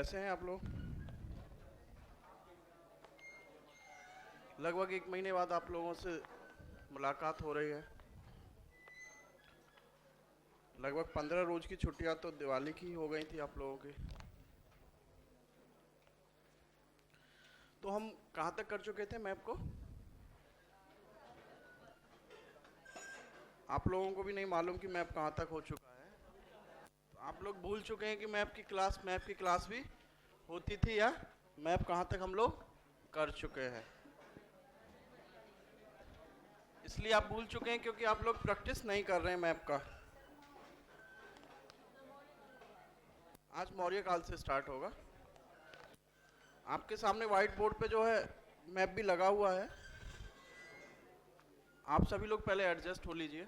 कैसे हैं आप लोग? लगभग 1 महीने बाद आप लोगों से मुलाकात हो रही है। लगभग 15 रोज की छुट्टियां तो दिवाली की हो गई थी आप लोगों की। तो हम कहाँ तक कर चुके थे मैप को? आप लोगों को भी नहीं मालूम कि मैप कहाँ तक हो चुका है। तो आप लोग भूल चुके हैं कि मैप की क्लास भी होती थी, या मैप कहाँ तक हम लोग कर चुके हैं। इसलिए आप भूल चुके हैं क्योंकि आप लोग प्रैक्टिस नहीं कर रहे हैं मैप का। आज मौर्य काल से स्टार्ट होगा। आपके सामने व्हाइट बोर्ड पे जो है मैप भी लगा हुआ है। आप सभी लोग पहले एडजस्ट हो लीजिए।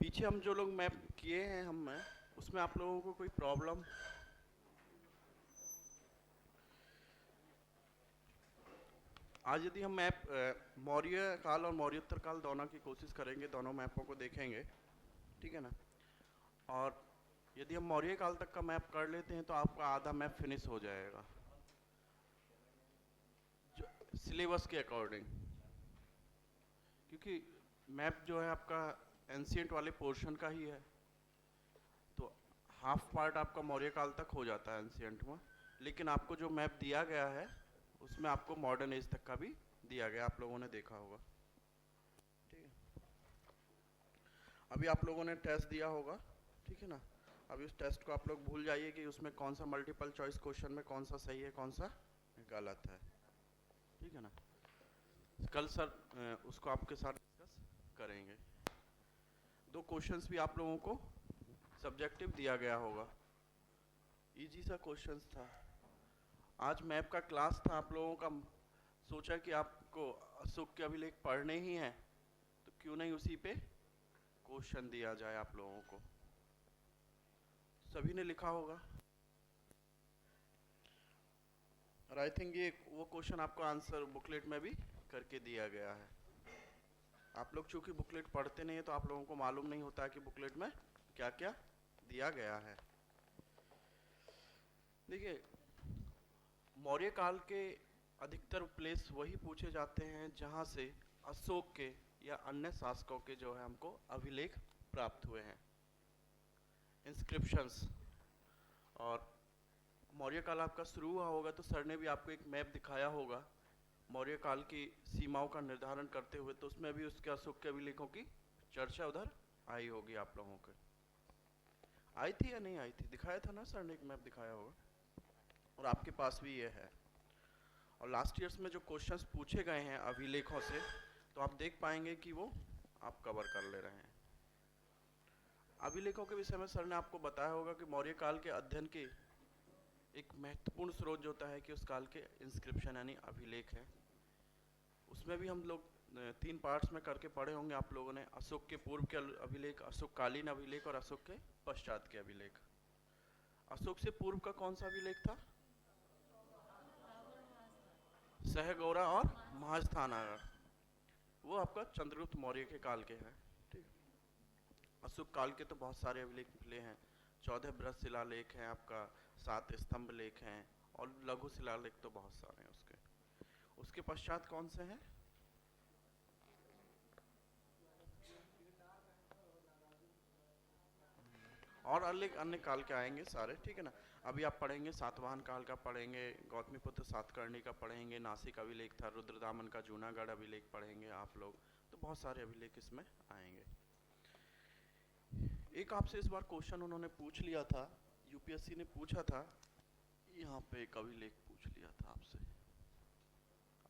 पीछे हम जो लोग मैप किए हैं उसमें आप लोगों को कोई प्रॉब्लम? आज यदि हम मैप मौर्य काल और मौर्योत्तर काल दोनों की कोशिश करेंगे, दोनों मैपों को देखेंगे, ठीक है ना। और यदि हम मौर्य काल तक का मैप कर लेते हैं तो आपका आधा मैप फिनिश हो जाएगा सिलेबस के अकॉर्डिंग, क्योंकि मैप जो है आपका एंशिएंट वाले पोर्शन का ही है। तो हाफ पार्ट आपका मौर्य काल तक हो जाता है एंशिएंट में, लेकिन आपको जो मैप दिया गया है उसमें आपको मॉडर्न एज तक का भी दिया गया, आप लोगों ने देखा होगा। ठीक है, अभी आप लोगों ने टेस्ट दिया होगा, ठीक है ना। अभी उस टेस्ट को आप लोग भूल जाइए कि उसमें कौन सा मल्टीपल चॉइस क्वेश्चन में कौन सा सही है कौन सा गलत है, ठीक है ना। कल सर उसको आपके साथ डिस्कस करेंगे। 2 क्वेश्चंस भी आप लोगों को सब्जेक्टिव दिया गया होगा, इजी सा क्वेश्चंस था। आज मैप का क्लास था, आप लोगों का सोचा कि आपको अशोक के अभिलेख पढ़ने ही हैं, तो क्यों नहीं उसी पे क्वेश्चन दिया जाए आप लोगों को। सभी ने लिखा होगा, और आई थिंक ये वो क्वेश्चन आपको आंसर बुकलेट में भी करके दिया गया है। आप लोग चूंकि बुकलेट पढ़ते नहीं है तो आप लोगों को मालूम नहीं होता है कि बुकलेट में क्या क्या दिया गया है। देखिए, मौर्य काल के अधिकतर प्लेस वही पूछे जाते हैं जहां से अशोक के या अन्य शासकों के जो है हमको अभिलेख प्राप्त हुए हैं, इंस्क्रिप्शंस। और मौर्य काल आपका शुरू हुआ होगा तो सर ने भी आपको एक मैप दिखाया होगा मौर्य काल की सीमाओं का निर्धारण करते हुए, तो उसमें भी उसके अशोक के अभिलेखों की चर्चा उधर आई होगी आप लोगों के। आई थी या नहीं आई थी? दिखाया था ना सर ने, एक मैप दिखाया होगा, और आपके पास भी ये है। और लास्ट ईयर्स में जो क्वेश्चंस पूछे गए हैं अभिलेखों से, तो आप देख पाएंगे कि वो आप कवर कर ले रहे हैं। अभिलेखों के विषय में सर ने आपको बताया होगा कि मौर्य काल के अध्ययन के एक महत्वपूर्ण स्रोत जो होता है कि उस काल के इंस्क्रिप्शन यानी अभिलेख है। उसमें भी हम लोग 3 पार्ट्स में करके पढ़े होंगे आप लोगों ने, अशोक के पूर्व के अभिलेख, अशोक कालीन अभिलेख और अशोक के पश्चात के अभिलेख। अशोक से पूर्व का कौन सा अभिलेख था? सहगौरा और महास्थानागढ़, वो आपका चंद्रगुप्त मौर्य के काल के हैं। ठीक, अशोक काल के तो बहुत सारे अभिलेख मिले हैं। 14 बृहत शिलालेख हैं आपका, 7 स्तंभ लेख हैं, और लघु शिलालेख तो बहुत सारे हैं उसके। उसके पश्चात कौन से हैं? और अन्य काल के आएंगे सारे, ठीक है ना। अभी आप पढ़ेंगे सातवाहन काल का पढ़ेंगे, गौतमीपुत्र सातकर्णी का पढ़ेंगे, नासिक अभिलेख था, रुद्रदामन का जूनागढ़ अभिलेख पढ़ेंगे आप लोग। तो बहुत सारे अभिलेख इसमें आएंगे। एक आपसे इस बार क्वेश्चन उन्होंने पूछ लिया था, यूपीएससी ने पूछा था, यहाँ पे एक अभिलेख पूछ लिया था आपसे।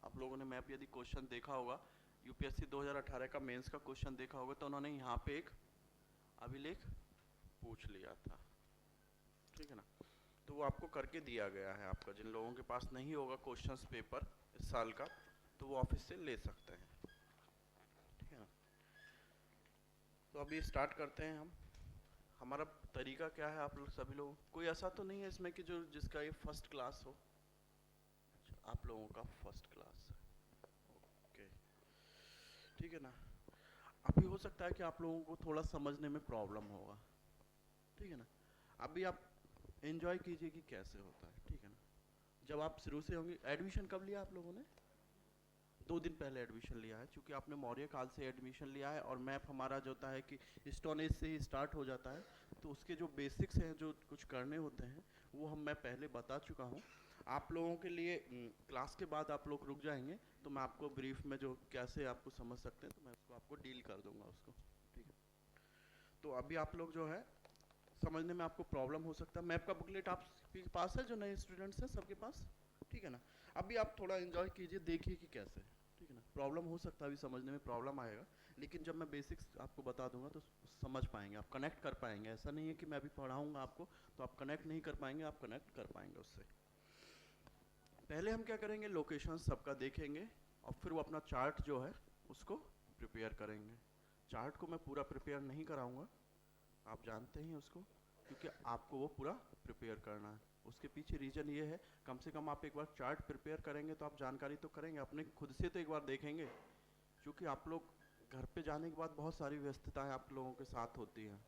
आप लोगों ने मैप यदि क्वेश्चन देखा होगा, यूपीएससी 2018 का मेंस का क्वेश्चन देखा होगा, तो उन्होंने यहाँ पे एक अभिलेख पूछ लिया था, ठीक है ना। तो वो आपको करके दिया गया है। आपका जिन लोगों के पास नहीं होगा क्वेश्चंस पेपर इस साल का, तो वो ऑफिस से ले सकते हैं, ठीक है ना। तो अभी स्टार्ट करते हैं हम। हमारा तरीका क्या है, आप लोग सभी लोग, कोई ऐसा तो नहीं है इसमें कि जो जिसका ये फर्स्ट क्लास हो? आप लोगों का फर्स्ट क्लास है, ओके, ठीक है ना। अभी हो सकता है कि आप लोगों को थोड़ा समझने में प्रॉब्लम होगा, ठीक है ना। अभी आप एंजॉय कीजिए कि कैसे होता है, ठीक है ना। जब आप शुरू से होंगे, एडमिशन कब लिया आप लोगों ने? 2 दिन पहले एडमिशन लिया है, क्योंकि आपने मौर्य काल से एडमिशन लिया है और मैप हमारा जो होता है कि स्टोन एज से ही स्टार्ट हो जाता है, तो उसके जो बेसिक्स हैं, जो कुछ करने होते हैं, वो मैं पहले बता चुका हूँ। आप लोगों के लिए क्लास के बाद आप लोग रुक जाएंगे तो मैं आपको ब्रीफ में जो कैसे आपको समझ सकते हैं तो मैं उसको आपको डील कर दूंगा उसको, ठीक है। तो अभी आप लोग जो है समझने में आपको प्रॉब्लम हो सकता है। मैप का बुकलेट आपके पास है, जो नए स्टूडेंट्स हैं सबके पास, ठीक है ना। अभी आप थोड़ा एंजॉय कीजिए, देखिए कि कैसे, ठीक है ना। प्रॉब्लम हो सकता है, अभी समझने में प्रॉब्लम आएगा, लेकिन जब मैं बेसिक्स आपको बता दूंगा तो समझ पाएंगे, आप कनेक्ट कर पाएंगे। ऐसा नहीं है कि मैं अभी पढ़ाऊंगा आपको तो आप कनेक्ट नहीं कर पाएंगे, आप कनेक्ट कर पाएंगे उससे। पहले हम क्या करेंगे, लोकेशन सबका देखेंगे और फिर वो अपना चार्ट जो है उसको प्रिपेयर करेंगे। चार्ट को मैं पूरा प्रिपेयर नहीं कराऊंगा, आप जानते ही उसको, क्योंकि आपको वो पूरा प्रिपेयर करना है। उसके पीछे रीज़न ये है, कम से कम आप एक बार चार्ट प्रिपेयर करेंगे तो आप जानकारी तो करेंगे, अपने खुद से तो एक बार देखेंगे, क्योंकि आप लोग घर पे जाने के बाद बहुत सारी व्यस्तताएं आप लोगों के साथ होती हैं,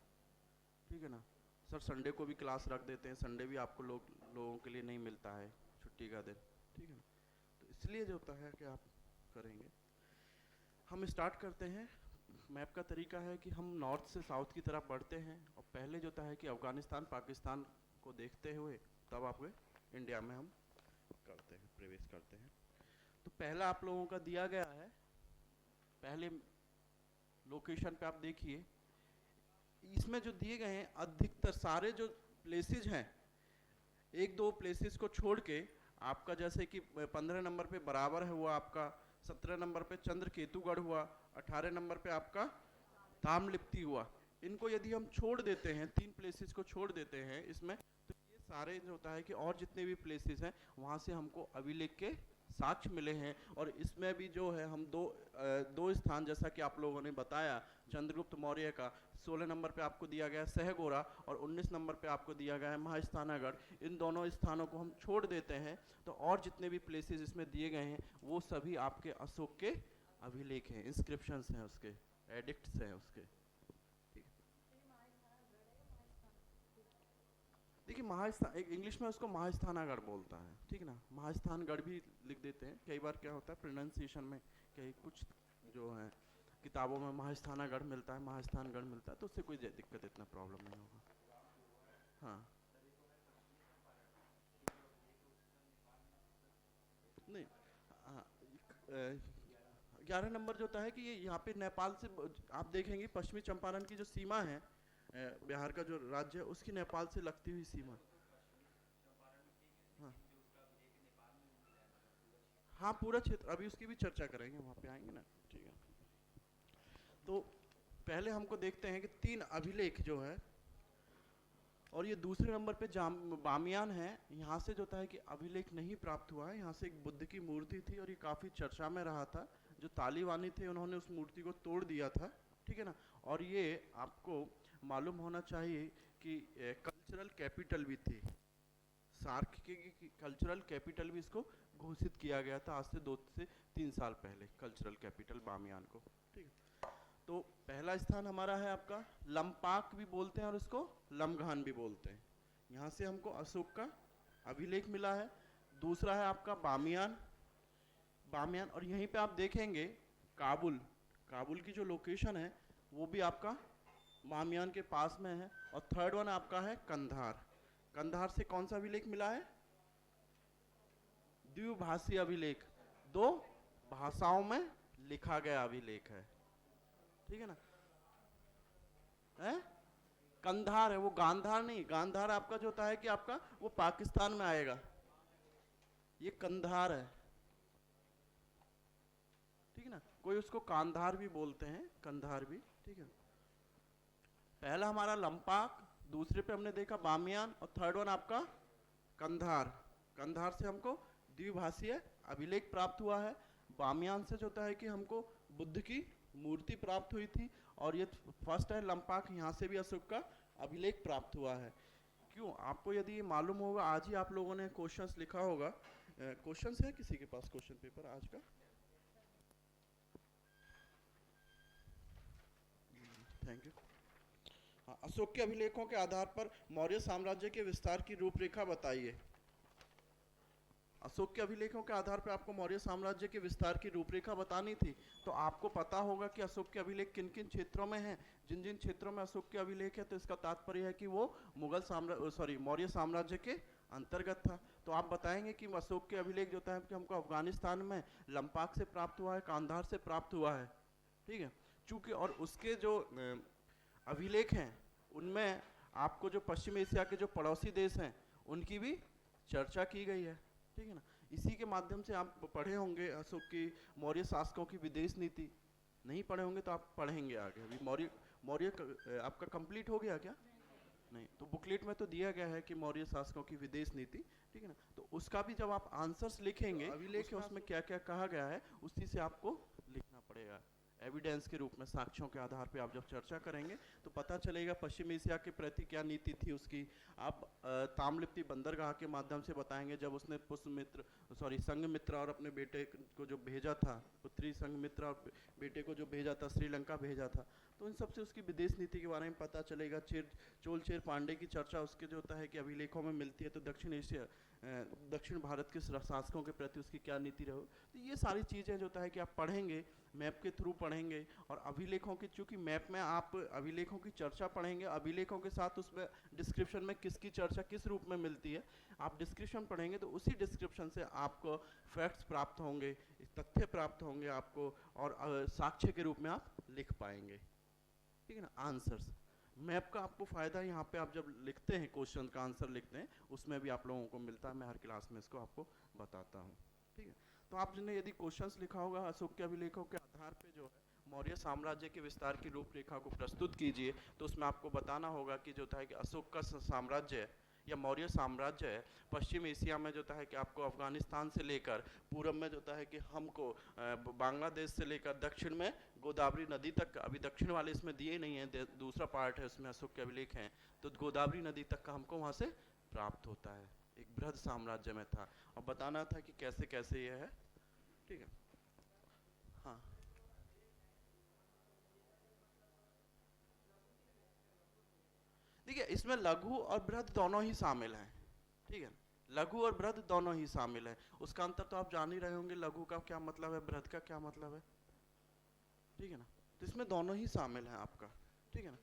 ठीक है ना। सर संडे को भी क्लास रख देते हैं, संडे भी आपको लोगों के लिए नहीं मिलता है छुट्टी का दिन, ठीक है ना। तो इसलिए जो होता है कि आप करेंगे। हम स्टार्ट करते हैं। मैप का तरीका है कि हम नॉर्थ से साउथ की तरफ बढ़ते हैं और पहले जो होता है कि अफ़गानिस्तान पाकिस्तान को देखते हुए तब आपके इंडिया में हम करते हैं, प्रवेश करते हैं। तो पहला आप लोगों का दिया गया है, पहले लोकेशन पे आप देखिए, इसमें जो दिए गए हैं अधिकतर सारे जो प्लेसेस हैं, 1-2 प्लेसेस को छोड़ के आपका, जैसे कि 15 नंबर पे बराबर है हुआ आपका, 17 नंबर पे चंद्रकेतुगढ़ हुआ, 18 नंबर पे आपका ताम्रलिप्ति हुआ। इनको यदि हम छोड़ देते हैं, 3 प्लेसेस को छोड़ देते हैं इसमें, तो ये सारे जो होता है कि और जितने भी प्लेसेस हैं वहाँ से हमको अभिलेख के साक्ष्य मिले हैं। और इसमें भी जो है हम दो स्थान, जैसा कि आप लोगों ने बताया, चंद्रगुप्त मौर्य का 16 नंबर पे आपको दिया गया है सहगोरा और 19 नंबर पे आपको दिया गया है महास्थानागढ़। इन दोनों स्थानों को हम छोड़ देते हैं तो और जितने भी प्लेसेस इसमें दिए गए हैं वो सभी आपके अशोक के अभिलेख हैं, इंस्क्रिप्शंस हैं उसके, एडिक्ट्स हैं उसके, ठीक है। देखिए महास्थान, इंग्लिश में उसको महास्थानागढ़ बोलता है, ठीक है ना। महास्थानगढ़ भी लिख देते हैं, कई बार क्या होता है प्रोनाउंसिएशन में, कई कुछ जो है किताबों में महास्थानागढ़ मिलता है, महास्थानगढ़ मिलता है, तो उससे कोई दिक्कत, इतना प्रॉब्लम नहीं होगा। हाँ नहीं, हाँ 11 नंबर जो होता है कि ये यहाँ पे नेपाल से आप देखेंगे पश्चिमी चंपारण की जो सीमा है, बिहार का जो राज्य है उसकी नेपाल से लगती हुई सीमा। हाँ हाँ पूरा क्षेत्र, अभी उसकी भी चर्चा करेंगे, वहाँ पे आएंगे ना, ठीक है। तो पहले हमको देखते हैं कि 3 अभिलेख जो है, और ये दूसरे नंबर पे बामियान है। यहाँ से जो होता है कि अभिलेख नहीं प्राप्त हुआ है, यहाँ से एक बुद्ध की मूर्ति थी और ये काफ़ी चर्चा में रहा था। जो तालिबानी थे उन्होंने उस मूर्ति को तोड़ दिया था, ठीक है ना। और ये आपको मालूम होना चाहिए कि कल्चरल कैपिटल भी थी, सार्क की कल्चरल कैपिटल भी इसको घोषित किया गया था आज से 2 से 3 साल पहले, कल्चरल कैपिटल बामियान को, ठीक है। तो पहला स्थान हमारा है आपका लंपाक भी बोलते हैं और इसको लमघान भी बोलते हैं, यहाँ से हमको अशोक का अभिलेख मिला है। दूसरा है आपका बामियान, बामियान, और यहीं पे आप देखेंगे काबुल, काबुल की जो लोकेशन है वो भी आपका बामियान के पास में है। और थर्ड वन आपका है कंधार, कंधार से कौन सा अभिलेख मिला है? द्विभाषी अभिलेख, 2 भाषाओं में लिखा गया अभिलेख है, ठीक है ना। है कंधार है, वो गांधार नहीं, गांधार आपका जो होता है कि आपका वो पाकिस्तान में आएगा, ये कंधार है, ठीक है ना। कोई उसको कांधार भी बोलते हैं, कंधार भी, ठीक है। पहला हमारा लंपाक, दूसरे पे हमने देखा बामियान और थर्ड वन आपका कंधार। कंधार से हमको द्विभाषीय अभिलेख प्राप्त हुआ है। बामियान से जो होता है कि हमको बुद्ध की मूर्ति प्राप्त हुई थी। और ये फर्स्ट है लंपाक, यहाँ से भी अशोक का अभिलेख प्राप्त हुआ है। क्यों? आपको यदि ये मालूम होगा, आज ही आप लोगों ने क्वेश्चंस लिखा होगा। क्वेश्चंस है किसी के पास क्वेश्चन पेपर आज का? Thank you. हाँ, अशोक के अभिलेखों के आधार पर मौर्य साम्राज्य के विस्तार की रूपरेखा बताइए। अशोक के अभिलेखों के आधार पर आपको मौर्य साम्राज्य के विस्तार की रूपरेखा बतानी थी, तो आपको पता होगा कि अशोक के अभिलेख किन किन क्षेत्रों में हैं। जिन जिन क्षेत्रों में अशोक के अभिलेख है, तो इसका तात्पर्य है कि वो मौर्य साम्राज्य के अंतर्गत था। तो आप बताएंगे कि अशोक के अभिलेख जो है कि हमको अफगानिस्तान में लंपाक से प्राप्त हुआ है, कांधार से प्राप्त हुआ है, ठीक है। चूंकि और उसके जो अभिलेख हैं उनमें आपको जो पश्चिम एशिया के जो पड़ोसी देश हैं उनकी भी चर्चा की गई है, ठीक है ना। इसी के माध्यम से आप पढ़े होंगे अशोक की मौर्य शासकों की विदेश नीति। नहीं पढ़े होंगे तो आप पढ़ेंगे आगे। अभी मौर्य आपका कंप्लीट हो गया क्या? नहीं, तो बुकलेट में तो दिया गया है कि मौर्य शासकों की विदेश नीति, ठीक है ना। तो उसका भी जब आप आंसर्स लिखेंगे, अभिलेख है उसमें क्या क्या कहा गया है उसी से आपको लिखना पड़ेगा। एविडेंस के रूप में, साक्ष्यों के आधार पे आप जब चर्चा करेंगे तो पता चलेगा पश्चिम एशिया के प्रति क्या नीति थी उसकी। आप ताम्रलिप्ति बंदरगाह के माध्यम से बताएंगे, जब उसने संघमित्र और अपने बेटे को जो भेजा था, पुत्री संघमित्र और बेटे को जो भेजा था, श्रीलंका भेजा था, तो इन सबसे उसकी विदेश नीति के बारे में पता चलेगा। चोल चेर पांडे की चर्चा उसके जो होता है कि अभिलेखों में मिलती है, तो दक्षिण भारत के शासकों के प्रति उसकी क्या नीति रहो। तो ये सारी चीज़ें जो होता है कि आप पढ़ेंगे, मैप के थ्रू पढ़ेंगे। और अभिलेखों की, चूंकि मैप में आप अभिलेखों की चर्चा पढ़ेंगे, अभिलेखों के साथ उसमें डिस्क्रिप्शन में किसकी चर्चा किस रूप में मिलती है आप डिस्क्रिप्शन पढ़ेंगे, तो उसी डिस्क्रिप्शन से आपको फैक्ट्स प्राप्त होंगे, तथ्य प्राप्त होंगे आपको, और साक्ष्य के रूप में आप लिख पाएंगे, ठीक है ना। आंसर्स मैप का आपको फ़ायदा यहाँ पे आप जब लिखते हैं, क्वेश्चन का आंसर लिखते हैं, उसमें भी आप लोगों को मिलता है। मैं हर क्लास में इसको आपको बताता हूँ, ठीक है। तो आपने यदि क्वेश्चंस लिखा होगा अशोक के अभिलेखों के आधार पे जो है मौर्य साम्राज्य के विस्तार की रूपरेखा को प्रस्तुत कीजिए, तो उसमें आपको बताना होगा कि जो है कि अशोक का साम्राज्य या मौर्य साम्राज्य है पश्चिम एशिया में जो है कि आपको अफगानिस्तान से लेकर पूर्व में जो है कि हमको बांग्लादेश से लेकर दक्षिण में गोदावरी नदी तक, अभी दक्षिण वाले इसमें दिए नहीं है, दूसरा पार्ट है उसमें अशोक के अभिलेख हैं, तो गोदावरी नदी तक का हमको वहाँ से प्राप्त होता है। एक बृहद साम्राज्य में था, और बताना था कि कैसे कैसे ये है, ठीक है। हाँ, देखिए इसमें लघु और बृहद दोनों ही शामिल हैं, ठीक है। लघु और बृहद दोनों ही शामिल है। उसका अंतर तो आप जान ही रहे होंगे, लघु का क्या मतलब है, बृहद का क्या मतलब है, ठीक है ना। तो इसमें दोनों ही शामिल हैं आपका, ठीक है ना।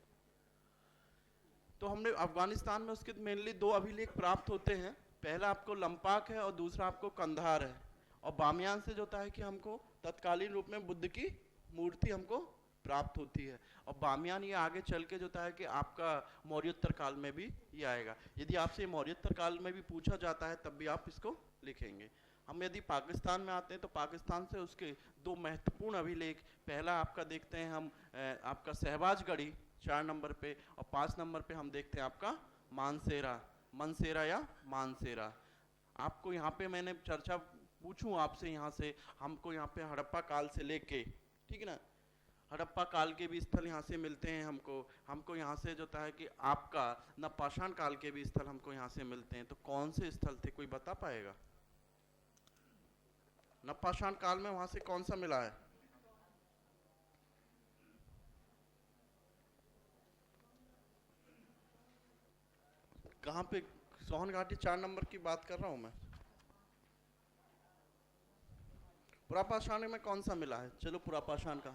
तो हमने अफगानिस्तान में उसके मेनली दो अभिलेख प्राप्त होते हैं, पहला आपको लंपाक है और दूसरा आपको कंधार है। और बामियान से जो होता है कि हमको तत्कालीन रूप में बुद्ध की मूर्ति हमको प्राप्त होती है। और बामियान ये आगे चल के जो होता है कि आपका मौर्योत्तर काल में भी ये आएगा। यदि आपसे मौर्योत्तर काल में भी पूछा जाता है तब भी आप इसको लिखेंगे। हम यदि पाकिस्तान में आते हैं तो पाकिस्तान से उसके दो महत्वपूर्ण अभिलेख, पहला आपका देखते हैं हम आपका शहबाजगढ़ी 4 नंबर पे, और 5 नंबर पे हम देखते हैं आपका मनसेरा या मानसेरा। आपको यहाँ पे मैंने चर्चा पूछूं आपसे, यहाँ से हमको यहाँ पे हड़प्पा काल से लेके, ठीक है ना, हड़प्पा काल के भी स्थल यहाँ से मिलते हैं हमको यहाँ से जो होता है कि आपका नवपाषाण काल के भी स्थल हमको यहाँ से मिलते हैं। तो कौन से स्थल थे, कोई बता पाएगा? नवपाषाण काल में वहां से कौन सा मिला है? कहाँ पे? सोहन घाटी 4 नंबर की बात कर रहा हूं मैं। पुरापाषाण में कौन सा मिला है? चलो पुरापाषाण का,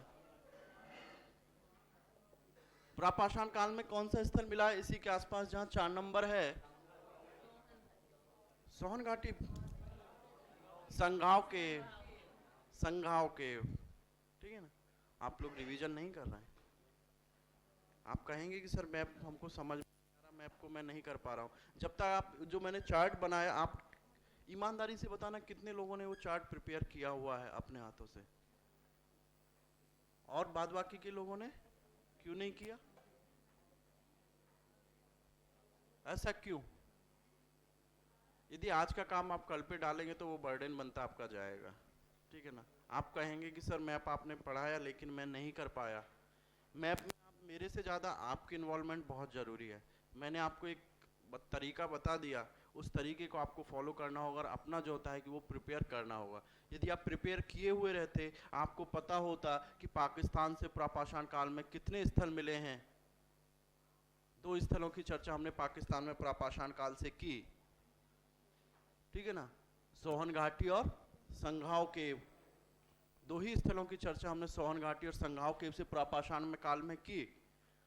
पुरापाषाण काल में कौन सा स्थल मिला है इसी के आसपास जहां 4 नंबर है? सोहन घाटी, संघाव के, ठीक है ना। आप लोग रिवीजन नहीं कर रहे हैं। आप कहेंगे कि सर मैप हमको समझ में आ रहा, मैप को मैं नहीं कर पा रहा हूँ। जब तक आप जो मैंने चार्ट बनाया, आप ईमानदारी से बताना कितने लोगों ने वो चार्ट प्रिपेयर किया हुआ है अपने हाथों से, और बाद बाकी के लोगों ने क्यों नहीं किया? ऐसा क्यों? यदि आज का काम आप कल पे डालेंगे तो वो बर्डन बनता आपका जाएगा, ठीक है ना। आप कहेंगे कि सर मैप आपने पढ़ाया लेकिन मैं नहीं कर पाया। मैप में आप मेरे से ज़्यादा आपकी इन्वॉल्वमेंट बहुत ज़रूरी है। मैंने आपको एक तरीका बता दिया, उस तरीके को आपको फॉलो करना होगा और अपना जो होता है कि वो प्रिपेयर करना होगा। यदि आप प्रिपेयर किए हुए रहते, आपको पता होता कि पाकिस्तान से प्रापाषाण काल में कितने स्थल मिले हैं। 2 स्थलों की चर्चा हमने पाकिस्तान में प्रापाषाण काल से की, ठीक है ना, सोहन घाटी और संघाव केव। 2 ही स्थलों की चर्चा हमने सोहन घाटी और संघाव केव से प्रापाषाण में काल में की।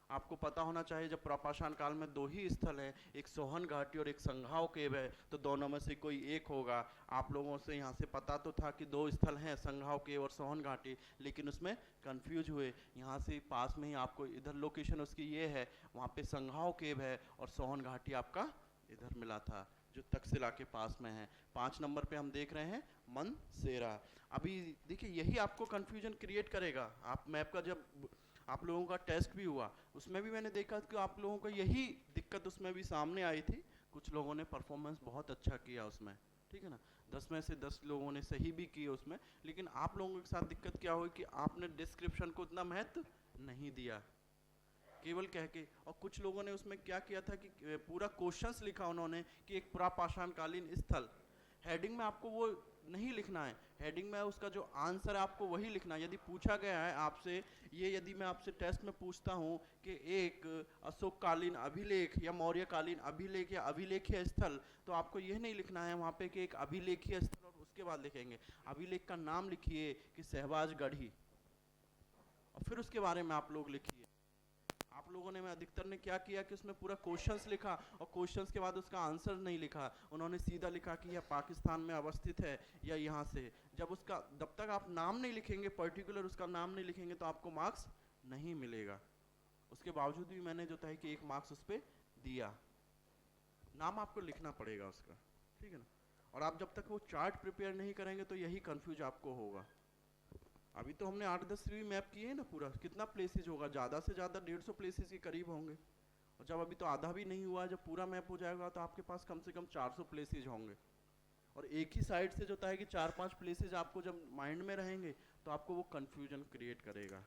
आपको पता होना चाहिए जब प्रापाषाण काल में 2 ही स्थल हैं, एक सोहन घाटी और एक संघाव केव है, तो दोनों में से कोई एक होगा। आप लोगों से यहाँ से पता तो था कि 2 स्थल हैं, संघाव केव और सोहन घाटी, लेकिन उसमें कंफ्यूज हुए। यहाँ से पास में ही आपको इधर लोकेशन उसकी ये है, वहाँ पे संघाव केव है और सोहन घाटी आपका इधर मिला था जो तक्षशिला के पास में है। 5 नंबर पे हम देख रहे हैं मनसेरा। अभी देखिए यही आपको कंफ्यूजन क्रिएट करेगा। आप मैप का जब आप लोगों का टेस्ट भी हुआ, उसमें भी मैंने देखा कि आप लोगों को यही दिक्कत उसमें भी सामने आई थी। कुछ लोगों ने परफॉर्मेंस बहुत अच्छा किया उसमें, ठीक है ना, 10 में से 10 लोगों ने सही भी किए उसमें। लेकिन आप लोगों के साथ दिक्कत क्या हुई कि आपने डिस्क्रिप्शन को उतना महत्व नहीं दिया, केवल कह के। और कुछ लोगों ने उसमें क्या किया था कि पूरा क्वेश्चंस लिखा उन्होंने कि एक प्रापाषाण कालीन स्थल। हेडिंग में आपको वो नहीं लिखना है, हेडिंग में उसका जो आंसर है आपको वही लिखना है। यदि पूछा गया है आपसे, ये यदि मैं आपसे टेस्ट में पूछता हूँ कि एक अशोक कालीन अभिलेख या मौर्य कालीन अभिलेख या अभिलेखीय स्थल, तो आपको यह नहीं लिखना है वहाँ पे कि एक अभिलेखीय स्थल और उसके बाद लिखेंगे अभिलेख का नाम लिखिए कि सहबाज गढ़ी, और फिर उसके बारे में आप लोग लिखिए। आप लोगों ने, मैं अधिकतर ने क्या किया कि उसमें पूरा क्वेश्चंस लिखा और क्वेश्चंस के बाद उसका आंसर नहीं लिखा। उन्होंने सीधा लिखा कि यह पाकिस्तान में अवस्थित है या यहाँ से। जब तक आप नाम नहीं लिखेंगे, पर्टिकुलर उसका नाम नहीं लिखेंगे, तो आपको मार्क्स नहीं मिलेगा। उसके बावजूद भी मैंने जो है कि 1 मार्क्स उस पर दिया। नाम आपको लिखना पड़ेगा उसका, ठीक है ना। और आप जब तक वो चार्ट प्रिपेयर नहीं करेंगे तो यही कंफ्यूज आपको होगा। अभी तो हमने 8-10 भी मैप किए हैं ना, पूरा कितना प्लेसेस होगा, ज़्यादा से ज़्यादा 150 प्लेसेस के करीब होंगे। और जब अभी तो आधा भी नहीं हुआ, जब पूरा मैप हो जाएगा तो आपके पास कम से कम 400 प्लेसेस होंगे। और एक ही साइड से जो है कि 4-5 प्लेसेस आपको जब माइंड में रहेंगे तो आपको वो कन्फ्यूजन क्रिएट करेगा।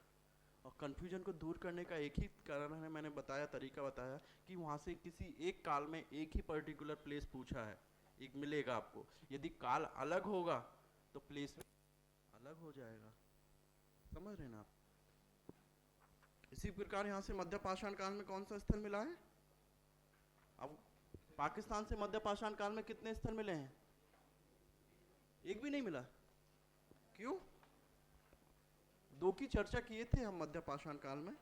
और कन्फ्यूजन को दूर करने का एक ही कारण है, मैंने बताया, तरीका बताया कि वहाँ से किसी एक काल में एक ही पर्टिकुलर प्लेस पूछा है, एक मिलेगा आपको। यदि काल अलग होगा तो प्लेस अलग हो जाएगा, समझ रहे ना आप। इसी प्रकार यहाँ से मध्य पाषाण काल में कौन सा स्थल मिला है? अब पाकिस्तान से मध्य पाषाण काल में कितने स्थल मिले हैं? एक भी नहीं मिला। क्यों? 2 की चर्चा किए थे हम मध्य पाषाण काल में।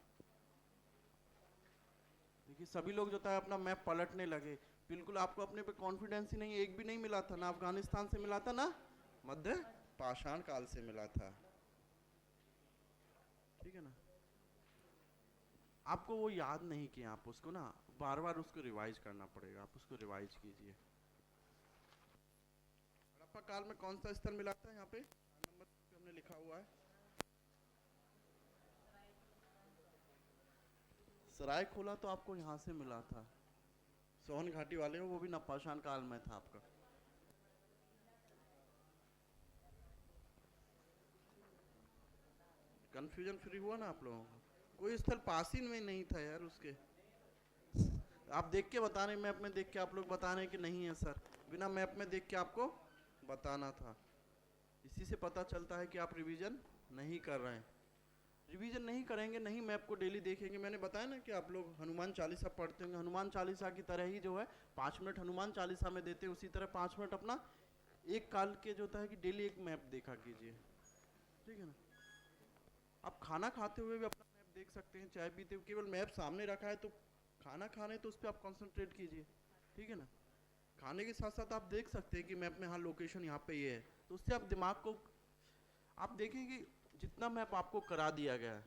देखिए सभी लोग जो है अपना मैप पलटने लगे। बिल्कुल आपको अपने पे कॉन्फिडेंस ही नहीं, एक भी नहीं मिला था, ना अफगानिस्तान से मिला था ना मध्य पाषाण काल से मिला था, ठीक है ना। आपको वो याद नहीं किया, आप उसको ना बार बार उसको रिवाइज करना पड़ेगा, आप उसको रिवाइज कीजिए। हड़प्पा काल में कौन सा स्थल मिला था? यहाँ पे नंबर पे हमने लिखा हुआ है सराय खोला, तो आपको यहाँ से मिला था। सोहन घाटी वाले हो, वो भी नवपाषाण काल में था आपका। कंफ्यूजन फ्री हुआ ना आप लोगों को? कोई स्थल पास ही में नहीं था यार उसके। आप देख के बता रहे, मैप में देख के आप लोग बता रहे हैं कि नहीं है सर, बिना मैप में देख के आपको बताना था। इसी से पता चलता है कि आप रिवीजन नहीं कर रहे हैं। रिवीजन नहीं करेंगे, नहीं मैप को डेली देखेंगे। मैंने बताया ना कि आप लोग हनुमान चालीसा पढ़ते होंगे, हनुमान चालीसा की तरह ही जो है 5 मिनट हनुमान चालीसा में देते हैं, उसी तरह 5 मिनट अपना एक काल के जो है कि डेली एक मैप देखा कीजिए, ठीक है ना। आप खाना खाते हुए भी अपना मैप देख सकते हैं, चाय पीते हुए, केवल मैप सामने रखा है तो खाना खा रहे हैं तो उस पर आप कॉन्सेंट्रेट कीजिए, ठीक है ना। खाने के साथ साथ आप देख सकते हैं कि मैप में हाँ लोकेशन यहाँ पे ये है, तो उससे आप दिमाग को, आप देखें कि जितना मैप आपको करा दिया गया है,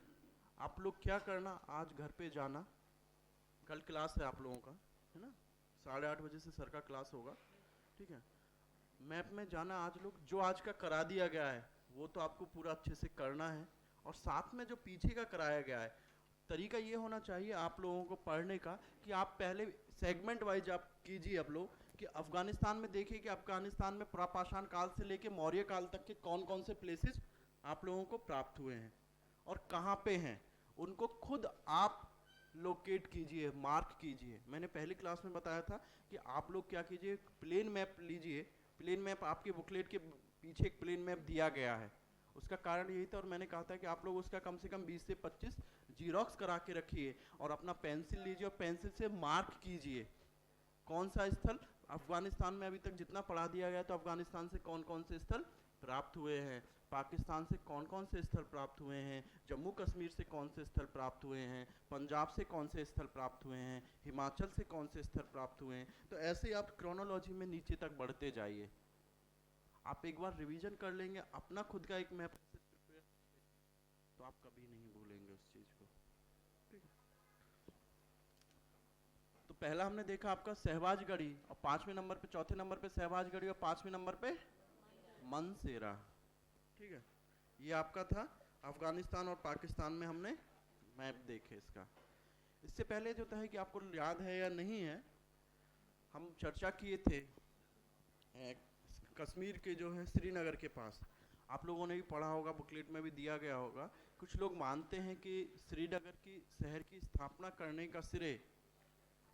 आप लोग क्या करना, आज घर पे जाना, कल क्लास है आप लोगों का, है ना, 8:30 बजे से सर का क्लास होगा, ठीक है। मैप में जाना, आज लोग जो आज का करा दिया गया है वो तो आपको पूरा अच्छे से करना है, और साथ में जो पीछे का कराया गया है, तरीका ये होना चाहिए आप लोगों को पढ़ने का कि आप पहले सेगमेंट वाइज आप कीजिए आप लोग, कि अफगानिस्तान में देखिए कि अफगानिस्तान में प्रापाषाण काल से लेके मौर्य काल तक के कौन कौन से प्लेसेस आप लोगों को प्राप्त हुए हैं और कहाँ पे हैं, उनको खुद आप लोकेट कीजिए, मार्क कीजिए। मैंने पहली क्लास में बताया था कि आप लोग क्या कीजिए, प्लेन मैप लीजिए। प्लेन मैप आपके बुकलेट के पीछे एक प्लेन मैप दिया गया है, उसका कारण यही था, और मैंने कहा था कि आप लोग उसका कम से कम 20 से 25 जीरोक्स करा के रखिए और अपना पेंसिल लीजिए और पेंसिल से मार्क कीजिए कौन सा स्थल अफगानिस्तान में अभी तक जितना पढ़ा दिया गया, तो अफगानिस्तान से कौन कौन से स्थल प्राप्त हुए हैं, पाकिस्तान से कौन कौन से स्थल प्राप्त हुए हैं, जम्मू कश्मीर से कौन से स्थल प्राप्त हुए हैं, पंजाब से कौन से स्थल प्राप्त हुए हैं, हिमाचल से कौन से स्थल प्राप्त हुए हैं। तो ऐसे आप क्रोनोलॉजी में नीचे तक बढ़ते जाइए। आप एक बार रिवीजन कर लेंगे, अपना खुद का एक मैप, तो आप कभी नहीं भूलेंगे उस चीज को। ठीक है, तो पहला हमने देखा आपका सहवाजगढ़ी, और 5वें नंबर पे, चौथे नंबर पे सहवाजगढ़ी और 5वें नंबर पे मनसेरा। ठीक है, ये आपका था अफगानिस्तान और पाकिस्तान में हमने मैप देखे इसका। इससे पहले जो था है कि आपको याद है या नहीं है, हम चर्चा किए थे कश्मीर के जो है श्रीनगर के पास, आप लोगों ने भी पढ़ा होगा, बुकलेट में भी दिया गया होगा। कुछ लोग मानते हैं कि श्रीनगर की शहर की स्थापना करने का श्रेय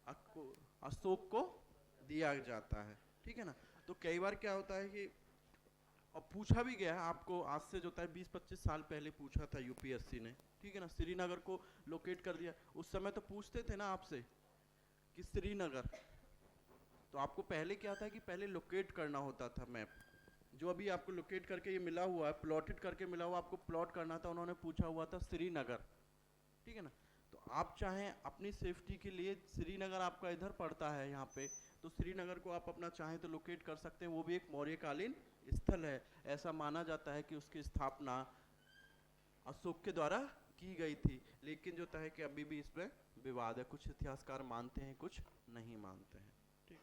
अशोक को दिया जाता है। ठीक है ना, तो कई बार क्या होता है कि, और पूछा भी गया है आपको, आज से जो है 20-25 साल पहले पूछा था यूपीएससी ने। ठीक है ना, श्रीनगर को लोकेट कर दिया। उस समय तो पूछते थे ना आपसे कि श्रीनगर, तो आपको पहले क्या था कि पहले लोकेट करना होता था मैप। जो अभी आपको लोकेट करके ये मिला हुआ है, प्लॉटेड करके मिला हुआ, आपको प्लॉट करना था, उन्होंने पूछा हुआ था श्रीनगर। ठीक है ना, तो आप चाहें अपनी सेफ्टी के लिए, श्रीनगर आपका इधर पड़ता है यहाँ पे, तो श्रीनगर को आप अपना चाहें तो लोकेट कर सकते हैं। वो भी एक मौर्यकालीन स्थल है, ऐसा माना जाता है कि उसकी स्थापना अशोक के द्वारा की गई थी। लेकिन जो है कि अभी भी इसमें विवाद है, कुछ इतिहासकार मानते हैं, कुछ नहीं मानते हैं। ठीक,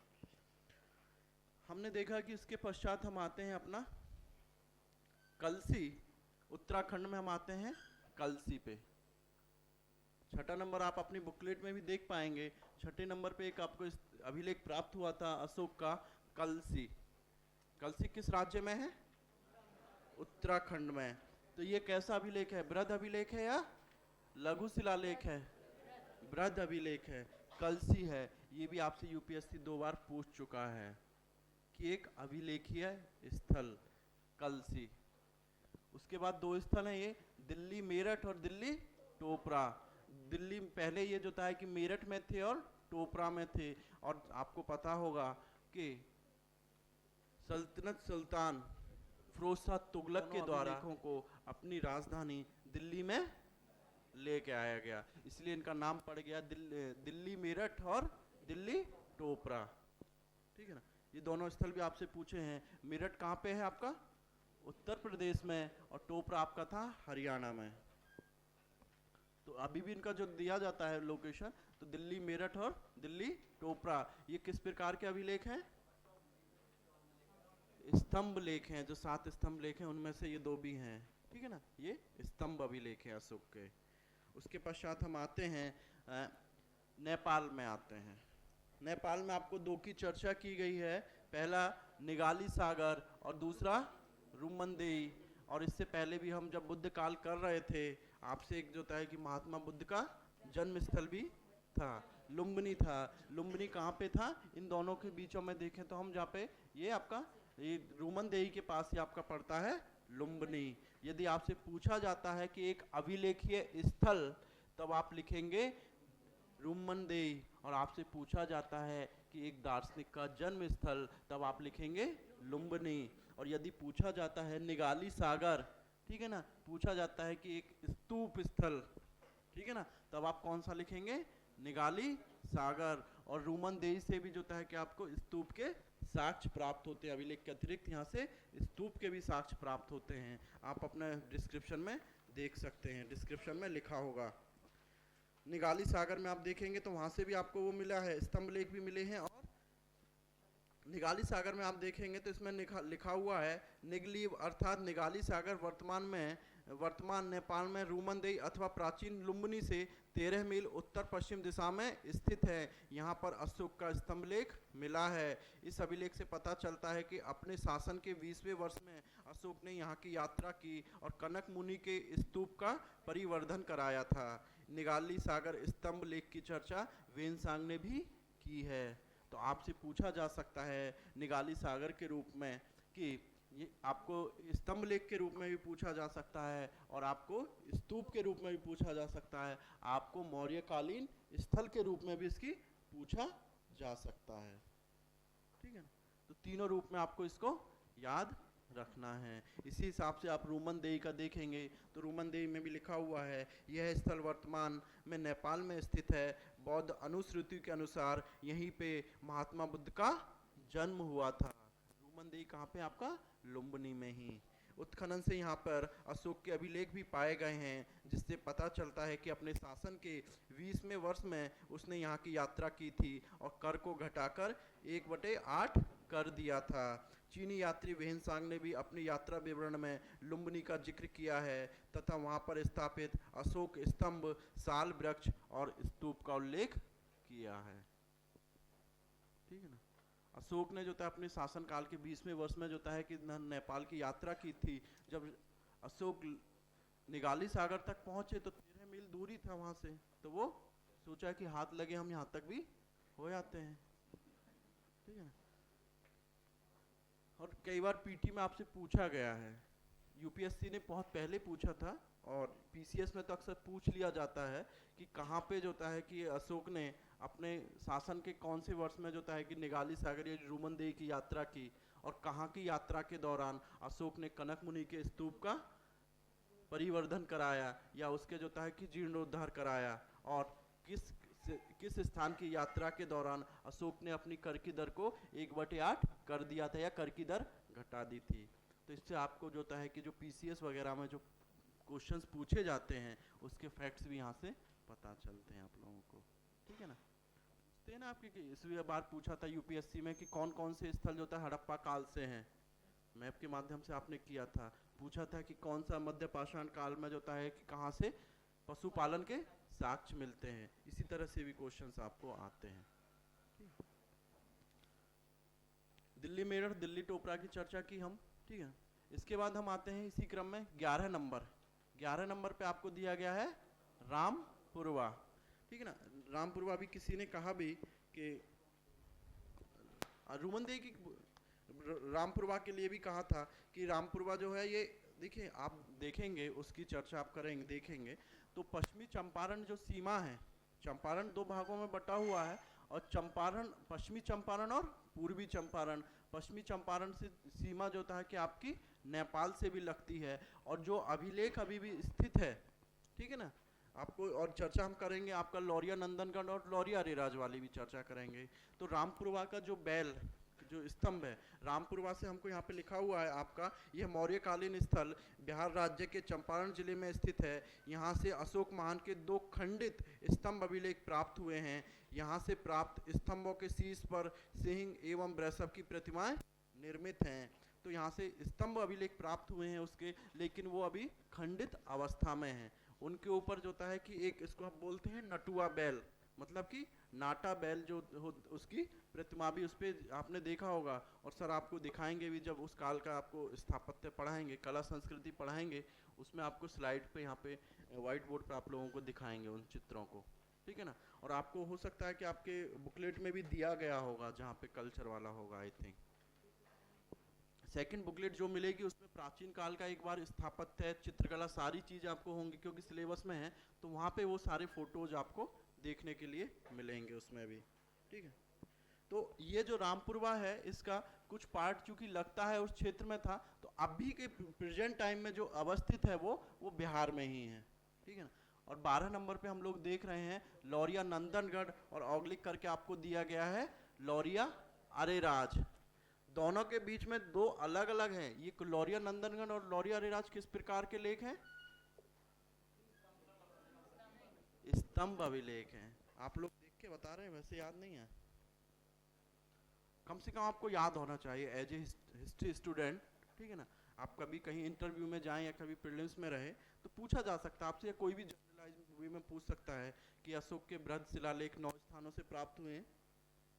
हमने देखा कि इसके पश्चात हम आते हैं अपना कलसी, उत्तराखंड में हम आते हैं कलसी पे। छठा नंबर आप अपनी बुकलेट में भी देख पाएंगे, छठे नंबर पे एक आपको अभिलेख प्राप्त हुआ था अशोक का, कलसी। कलसी किस राज्य में है? उत्तराखंड में। तो ये कैसा अभिलेख है? बृहद अभिलेख है या लघु शिलालेख है? बृहद अभिलेख है, कलसी है। ये भी आपसे यूपीएससी 2 बार पूछ चुका है कि एक अभिलेखीय स्थल कलसी। उसके बाद 2 स्थल हैं ये, दिल्ली मेरठ और दिल्ली टोपरा। दिल्ली पहले ये जो था कि मेरठ में थे और टोपरा में थे। और आपको पता होगा कि सल्तनत सुल्तान फिरोज शाह तुगलक के द्वारा को अपनी राजधानी दिल्ली में लेके आया गया, इसलिए इनका नाम पड़ गया दिल्ली मेरठ और दिल्ली टोपरा। ठीक है ना, ये दोनों स्थल भी आपसे पूछे हैं। मेरठ कहाँ पे है आपका? उत्तर प्रदेश में, और टोपरा आपका था हरियाणा में। तो अभी भी इनका जो दिया जाता है लोकेशन, तो दिल्ली मेरठ और दिल्ली टोपरा। ये किस प्रकार के अभिलेख हैं? स्तंभ लेख हैं, जो 7 स्तंभ लेख हैं उनमें से ये 2 भी हैं। ठीक है ना, ये स्तंभ अभिलेख हैं अशोक के। उसके पश्चात हम आते हैं नेपाल में आते हैं। नेपाल में आपको 2 की चर्चा की गई है, पहला निगाली सागर और दूसरा रुमनदेई। और इससे पहले भी हम जब बुद्ध काल कर रहे थे, आपसे एक जो है कि महात्मा बुद्ध का जन्म स्थल भी था, लुम्बिनी था। लुम्बिनी कहाँ पे था? इन दोनों के बीचों में देखें तो हम जहाँ पे ये आपका ये रुमनदेई के पास ही आपका पड़ता है लुम्बिनी। यदि आपसे पूछा जाता है कि एक अभिलेखीय स्थल, तब आप लिखेंगे रुमनदेई। और आपसे पूछा जाता है कि एक दार्शनिक का जन्म स्थल, तब आप लिखेंगे लुम्बिनी। और यदि पूछा जाता है निगाली सागर, ठीक है ना, पूछा जाता है कि एक स्तूप स्थल, ठीक है ना, तब आप कौन सा लिखेंगे? निगाली सागर। और रुमनदेई से भी जो है कि आपको स्तूप के साक्ष्य प्राप्त होते हैं, अभिलेख के अतिरिक्त यहाँ से स्तूप के भी साक्ष्य प्राप्त होते हैं। आप अपने डिस्क्रिप्शन में देख सकते हैं, डिस्क्रिप्शन में लिखा होगा। निगाली सागर में आप देखेंगे तो वहाँ से भी आपको वो मिला है, स्तंभ लेख भी मिले हैं। और निगाली सागर में आप देखेंगे तो इसमें लिखा हुआ है निगली, अर्थात निगाली सागर वर्तमान में वर्तमान नेपाल में रूमंदेई अथवा प्राचीन लुम्बिनी से 13 मील उत्तर पश्चिम दिशा में स्थित है। यहाँ पर अशोक का स्तंभ लेख मिला है। इस अभिलेख से पता चलता है कि अपने शासन के 20वें वर्ष में अशोक ने यहाँ की यात्रा की और कनक मुनि के स्तूप का परिवर्धन कराया था। निगाली सागर स्तंभ लेख की चर्चा वेनसांग ने भी की है। तो आपसे पूछा जा सकता है निगाली सागर के रूप में कि ये आपको स्तंभ लेख के रूप में भी पूछा जा सकता है और आपको स्तूप के रूप में भी पूछा जा सकता है, आपको मौर्यकालीन स्थल के रूप में भी इसकी पूछा जा सकता है। ठीक है ना, तो तीनों रूप में आपको इसको याद रखना है। इसी हिसाब से आप रूमंदेई का देखेंगे तो रूमंदेई में भी लिखा हुआ है यह स्थल वर्तमान में नेपाल में स्थित है। बौद्ध अनुश्रुति के अनुसार यहीं पे महात्मा बुद्ध का जन्म हुआ था। रूमंदेई कहाँ पे? आपका लुम्बिनी में ही। उत्खनन से यहाँ पर अशोक के अभिलेख भी पाए गए हैं, जिससे पता चलता है कि अपने शासन के 20वें वर्ष में उसने यहाँ की यात्रा की थी और कर को घटाकर 1/8 कर दिया था। चीनी यात्री वेनसांग ने भी अपनी यात्रा विवरण में लुम्बिनी का जिक्र किया है तथा वहाँ पर स्थापित अशोक स्तंभ, साल वृक्ष और स्तूप का उल्लेख किया है। ठीक है ना, अशोक ने जो था अपने शासनकाल के 20वें वर्ष में जो है कि नेपाल की यात्रा की थी। जब अशोक निगाली सागर तक पहुंचे तो 13 मील दूरी था वहां से, तो वो सोचा कि हाथ लगे हम यहाँ तक भी हो जाते हैं। ठीक है ना, और कई बार पीटी में आपसे पूछा गया है, यूपीएससी ने बहुत पहले पूछा था और पीसीएस में तो अक्सर पूछ लिया जाता है कि कहाँ पे जो होता है कि अशोक ने अपने शासन के कौन से वर्ष में जो है कि निगाली सागर या रूमंदेई की यात्रा की और कहाँ की यात्रा के दौरान अशोक ने कनक मुनि के स्तूप का परिवर्धन कराया या उसके जो है कि जीर्णोद्धार कराया और किस स्थान की यात्रा के दौरान अशोक ने अपनी कर की दर को 1/8 कर दिया था या कर की दर घटा दी थी। तो इससे आपको जो है कि जो पीसीएस वगैरह में जो क्वेश्चंस पूछे जाते हैं उसके फैक्ट्स भी यहाँ से पता चलते हैं आप लोगों को। ठीक है ना, पूछते हैं ना आपके कि इस बार पूछा था यूपीएससी में कि कौन कौन से स्थल जो था हड़प्पा काल से हैं, मैप के माध्यम से आपने किया था। पूछा था कि कौन सा मध्य पाषाण काल में जो है कि कहाँ से पशुपालन के साक्ष्य मिलते हैं। इसी तरह से भी क्वेश्चंस आपको आते हैं। दिल्ली मेरठ, दिल्ली टोपरा की चर्चा की हम। ठीक है, इसके बाद हम आते हैं इसी क्रम में 11 नंबर। 11 नंबर पे आपको दिया गया है रामपुरवा। ठीक है ना, रामपुरवा भी किसी ने कहा भी कि रूमंदेई की रामपुरवा के लिए भी कहा था कि रामपुरवा जो है ये देखिए आप देखेंगे उसकी चर्चा आप करेंगे देखेंगे तो पश्चिमी चंपारण जो सीमा है, चंपारण 2 भागों में बटा हुआ है और चंपारण, पश्चिमी चंपारण और पूर्वी चंपारण। पश्चिमी चंपारण से सीमा जो होता है कि आपकी नेपाल से भी लगती है और जो अभिलेख अभी भी स्थित है। ठीक है ना, आपको और चर्चा हम करेंगे आपका लौरिया नंदनगढ़ और लौरिया अरेराज वाली भी चर्चा करेंगे। तो रामपुरवा का जो बैल जो स्तंभ है रामपुरवा से हमको यहाँ पे लिखा हुआ है आपका, यह मौर्यकालीन स्थल बिहार राज्य के चंपारण जिले में स्थित है। यहाँ से अशोक महान के 2 खंडित स्तंभ अभिलेख प्राप्त हुए हैं। यहाँ से प्राप्त स्तंभों के शीर्ष पर सिंह एवं वृषभ की प्रतिमाएं निर्मित हैं। तो यहाँ से स्तंभ अभिलेख प्राप्त हुए हैं उसके, लेकिन वो अभी खंडित अवस्था में हैं। उनके ऊपर जो होता है कि एक इसको हम बोलते हैं नटुआ बैल, मतलब कि नाटा बैल जो उसकी प्रतिमा भी उस पर आपने देखा होगा और सर आपको दिखाएंगे भी जब उस काल का आपको स्थापत्य पढ़ाएंगे, कला संस्कृति पढ़ाएंगे, उसमें आपको स्लाइड पे यहाँ पे व्हाइट बोर्ड पे आप लोगों को दिखाएंगे उन चित्रों को। ठीक है ना, और आपको हो सकता है कि आपके बुकलेट में भी दिया गया होगा जहाँ पे कल्चर वाला होगा। आई थिंक सेकंड बुकलेट जो मिलेगी उसमें प्राचीन काल का एक बार स्थापत्य, चित्रकला, सारी चीज़ आपको होंगी क्योंकि सिलेबस में है, तो वहाँ पे वो सारे फोटोज आपको देखने के लिए मिलेंगे उसमें भी। ठीक है, तो ये जो रामपुरवा है इसका कुछ पार्ट चूंकि लगता है उस क्षेत्र में था, तो अभी के प्रेजेंट टाइम में जो अवस्थित है वो बिहार में ही है। ठीक है ना, और 12 नंबर पे हम लोग देख रहे हैं लौरिया नंदनगढ़ और ऑग्लिक करके आपको दिया गया है लौरिया अरेराज। दोनों के बीच में 2 अलग अलग हैं। ये लौरिया नंदनगढ़ और लौरिया अरेराज किस प्रकार के लेख हैं? स्तंभ अभिलेख हैं। आप लोग देख के बता रहे हैं, वैसे याद नहीं है, कम से कम आपको याद होना चाहिए एज ए हिस्ट्री स्टूडेंट। ठीक है ना, आप कभी कहीं इंटरव्यू में जाएं या कभी प्रीलिम्स में रहे तो पूछा जा सकता है आपसे, या कोई भी जनरलाइज वे में पूछ सकता है कि अशोक के बृहद शिलालेख 9 स्थानों से प्राप्त हुए हैं,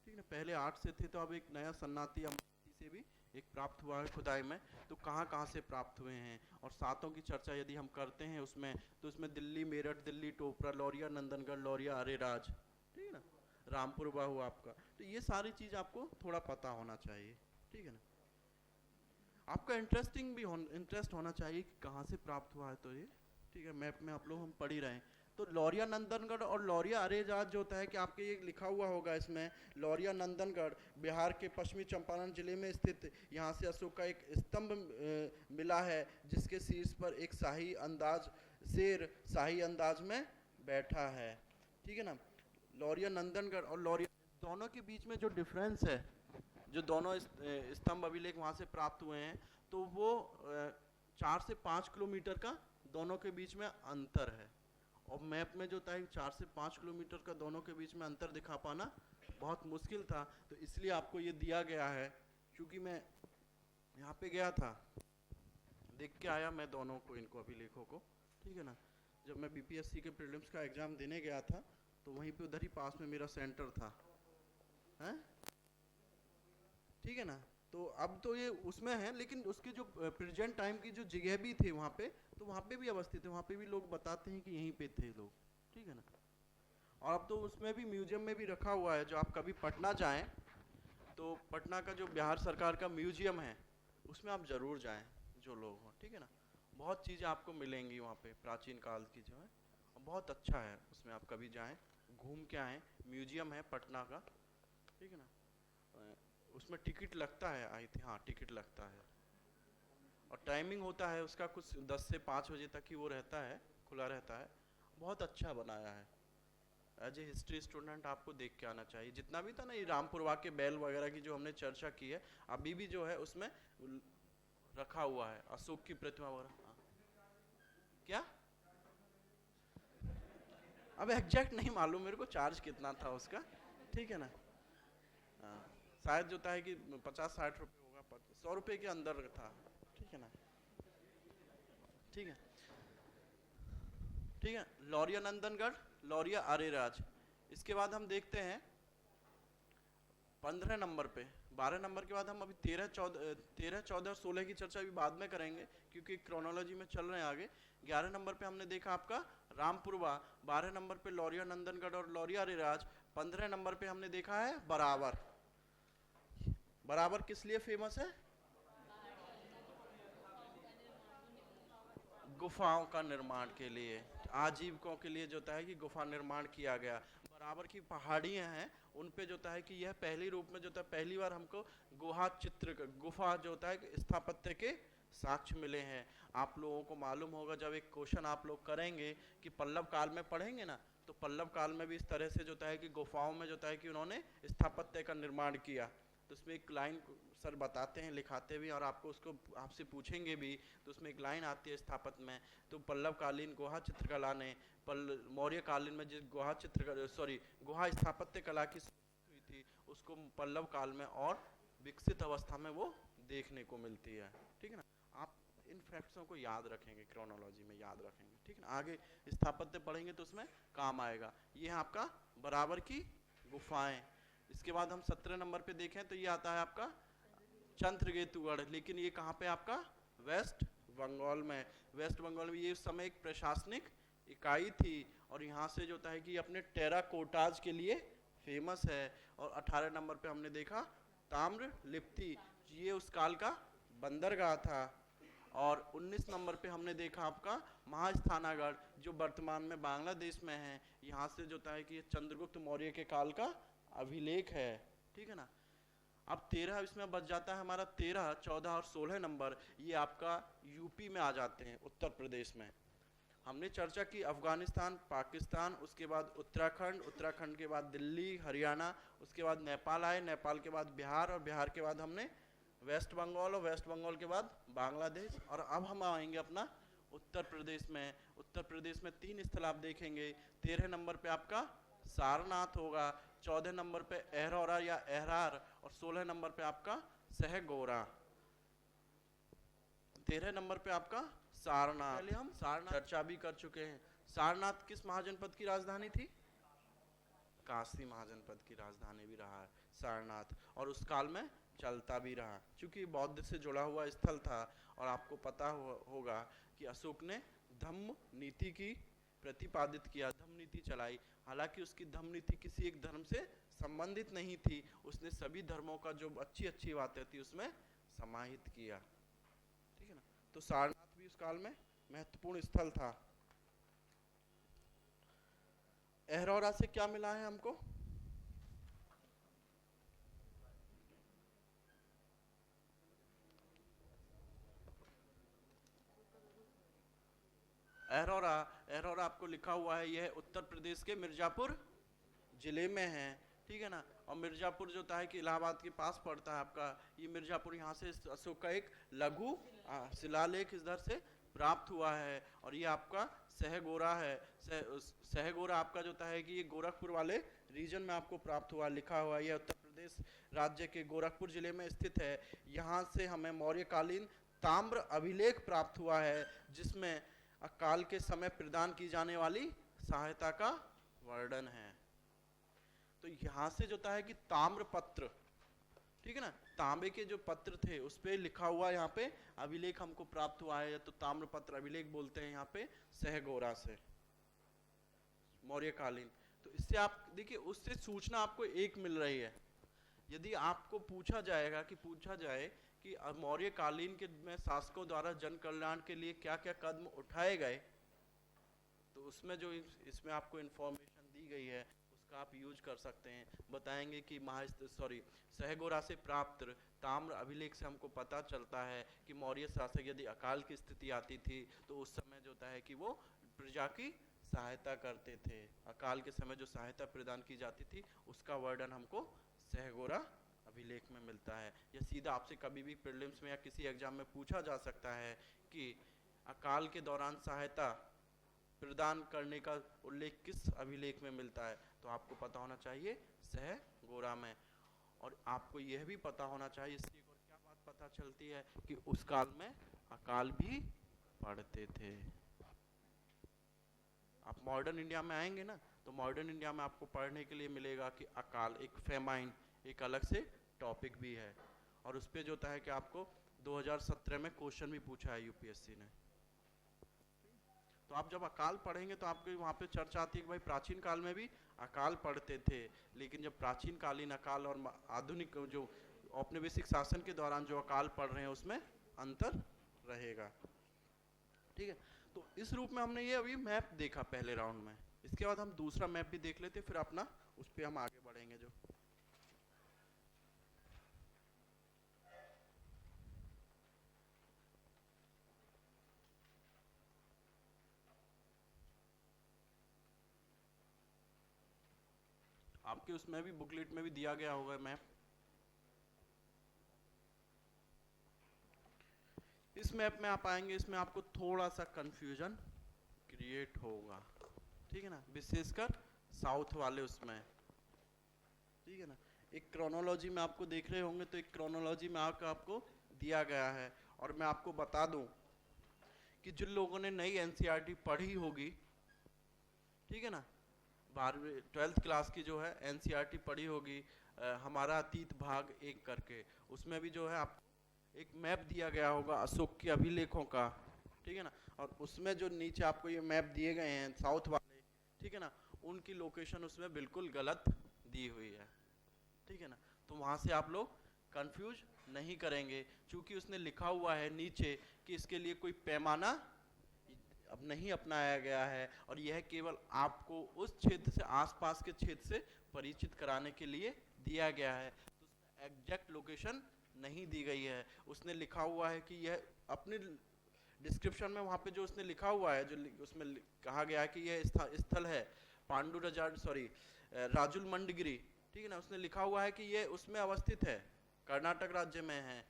ठीक है। पहले 8 से थे, तो अब एक नया सन्नाटी अमरावती से भी एक प्राप्त हुआ है खुदाई में, तो कहाँ कहाँ से प्राप्त हुए हैं। और सातों की चर्चा यदि हम करते हैं उसमें, तो उसमें दिल्ली मेरठ, दिल्ली टोपरा, लौरिया नंदनगढ़, लौरिया अरेराज, ठीक है ना, रामपुरवा हुआ आपका। तो ये सारी चीज़ आपको थोड़ा पता होना चाहिए, ठीक है ना। आपका इंटरेस्ट होना चाहिए कि कहाँ से प्राप्त हुआ है, तो ये ठीक है। मैप में आप लोग हम पढ़ ही रहे हैं। तो लौरिया नंदनगढ़ और लौरिया अरेराज जो होता है कि आपके ये लिखा हुआ होगा इसमें, लौरिया नंदनगढ़ बिहार के पश्चिमी चंपारण जिले में स्थित, यहाँ से अशोक का एक स्तंभ मिला है जिसके शीर्ष पर एक शेर शाही अंदाज में बैठा है, ठीक है ना। लौरिया नंदनगढ़ और लौरिया दोनों के बीच में जो डिफरेंस है, जो दोनों स्तंभ अभिलेख वहाँ से प्राप्त हुए हैं, तो वो 4 से 5 किलोमीटर का दोनों के बीच में अंतर है। और मैप में जो था 4 से 5 किलोमीटर का दोनों के बीच में अंतर दिखा पाना बहुत मुश्किल था, तो इसलिए आपको ये दिया गया है। क्योंकि मैं यहाँ पे गया था, देख के आया मैं दोनों को, इनको अभिलेखों को, ठीक है ना। जब मैं बीपीएससी के प्रीलिम्स का एग्ज़ाम देने गया था तो वहीं पे उधर ही पास में मेरा सेंटर था, हैं, ठीक है ना। तो अब तो ये उसमें है, लेकिन उसके जो प्रेजेंट टाइम की जो जगह भी थे वहाँ पे, तो वहाँ पे भी अवस्थित है, वहाँ पे भी लोग बताते हैं कि यहीं पे थे लोग, ठीक है ना। और अब तो उसमें भी म्यूजियम में भी रखा हुआ है। जो आप कभी पटना जाएं तो पटना का जो बिहार सरकार का म्यूजियम है उसमें आप ज़रूर जाएं, जो लोग हों, ठीक है ना। बहुत चीज़ें आपको मिलेंगी वहाँ पे प्राचीन काल की जो है, और बहुत अच्छा है, उसमें आप कभी जाएँ, घूम के आएँ। म्यूजियम है पटना का, ठीक है ना। उसमें टिकट लगता है, आई थी, हाँ टिकट लगता है। और टाइमिंग होता है उसका कुछ 10 से 5 बजे तक ही वो रहता है, खुला रहता है। बहुत अच्छा बनाया है। एज ए हिस्ट्री स्टूडेंट आपको देख के आना चाहिए। जितना भी था ना, ये रामपुरवा के बैल वगैरह की जो हमने चर्चा की है, अभी भी जो है उसमें रखा हुआ है, अशोक की प्रतिमा वगैरह। क्या अब एग्जैक्ट नहीं मालूम मेरे को चार्ज कितना था उसका, ठीक है ना। हाँ, शायद जो था कि 50-60 रुपये होगा, 100 रुपये के अंदर था, ठीक है ना। ठीक है, ठीक है। लौरिया नंदनगढ़, लौरिया अरेराज। इसके बाद हम देखते हैं 15 नंबर पे। 12 नंबर के बाद हम अभी 13, 14, 16 की चर्चा अभी बाद में करेंगे क्योंकि क्रोनोलॉजी में चल रहे हैं आगे। 11 नंबर पे हमने देखा आपका रामपुरवा, 12 नंबर पे लौरिया नंदनगढ़ और लौरिया अरेराज, 15 नंबर पे हमने देखा है बराबर। बराबर किस लिए फेमस है? गुफाओं का निर्माण के लिए, आजीविकों के लिए जो है कि गुफा निर्माण किया गया। बराबर की पहाड़ियां हैं, उन पे जो है कि यह पहली रूप में जो है पहली बार हमको गुफा जो होता है स्थापत्य के साक्ष्य मिले हैं। आप लोगों को मालूम होगा, जब एक क्वेश्चन आप लोग करेंगे कि पल्लव काल में पढ़ेंगे ना, तो पल्लव काल में भी इस तरह से जो है कि गुफाओं में जो है कि उन्होंने स्थापत्य का निर्माण किया। तो उसमें एक लाइन सर बताते हैं लिखाते भी, और आपको उसको आपसे पूछेंगे भी, तो उसमें एक लाइन आती है स्थापत्य में, तो पल्लव कालीन गुहा चित्रकला ने मौर्य कालीन में जिस गुहा स्थापत्य कला की हुई थी, उसको पल्लव काल में और विकसित अवस्था में वो देखने को मिलती है, ठीक है ना। आप इन फैक्ट्सों को याद रखेंगे, क्रोनोलॉजी में याद रखेंगे, ठीक है ना। आगे स्थापत्य पढ़ेंगे तो उसमें काम आएगा। ये है आपका बराबर की गुफाएं। इसके बाद हम 17 नंबर पे देखें तो ये आता है आपका चंद्रकेतुगढ़, लेकिन ये कहाँ पे आपका वेस्ट बंगाल में। वेस्ट बंगाल में ये उस समय एक प्रशासनिक इकाई थी, और यहाँ से जो है कि अपने टेराकोटाज के लिए फेमस है। और 18 नंबर पे हमने देखा ताम्र लिप्ति, ये उस काल का बंदरगाह था। और 19 नंबर पे हमने देखा आपका महास्थानागढ़, जो वर्तमान में बांग्लादेश में है। यहाँ से जो है कि चंद्रगुप्त मौर्य के काल का अभिलेख है, ठीक है ना। अब 13 इसमें बच जाता है हमारा 13, 14 और 16 नंबर, ये आपका यूपी में आ जाते हैं, उत्तर प्रदेश में। हमने चर्चा की अफगानिस्तान, पाकिस्तान, उसके बाद उत्तराखंड, उत्तराखंड के बाद दिल्ली, हरियाणा, उसके बाद नेपाल आए, नेपाल के बाद बिहार, और बिहार के बाद हमने वेस्ट बंगाल, और वेस्ट बंगाल के बाद बांग्लादेश। और अब हम आएंगे अपना उत्तर प्रदेश में। उत्तर प्रदेश में 3 स्थल आप देखेंगे। 13 नंबर पे आपका सारनाथ होगा, 14 नंबर पे अहरौरा या अहरार, और 16 नंबर पे आपका सहगोरा। 13 नंबर पे आपका सारनाथ। पहले हम सारनाथ चर्चा भी कर चुके हैं। सारनाथ किस महाजनपद की राजधानी थी? काशी महाजनपद की राजधानी भी रहा है सारनाथ, और उस काल में चलता भी रहा, क्योंकि बौद्ध से जुड़ा हुआ स्थल था। और आपको पता होगा कि अशोक ने धम्म नीति की प्रतिपादित किया, धम्म नीति चलाई। हालांकि उसकी धम्म नीति किसी एक धर्म से संबंधित नहीं थी, उसने सभी धर्मों का जो अच्छी अच्छी बातें थी उसमें समाहित किया। ठीक है ना। तो सारनाथ भी उस काल में महत्वपूर्ण स्थल था। अहरौरा से क्या मिला है हमको? अहरौरा, अहरौरा आपको लिखा हुआ है, यह उत्तर प्रदेश के मिर्जापुर जिले में है। ठीक है ना। और मिर्जापुर जो होता है कि इलाहाबाद के पास पड़ता है आपका, ये मिर्जापुर यहाँ से अशोक का एक लघु शिलालेख इधर से प्राप्त हुआ है। और ये आपका सहगोरा है। सहगोरा आपका जो होता है कि ये गोरखपुर वाले रीजन में आपको प्राप्त हुआ, लिखा हुआ। ये उत्तर प्रदेश राज्य के गोरखपुर जिले में स्थित है। यहाँ से हमें मौर्यकालीन ताम्र अभिलेख प्राप्त हुआ है, जिसमें अकाल के समय प्रदान की जाने वाली सहायता का वर्णन है। तो यहाँ से जो होता है कि ताम्र पत्र, ठीक है ना, तांबे के जो पत्र थे उस पे लिखा हुआ यहाँ पे अभिलेख हमको प्राप्त हुआ है, तो ताम्र पत्र अभिलेख बोलते हैं यहाँ पे सहगोरा से, मौर्यकालीन। तो इससे आप देखिए, उससे सूचना आपको एक मिल रही है। यदि आपको पूछा जाए कि मौर्यकालीन के में शासकों द्वारा जन कल्याण के लिए क्या क्या कदम उठाए गए, तो उसमें जो इसमें आपको इंफॉर्मेशन दी गई है उसका आप यूज कर सकते हैं। बताएंगे कि सहगोरा से प्राप्त ताम्र अभिलेख से हमको पता चलता है कि मौर्य शासक यदि अकाल की स्थिति आती थी तो उस समय जो होता है कि वो प्रजा की सहायता करते थे। अकाल के समय जो सहायता प्रदान की जाती थी उसका वर्णन हमको सहगोरा अभिलेख में मिलता है। या सीधा आपसे कभी भी प्रीलिम्स में या किसी एग्जाम में पूछा जा सकता है कि अकाल के दौरान सहायता प्रदान करने का उल्लेख किस अभिलेख में मिलता है, तो आपको पता होना चाहिए सहगोरा में। और आपको यह भी पता होना चाहिए, इससे एक और क्या बात पता चलती है कि उस काल में अकाल भी पड़ते थे। आप मॉडर्न इंडिया में आएंगे ना, तो मॉडर्न इंडिया में आपको पढ़ने के लिए मिलेगा कि अकाल, एक फेमाइन, एक अलग से टॉपिक भी है। और उस पे जो होता है कि आपको 2017 में क्वेश्चन भी पूछा है यूपीएससी ने। तो आप जब अकाल पढ़ेंगे तो आपको वहाँ पे चर्चा आती है कि भाई प्राचीन काल में भी अकाल पढ़ते थे, लेकिन जब प्राचीन कालीन अकाल और आधुनिक जो औपनिवेशिक शासन के दौरान जो अकाल पढ़ रहे हैं उसमें अंतर रहेगा। ठीक है। तो इस रूप में हमने ये अभी मैप देखा पहले राउंड में। इसके बाद हम दूसरा मैप भी देख लेते, फिर अपना उस पर हम आगे बढ़ेंगे। जो आपके उसमें भी बुकलेट में भी दिया गया होगा मैप। इस मैप में आप आएंगे, इसमें आपको थोड़ा सा कंफ्यूजन क्रिएट होगा। ठीक है ना, विशेषकर साउथ वाले उसमें। ठीक है ना। एक क्रोनोलॉजी में आपको देख रहे होंगे, तो एक क्रोनोलॉजी में आपको दिया गया है। और मैं आपको बता दूं कि जिन लोगों ने नई एनसीईआरटी पढ़ी होगी, ठीक है ना, 12वीं 12th क्लास की जो है एनसीईआरटी पढ़ी होगी, हमारा अतीत भाग 1 करके, उसमें भी जो है आपको एक मैप दिया गया होगा अशोक के अभिलेखों का। ठीक है ना। और उसमें जो नीचे आपको ये मैप दिए गए हैं साउथ वाले, ठीक है ना, उनकी लोकेशन उसमें बिल्कुल गलत दी हुई है। ठीक है ना। तो वहाँ से आप लोग कंफ्यूज नहीं करेंगे, क्योंकि उसने लिखा हुआ है नीचे कि इसके लिए कोई पैमाना अब नहीं अपनाया गया है, और यह केवल आपको उस क्षेत्र से, आसपास के क्षेत्र से परिचित कराने के लिए दिया गया है। तो उसमें एग्जैक्ट लोकेशन नहीं दी गई है। उसने लिखा हुआ है कि यह अपने डिस्क्रिप्शन में वहाँ पे जो उसने लिखा हुआ है, जो उसमें कहा गया है कि यह स्थल है राजुल मंडगिरी। ठीक है ना। उसने लिखा हुआ है कि ये उसमें अवस्थित है, कर्नाटक राज्य में है।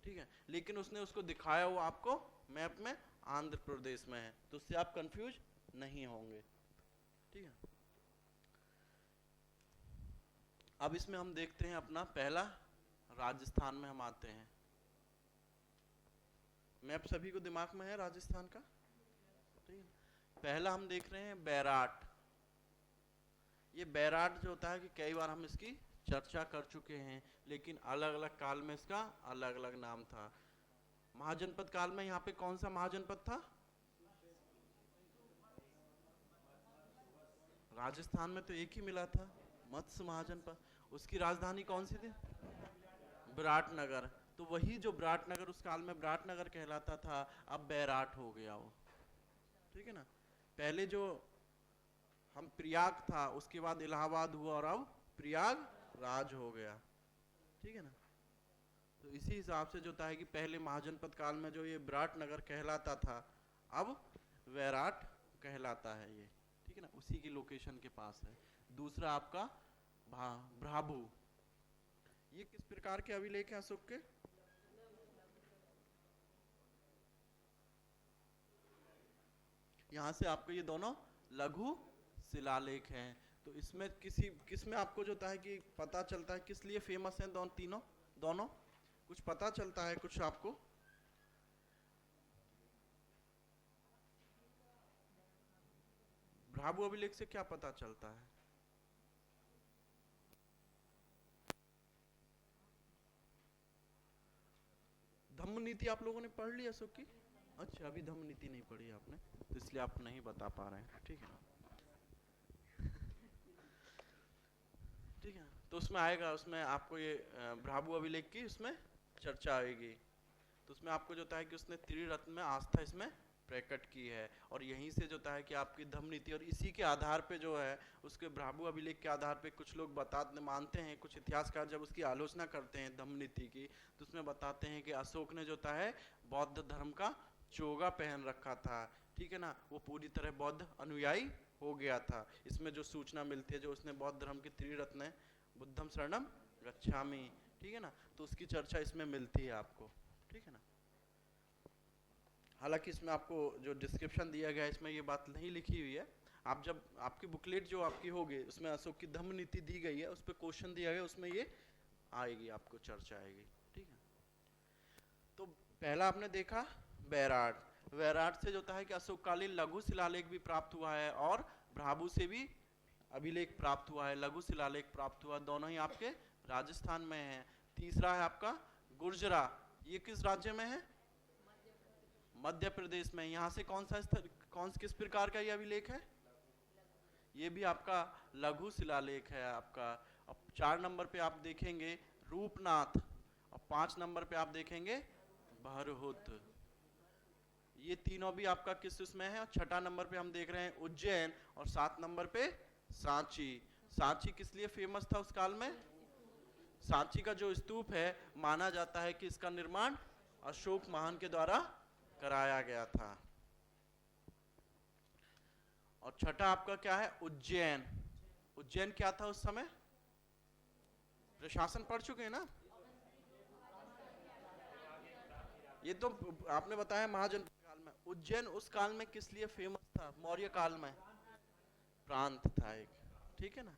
ठीक है। लेकिन उसने उसको दिखाया हुआ आपको मैप में आंध्र प्रदेश में है, तो उससे आप कंफ्यूज नहीं होंगे। ठीक है। अब इसमें हम देखते हैं अपना पहला राजस्थान में हम आते हैं। मैप सभी को दिमाग में है राजस्थान का? ठीक है। पहला हम देख रहे हैं बैराट। ये बैराट जो होता है कि कई बार हम इसकी चर्चा कर चुके हैं, लेकिन अलग अलग काल में इसका अलग अलग नाम था। महाजनपद काल में यहाँ पे कौन सा महाजनपद था? राजस्थान में तो एक ही मिला था, मत्स्य महाजनपद। उसकी राजधानी कौन सी थी? विराटनगर। तो वही जो विराटनगर उस काल में विराटनगर कहलाता था, अब बैराट हो गया वो। ठीक है ना। पहले जो हम प्रयाग था, उसके बाद इलाहाबाद हुआ और अब प्रयाग राज हो गया। ठीक है ना। तो इसी हिसाब से जो होता है कि पहले महाजनपद काल में जो ये विराटनगर कहलाता था, अब वैराट कहलाता है ये। ठीक है ना, उसी की लोकेशन के पास है। दूसरा आपका भ्राभू। ये किस प्रकार के अभिलेख हैं अशोक के? यहाँ से आपको ये दोनों लघु शिलालेख हैं। तो इसमें किसमें आपको जो होता है कि पता चलता है किस लिए फेमस हैं दोनों कुछ पता चलता है कुछ आपको? भ्राभू अभिलेख से क्या पता चलता है? धम्म नीति आप लोगों ने पढ़ ली अशोक की? अच्छा, अभी धम्म नीति नहीं पढ़ी आपने, तो इसलिए आप नहीं बता पा रहे हैं। ठीक है ना। ठीक है, तो उसमें आएगा, उसमें आपको ये भ्राभू अभिलेख की उसमें चर्चा आएगी। तो उसमें आपको जो होता है कि उसने त्रिरत्न में आस्था इसमें प्रकट की है, और यहीं से जो होता है कि आपकी धम्म नीति, और इसी के आधार पे जो है उसके भ्राभू अभिलेख के आधार पे कुछ लोग मानते हैं, कुछ इतिहासकार जब उसकी आलोचना करते हैं धम्म नीति की, तो उसमें बताते हैं कि अशोक ने जो होता है बौद्ध धर्म का चोगा पहन रखा था। ठीक है ना, वो पूरी तरह बौद्ध अनुयायी हो गया था। इसमें जो सूचना मिलती है, जो उसने बौद्ध धर्म के त्रिरत्न है, बुद्धम शरणम गच्छामि, ठीक है ना, तो उसकी चर्चा इसमें मिलती है आपको। ठीक है ना। हालांकि इसमें आपको जो डिस्क्रिप्शन दिया गया है इसमें ये बात नहीं लिखी हुई है। आप जब आपकी बुकलेट जो आपकी होगी उसमें अशोक की धम्म नीति दी गई है, उस पर क्वेश्चन दिया गया, उसमें ये आएगी, आपको चर्चा आएगी। ठीक है। तो पहला आपने देखा बैराट। बैराट से जो होता है कि अशोककालीन लघु शिलालेख भी प्राप्त हुआ है, और भ्राभू से भी अभिलेख प्राप्त हुआ है, लघु शिलालेख प्राप्त हुआ, दोनों ही आपके राजस्थान में है। तीसरा है आपका गुर्जरा। ये किस राज्य में है? मध्य प्रदेश में। यहाँ से किस प्रकार का ये अभिलेख है? ये भी आपका लघु शिलालेख है आपका। अब 4 नंबर पे आप देखेंगे रूपनाथ, और 5 नंबर पे आप देखेंगे बहरहुत। ये तीनों भी आपका किस उसमें है? और 6 नंबर पे हम देख रहे हैं उज्जैन, और 7 नंबर पे सांची। सांची किस लिए फेमस था उस काल में? सांची का जो स्तूप है, माना जाता है कि इसका निर्माण अशोक महान के द्वारा कराया गया था। और छठा आपका क्या है? उज्जैन। उज्जैन क्या था उस समय? प्रशासन पढ़ चुके हैं ना? ये तो आपने बताया महाजन काल में। उज्जैन उस काल में किस लिए फेमस था? मौर्य काल में प्रांत था एक। ठीक है ना।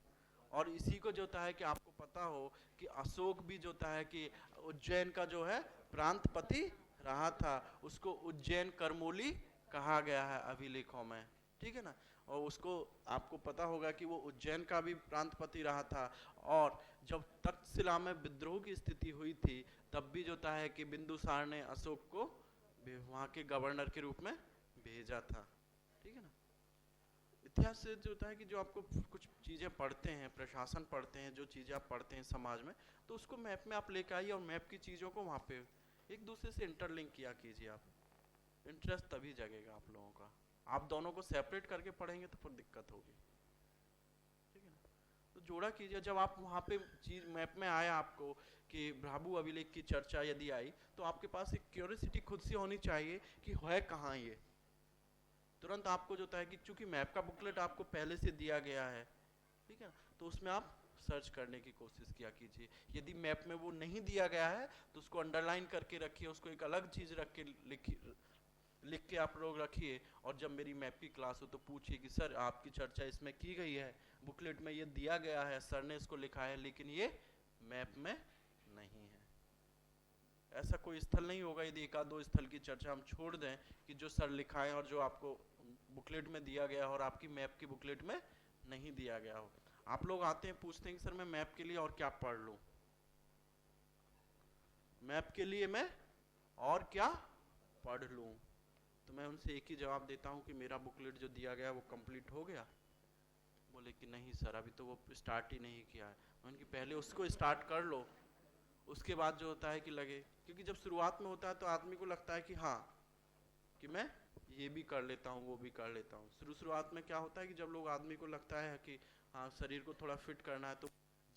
और इसी को जो होता है कि आपको पता हो कि अशोक भी जो होता है कि उज्जैन का जो है प्रांतपति रहा था, उसको उज्जैन करमोली कहा गया है अभिलेखों में। ठीक है ना। और उसको आपको पता होगा कि वो उज्जैन का भी प्रांतपति रहा था, और जब तक्षशिला में विद्रोह की स्थिति हुई थी, तब भी जो होता है कि बिंदुसार ने अशोक को वहाँ के गवर्नर के रूप में भेजा था। ठीक है ना। इतिहास से जो होता है कि जो आपको कुछ चीज़ें पढ़ते हैं, प्रशासन पढ़ते हैं, जो चीज़ें आप पढ़ते हैं समाज में, तो उसको मैप में आप लेकर आइए, और मैप की चीज़ों को वहाँ पे एक दूसरे से इंटरलिंक किया कीजिए। आप इंटरेस्ट तभी जगेगा आप लोगों का। आप दोनों को सेपरेट करके पढ़ेंगे तो फिर दिक्कत होगी। ठीक है ना। तो जोड़ा कीजिए। जब आप वहाँ पे चीज मैप में आया आपको कि भ्राभू अभिलेख की चर्चा यदि आई, तो आपके पास एक क्यूरियोसिटी खुद से होनी चाहिए कि है कहाँ ये। तुरंत आपको जो होता है कि चूंकि मैप का बुकलेट आपको पहले से दिया गया है, ठीक है, तो उसमें आप सर्च करने की कोशिश किया कीजिए। यदि मैप में वो नहीं दिया गया है तो उसको अंडरलाइन करके रखिए, उसको एक अलग चीज रख के लिख के आप लोग रखिए, और जब मेरी मैप की क्लास हो तो पूछिए कि सर आपकी चर्चा इसमें की गई है, बुकलेट में ये दिया गया है, सर ने इसको लिखा है, लेकिन ये मैप में नहीं है। ऐसा कोई स्थल नहीं होगा यदि एक आध दो स्थल की चर्चा हम छोड़ दें कि जो सर लिखाएं और जो आपको बुकलेट में दिया गया और आपकी मैप की बुकलेट में नहीं दिया गया हो। आप लोग आते हैं पूछते हैं कि सर मैं मैप के लिए और क्या पढ़ लूं, मैप के लिए मैं और क्या पढ़ लूं, तो मैं उनसे एक ही जवाब देता हूं कि मेरा बुकलेट जो दिया गया वो कंप्लीट हो गया। बोले कि नहीं सर अभी तो वो स्टार्ट ही नहीं किया है। मैं उनकी पहले उसको स्टार्ट कर लो, उसके बाद जो होता है कि लगे, क्योंकि जब शुरुआत में होता है तो आदमी को लगता है कि हाँ कि मैं ये भी कर लेता हूँ वो भी कर लेता हूँ। शुरुआत में क्या होता है कि जब लोग आदमी को लगता है कि हाँ शरीर को थोड़ा फिट करना है तो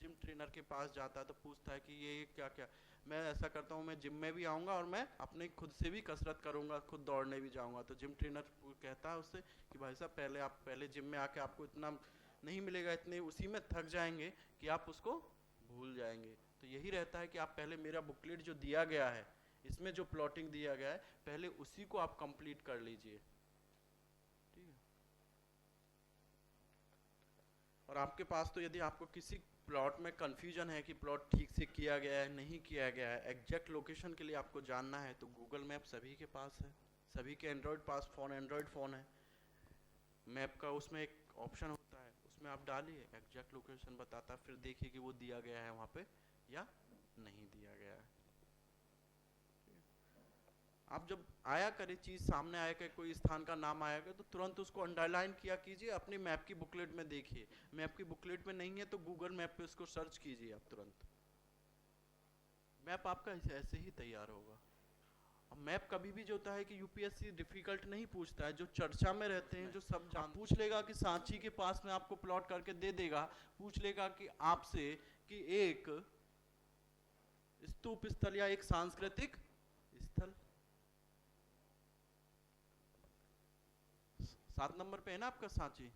जिम ट्रेनर के पास जाता है तो पूछता है कि ये क्या क्या। मैं ऐसा करता हूँ, मैं जिम में भी आऊँगा और मैं अपने खुद से भी कसरत करूँगा, खुद दौड़ने भी जाऊँगा। तो जिम ट्रेनर कहता है उससे कि भाई साहब पहले जिम में आके आपको इतना नहीं मिलेगा, इतने उसी में थक जाएंगे कि आप उसको भूल जाएंगे। तो यही रहता है कि आप पहले मेरा बुकलेट जो दिया गया है इसमें जो प्लॉटिंग दिया गया है पहले उसी को आप कंप्लीट कर लीजिए, ठीक है। और आपके पास तो यदि आपको किसी प्लॉट में कंफ्यूजन है कि प्लॉट ठीक से किया गया है नहीं किया गया है, एग्जैक्ट लोकेशन के लिए आपको जानना है तो गूगल मैप सभी के पास है, सभी के एंड्रॉयड फ़ोन है। मैप का उसमें एक ऑप्शन होता है, उसमें आप डालिए एग्जैक्ट लोकेशन बताता है, फिर देखिए कि वो दिया गया है वहाँ पे या नहीं दिया गया है। आप जब आया करे चीज़ सामने आया करे, कोई स्थान का नाम आया करे तो तुरंत उसको अंडरलाइन किया कीजिए, अपनी मैप की बुकलेट में देखिए। मैप की बुकलेट में नहीं है तो गूगल मैप पे उसको सर्च कीजिए आप तुरंत, मैप आपका ऐसे ही तैयार होगा। अब मैप कभी भी जो होता है कि यूपीएससी डिफिकल्ट नहीं पूछता है, जो चर्चा में रहते हैं जो सब जान पूछ लेगा कि सांची के पास में आपको प्लॉट करके दे देगा, पूछ लेगा कि आपसे कि एक स्तूप स्थल या एक सांस्कृतिक स्थल 7 नंबर पे है ना आपका सांची,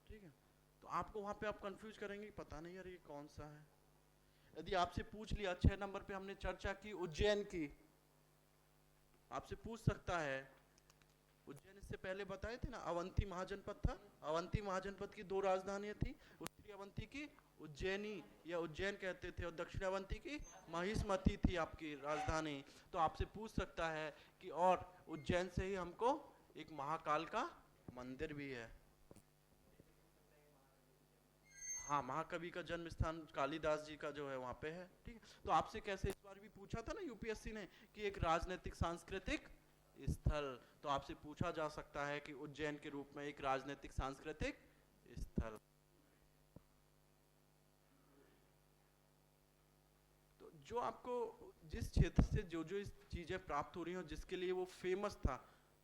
ठीक है। तो आपको वहां पे आप कंफ्यूज करेंगे, पता नहीं यार ये कौन सा है। यदि आपसे पूछ लिया 6 नंबर पे हमने चर्चा की उज्जैन की, आपसे पूछ सकता है उज्जैन इससे पहले बताए थे ना अवंती महाजनपद था, अवंती महाजनपद की 2 राजधानियां थी, उत्तरी अवंती की उज्जैनी या उज्जैन कहते थे और दक्षिण अवंती की महिष्मती थी आपकी राजधानी। तो आपसे पूछ सकता है कि और उज्जैन से ही हमको एक महाकाल का मंदिर भी है, हाँ महाकवि का जन्म स्थान कालिदास जी का जो है वहां पे है, ठीक है। तो आपसे कैसे इस बार भी पूछा था ना यूपीएससी ने कि एक राजनीतिक सांस्कृतिक स्थल, तो आपसे पूछा जा सकता है कि उज्जैन के रूप में एक राजनीतिक सांस्कृतिक स्थल। तो जो आपको जिस क्षेत्र से जो जो चीजें प्राप्त हो रही हो जिसके लिए वो फेमस था,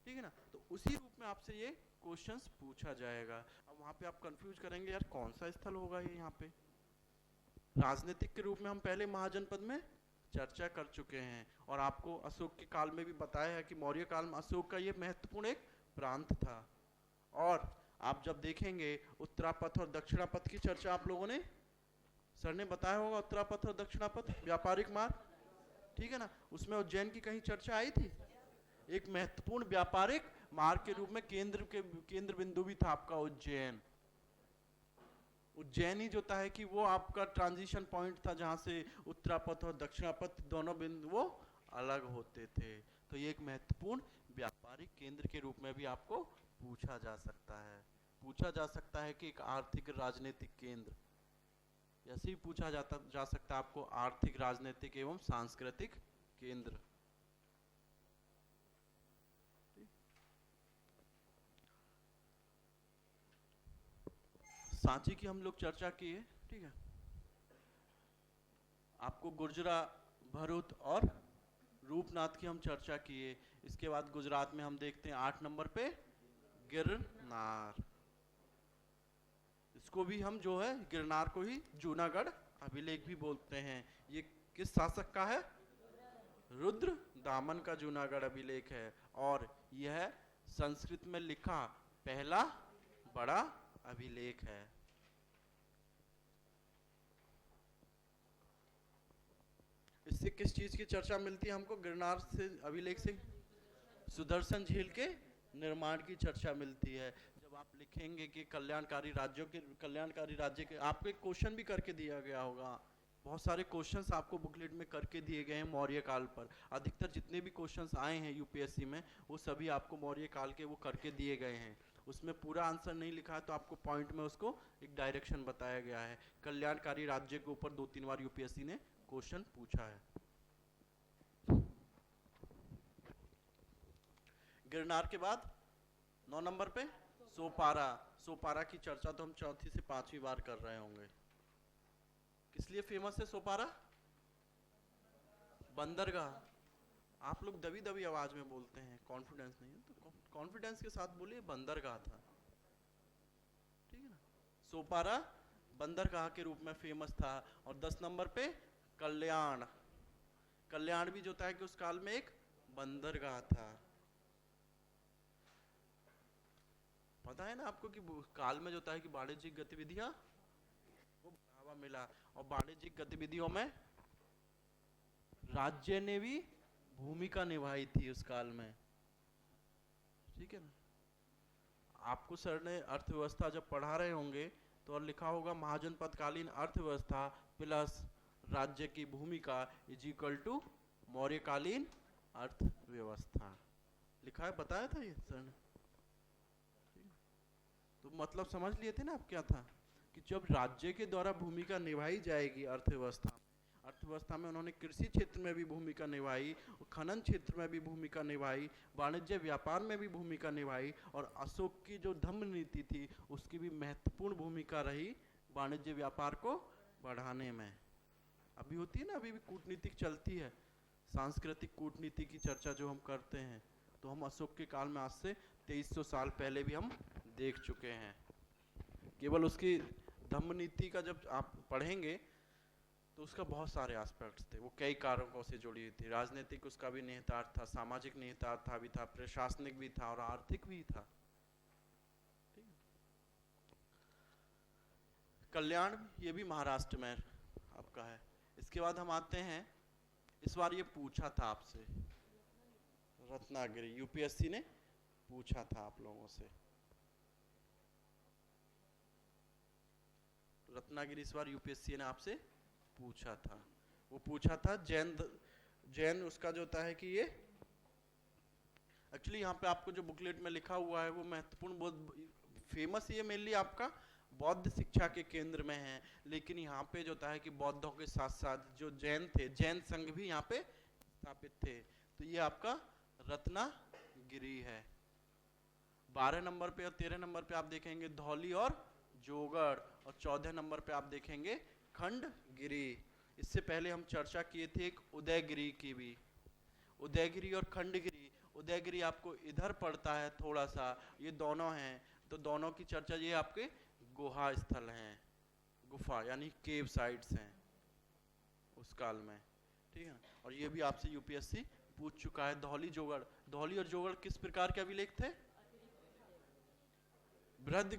ठीक है ना, तो उसी रूप में आपसे ये क्वेश्चंस पूछा जाएगा। अब वहां पे आप कंफ्यूज करेंगे यार कौन सा स्थल होगा ये, यहाँ पे राजनीतिक के रूप में हम पहले महाजनपद में चर्चा कर चुके हैं और आपको अशोक के काल में भी बताया है कि मौर्य काल में अशोक का ये महत्वपूर्ण एक प्रांत था। और आप जब देखेंगे उत्तरापथ और दक्षिणापथ की चर्चा आप लोगों ने, सर ने बताया होगा उत्तरापथ और दक्षिणापथ व्यापारिक मार्ग, ठीक है ना, उसमें उज्जैन की कहीं चर्चा आई थी? एक महत्वपूर्ण व्यापारिक मार्ग के रूप में केंद्र बिंदु भी था आपका उज्जैन। उज्जैन ही जो होता है कि वो आपका ट्रांजिशन पॉइंट था जहां से उत्तरापथ और दक्षिणापथ दोनों बिंदु वो अलग होते थे। तो ये एक महत्वपूर्ण व्यापारिक केंद्र के रूप में भी आपको पूछा जा सकता है। पूछा जा सकता है कि एक आर्थिक राजनीतिक केंद्र, ऐसे ही पूछा जा सकता है आपको आर्थिक राजनीतिक एवं सांस्कृतिक केंद्र। सांची की हम लोग चर्चा किए, ठीक है। आपको गुर्जरा, भरूच और रूपनाथ की हम चर्चा किए। इसके बाद गुजरात में हम देखते हैं 8 नंबर पे गिरनार। इसको भी हम जो है गिरनार को ही जूनागढ़ अभिलेख भी बोलते हैं। ये किस शासक का है? रुद्र दामन का जूनागढ़ अभिलेख है और यह संस्कृत में लिखा पहला बड़ा अभिलेख है। इससे किस चीज की चर्चा मिलती है हमको? गिरनार से अभिलेख से सुदर्शन झील के निर्माण की चर्चा मिलती है। जब आप लिखेंगे कि कल्याणकारी राज्य के, आपको एक क्वेश्चन भी करके दिया गया होगा बहुत सारे क्वेश्चंस आपको बुकलेट में करके दिए गए हैं मौर्य काल पर। अधिकतर जितने भी क्वेश्चंस आए हैं यूपीएससी में वो सभी आपको मौर्य काल के वो करके दिए गए हैं। उसमें पूरा आंसर नहीं लिखा है तो आपको पॉइंट में उसको एक डायरेक्शन बताया गया है। कल्याणकारी राज्य के ऊपर 2-3 बार यूपीएससी ने क्वेश्चन पूछा है। गिरनार के बाद 9 नंबर पे सोपारा। सोपारा की चर्चा तो हम चौथी से 5वीं बार कर रहे होंगे। किस लिए फेमस है सोपारा? बंदरगाह। आप लोग दबी दबी आवाज में बोलते हैं, कॉन्फिडेंस नहीं है तो कॉन्फिडेंस के साथ बोलिए बंदरगाह था, ठीक है ना। सोपारा बंदरगाह के रूप में फेमस था। और 10 नंबर पे कल्याण। कल्याण भी जो था कि उस काल में एक बंदरगाह था। पता है ना आपको कि काल में जो था कि वाणिज्यिक गतिविधियां को बढ़ावा मिला और वाणिज्यिक गतिविधियों में राज्य ने भी भूमिका निभाई थी उस काल में, ठीक है ना। आपको सर ने अर्थव्यवस्था जब पढ़ा रहे होंगे तो और लिखा होगा महाजनपदकालीन अर्थव्यवस्था प्लस राज्य की भूमिका इज इक्वल टू मौर्यकालीन अर्थव्यवस्था। लिखा है, बताया था ये सर ने। तो मतलब समझ लिए थे ना आप क्या था कि जब राज्य के द्वारा भूमिका निभाई जाएगी अर्थव्यवस्था में उन्होंने कृषि क्षेत्र में भी भूमिका निभाई, खनन क्षेत्र में भी भूमिका निभाई, वाणिज्य व्यापार में भी भूमिका निभाई और अशोक की जो धम्म नीति थी उसकी भी महत्वपूर्ण भूमिका रही वाणिज्य व्यापार को बढ़ाने में। अभी होती है ना, अभी भी कूटनीतिक चलती है, सांस्कृतिक कूटनीति की चर्चा जो हम करते हैं, तो हम अशोक के काल में आज से 2300 साल पहले भी हम देख चुके हैं। केवल उसकी धम्म नीति का जब आप पढ़ेंगे तो उसका बहुत सारे एस्पेक्ट्स थे, वो कई कारकों से जुड़ी हुई थी। राजनीतिक उसका भी निहितार्थ था, सामाजिक निहितार्थ भी था, प्रशासनिक भी था और आर्थिक भी था। ठीक है। कल्याण ये भी महाराष्ट्र में आपका है। इसके बाद हम आते हैं, इस बार ये पूछा था आपसे, रत्नागिरी यूपीएससी ने पूछा था आप लोगों से। रत्नागिरी इस बार यूपीएससी ने आपसे पूछा था। वो पूछा था जैन उसका जो होता है कि ये एक्चुअली यहाँ पे आपको जो बुकलेट में लिखा हुआ है वो महत्वपूर्ण, बहुत फेमस ये मेनली आपका बौद्ध शिक्षा के केंद्र में है, लेकिन यहाँ पे जो होता है कि बौद्धों के साथ साथ जो जैन थे, जैन संघ भी यहाँ पे स्थापित थे। तो ये आपका रत्नागिरी है। 12 नंबर पे और 13 नंबर पे आप देखेंगे धौली और जोगढ़, और 14 नंबर पे आप देखेंगे खंडगिरी। इससे पहले हम चर्चा किए थे एक उदयगिरी की भी, उदयगिरी और खंडगिरी। उदयगिरी आपको इधर पड़ता है थोड़ा सा, ये दोनों हैं, तो दोनों की चर्चा, ये आपके गुहा स्थल हैं, गुफा यानी केव साइट्स हैं उस काल में, ठीक है। और ये भी आपसे यूपीएससी पूछ चुका है। धौली जोगढ़, धौली और जोगढ़ किस प्रकार के अभिलेख थे? बृहद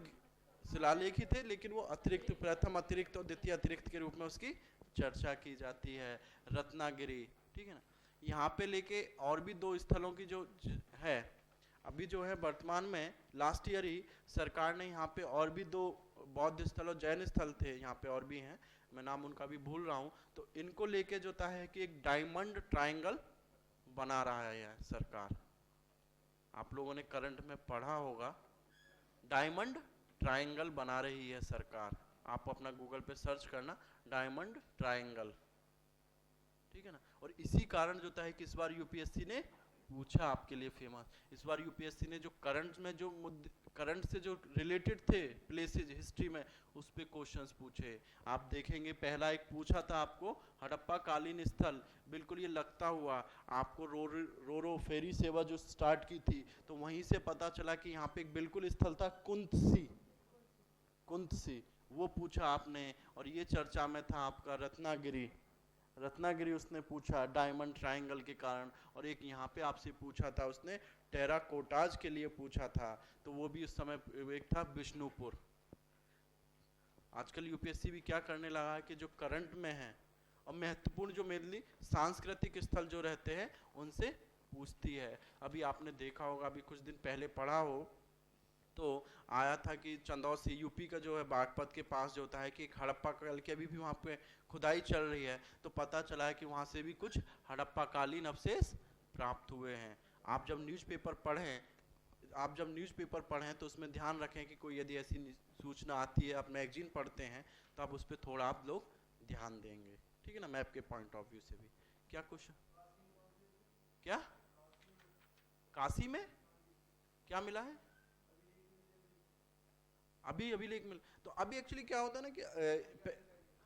शिलालेख ही थे, लेकिन वो अतिरिक्त, प्रथम अतिरिक्त और द्वितीय अतिरिक्त के रूप में उसकी चर्चा की जाती है। रत्नागिरी, ठीक है ना। यहाँ पे लेके और भी 2 स्थलों की जो है, अभी जो है वर्तमान में लास्ट ईयर ही सरकार ने यहाँ पे और भी 2 बौद्ध स्थल और जैन स्थल थे, यहाँ पे और भी हैं, मैं नाम उनका भी भूल रहा हूँ, तो इनको लेके जो है कि एक डायमंड ट्रायंगल बना रहा है सरकार। आप लोगों ने करंट में पढ़ा होगा, डायमंड ट्रायंगल बना रही है सरकार। आप अपना गूगल पे सर्च करना डायमंड ट्रायंगल, ठीक है ना। और इसी कारण जो है कि इस बार यूपीएससी ने पूछा आपके लिए फेमस, इस बार यूपीएससी ने जो करंट में जो करंट से जो रिलेटेड थे प्लेसेज हिस्ट्री में, उस पे क्वेश्चंस पूछे। आप देखेंगे पहला एक पूछा था आपको हड़प्पा कालीन स्थल, बिल्कुल ये लगता हुआ आपको रो फेरी सेवा जो स्टार्ट की थी, तो वहीं से पता चला कि यहाँ पे एक बिल्कुल स्थल था कुंतसी, वो पूछा आपने। और ये चर्चा में था आपका रत्नागिरी उसने पूछा डायमंड ट्रायंगल के कारण। और एक यहाँ पे आपसे पूछा था उसने टेराकोटाज के लिए पूछा था, तो वो भी उस समय एक था बिष्णुपुर। आजकल यूपीएससी भी क्या करने लगा है कि जो करंट में है और महत्वपूर्ण जो मेनली सांस्कृतिक स्थल जो रहते हैं उनसे पूछती है। अभी आपने देखा होगा, अभी कुछ दिन पहले पढ़ा हो तो आया था कि चंदौद से यूपी का जो है बागपत के पास जो होता है कि एक हड़प्पा काल की अभी भी वहाँ पे खुदाई चल रही है, तो पता चला है कि वहाँ से भी कुछ हड़प्पा कालीन अवशेष प्राप्त हुए हैं। आप जब न्यूज़पेपर पढ़ें तो उसमें ध्यान रखें कि कोई यदि ऐसी सूचना आती है, आप मैगजीन पढ़ते हैं तो आप उस पर थोड़ा आप लोग ध्यान देंगे, ठीक है ना, मैप के पॉइंट ऑफ व्यू से भी। क्या क्वेश्चन? क्या काशी में क्या मिला है? अभी लेक मिल, तो अभी एक्चुअली क्या होता है ना कि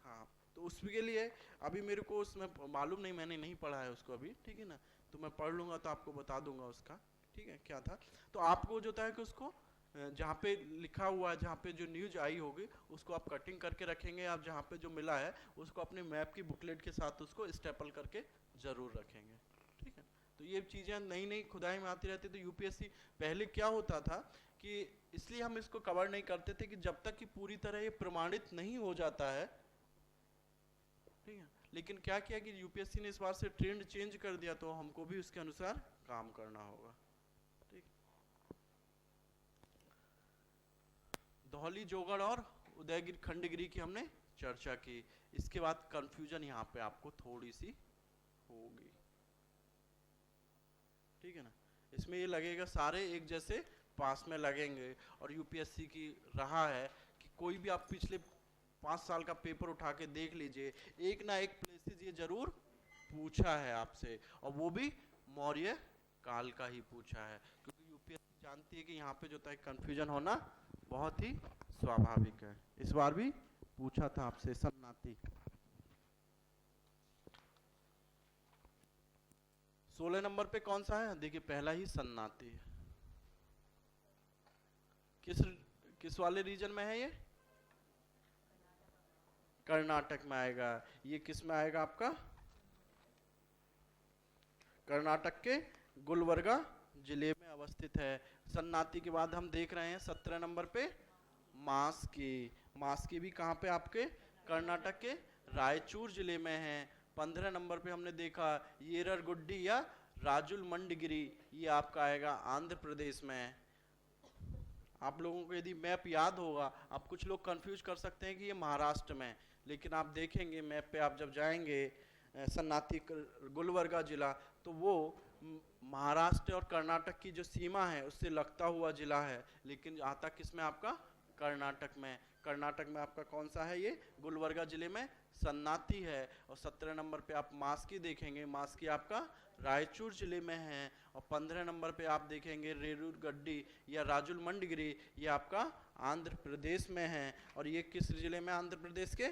हाँ, तो उसके लिए अभी मेरे को उसमें मालूम नहीं, मैंने नहीं पढ़ा है उसको अभी, ठीक है ना, तो मैं पढ़ लूंगा तो आपको बता दूंगा उसका, ठीक है क्या था। तो आपको जो होता है कि उसको जहाँ पे लिखा हुआ है, जहाँ पे जो न्यूज आई होगी उसको आप कटिंग करके रखेंगे, आप जहाँ पे जो मिला है उसको अपने मैप की बुकलेट के साथ उसको स्टेपल करके जरूर रखेंगे, ठीक है। तो ये चीज़ें नई नई खुदाई में आती रहती। तो यूपीएससी पहले क्या होता था कि इसलिए हम इसको कवर नहीं करते थे कि जब तक कि पूरी तरह ये प्रमाणित नहीं हो जाता है, ठीक है। लेकिन क्या किया कि यूपीएससी ने इस बार से ट्रेंड चेंज कर दिया, तो हमको भी उसके अनुसार काम करना होगा, ठीक। धौली, जोगड़ और उदयगिरी खंडगिरी की हमने चर्चा की। इसके बाद कंफ्यूजन यहाँ पे आपको थोड़ी सी होगी, ठीक है ना। इसमें ये लगेगा सारे एक जैसे पास में लगेंगे, और यूपीएससी की रहा है कि कोई भी आप पिछले 5 साल का पेपर उठा के देख लीजिए, एक ना एक प्लेसेस ये जरूर पूछा है आपसे, और वो भी मौर्य काल का ही पूछा है, क्योंकि यूपीएससी जानती है कि यहाँ पे जो होता है कंफ्यूजन होना बहुत ही स्वाभाविक है। इस बार भी पूछा था आपसे सन्नाती। 16 नंबर पे कौन सा है? देखिए पहला ही सन्नाती है। किस वाले रीजन में है ये? कर्नाटक में आएगा। ये किस में आएगा आपका? कर्नाटक के गुलबर्गा जिले में अवस्थित है। सन्नाती के बाद हम देख रहे हैं 17 नंबर पे मास्की। मास्की भी कहाँ पे? आपके कर्नाटक के रायचूर जिले में है। 15 नंबर पे हमने देखा येररगुड्डी या राजुल मंडगिरी, ये आपका आएगा आंध्र प्रदेश में। आप लोगों को यदि मैप याद होगा, आप कुछ लोग कंफ्यूज कर सकते हैं कि ये महाराष्ट्र में, लेकिन आप देखेंगे मैप पे, आप जब जाएंगे सन्नाती गुलबर्गा जिला, तो वो महाराष्ट्र और कर्नाटक की जो सीमा है उससे लगता हुआ जिला है, लेकिन आता किसमें? आपका कर्नाटक में। कर्नाटक में आपका कौन सा है? ये गुलबर्गा जिले में सन्नाती है। और 17 नंबर पे आप मास्की देखेंगे, मास्की आपका रायचूर जिले में है। और 15 नंबर पे आप देखेंगे रेरूरगड्डी या राजुल मंडगिरी, ये आपका आंध्र प्रदेश में है। और ये किस जिले में? आंध्र प्रदेश के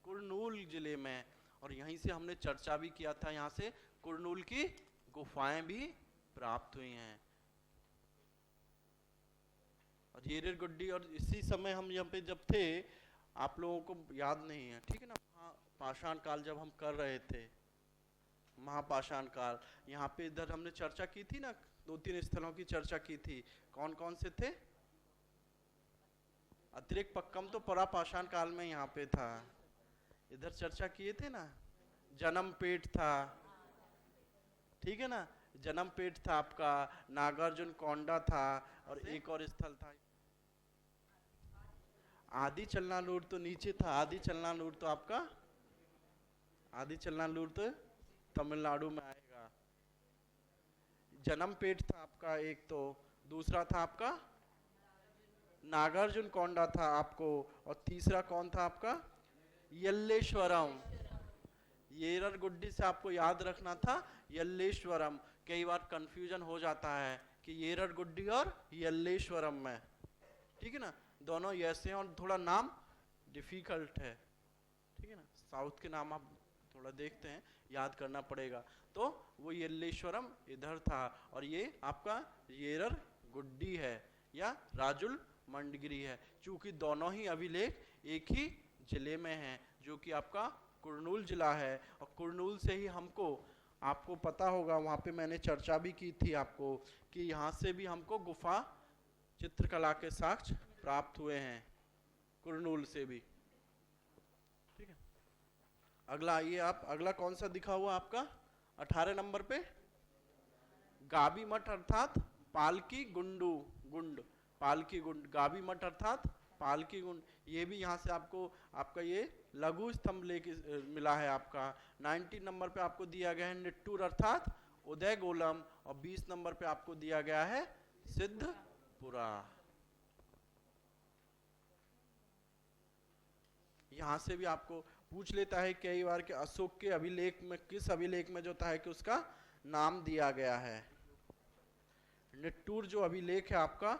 कुरनूल जिले में। और यहीं से हमने चर्चा भी किया था, यहाँ से कुरनूल की गुफाएं भी प्राप्त हुई हैं। और येररगुड्डी, और इसी समय हम यहाँ पे जब थे, आप लोगों को याद नहीं है, ठीक है ना, पाषाण काल जब हम कर रहे थे, महापाषाण काल, यहाँ पे इधर हमने चर्चा की थी ना, 2-3 स्थलों की चर्चा की थी। कौन कौन से थे? अतिरिक्त पक्कम तो परापाषाण काल में यहाँ पे था, इधर चर्चा किए थे ना। जन्म पेट था, ठीक है ना, जन्म पेट था आपका, नागार्जुन कोंडा था, और एक और स्थल था आदि चलनालूर, तो नीचे था आदि चलनालूर, तो आपका आदि चलनालूर तो तमिलनाडु में आएगा। जन्म पेट था आपका एक, तो दूसरा था आपका नागार्जुन कोंडा था आपको, और तीसरा कौन था आपका? यल्लेश्वरम। येररगुड्डी से आपको याद रखना था यल्लेश्वरम। कई बार कंफ्यूजन हो जाता है कि येररगुड्डी और यल्लेश्वरम में, ठीक है ना, दोनों ऐसे हैं और थोड़ा नाम डिफिकल्ट है, ठीक है ना, साउथ के नाम आप थोड़ा देखते हैं, याद करना पड़ेगा। तो वो यल्लेश्वरम इधर था, और ये आपका येररगुड्डी है या राजुल मंडगिरी है, चूंकि दोनों ही अभिलेख एक ही जिले में हैं, जो कि आपका कुरनूल जिला है। और कुरनूल से ही हमको, आपको पता होगा, वहाँ पे मैंने चर्चा भी की थी आपको, कि यहाँ से भी हमको गुफा चित्रकला के साक्ष्य प्राप्त हुए हैं, कुरनूल से भी, ठीक है। अगला आइए आप, अगला कौन सा दिखा हुआ आपका 18 नंबर पे? गाबी मठ अर्थात पालकी गुंडू, गुंड, पालकी गुंड, गावी मठ अर्थात पालकी गुंड। ये भी यहाँ से आपको आपका ये लघु स्तंभ लेके मिला है आपका। 19 नंबर पे आपको दिया गया है निट्टूर अर्थात उदय गोलम, और 20 नंबर पे आपको दिया गया है सिद्धपुरा। यहां से भी आपको पूछ लेता है कई बार कि अशोक के अभिलेख में किस अभिलेख में जो होता है कि उसका नाम दिया गया है। निट्टूर जो अभिलेख है आपका,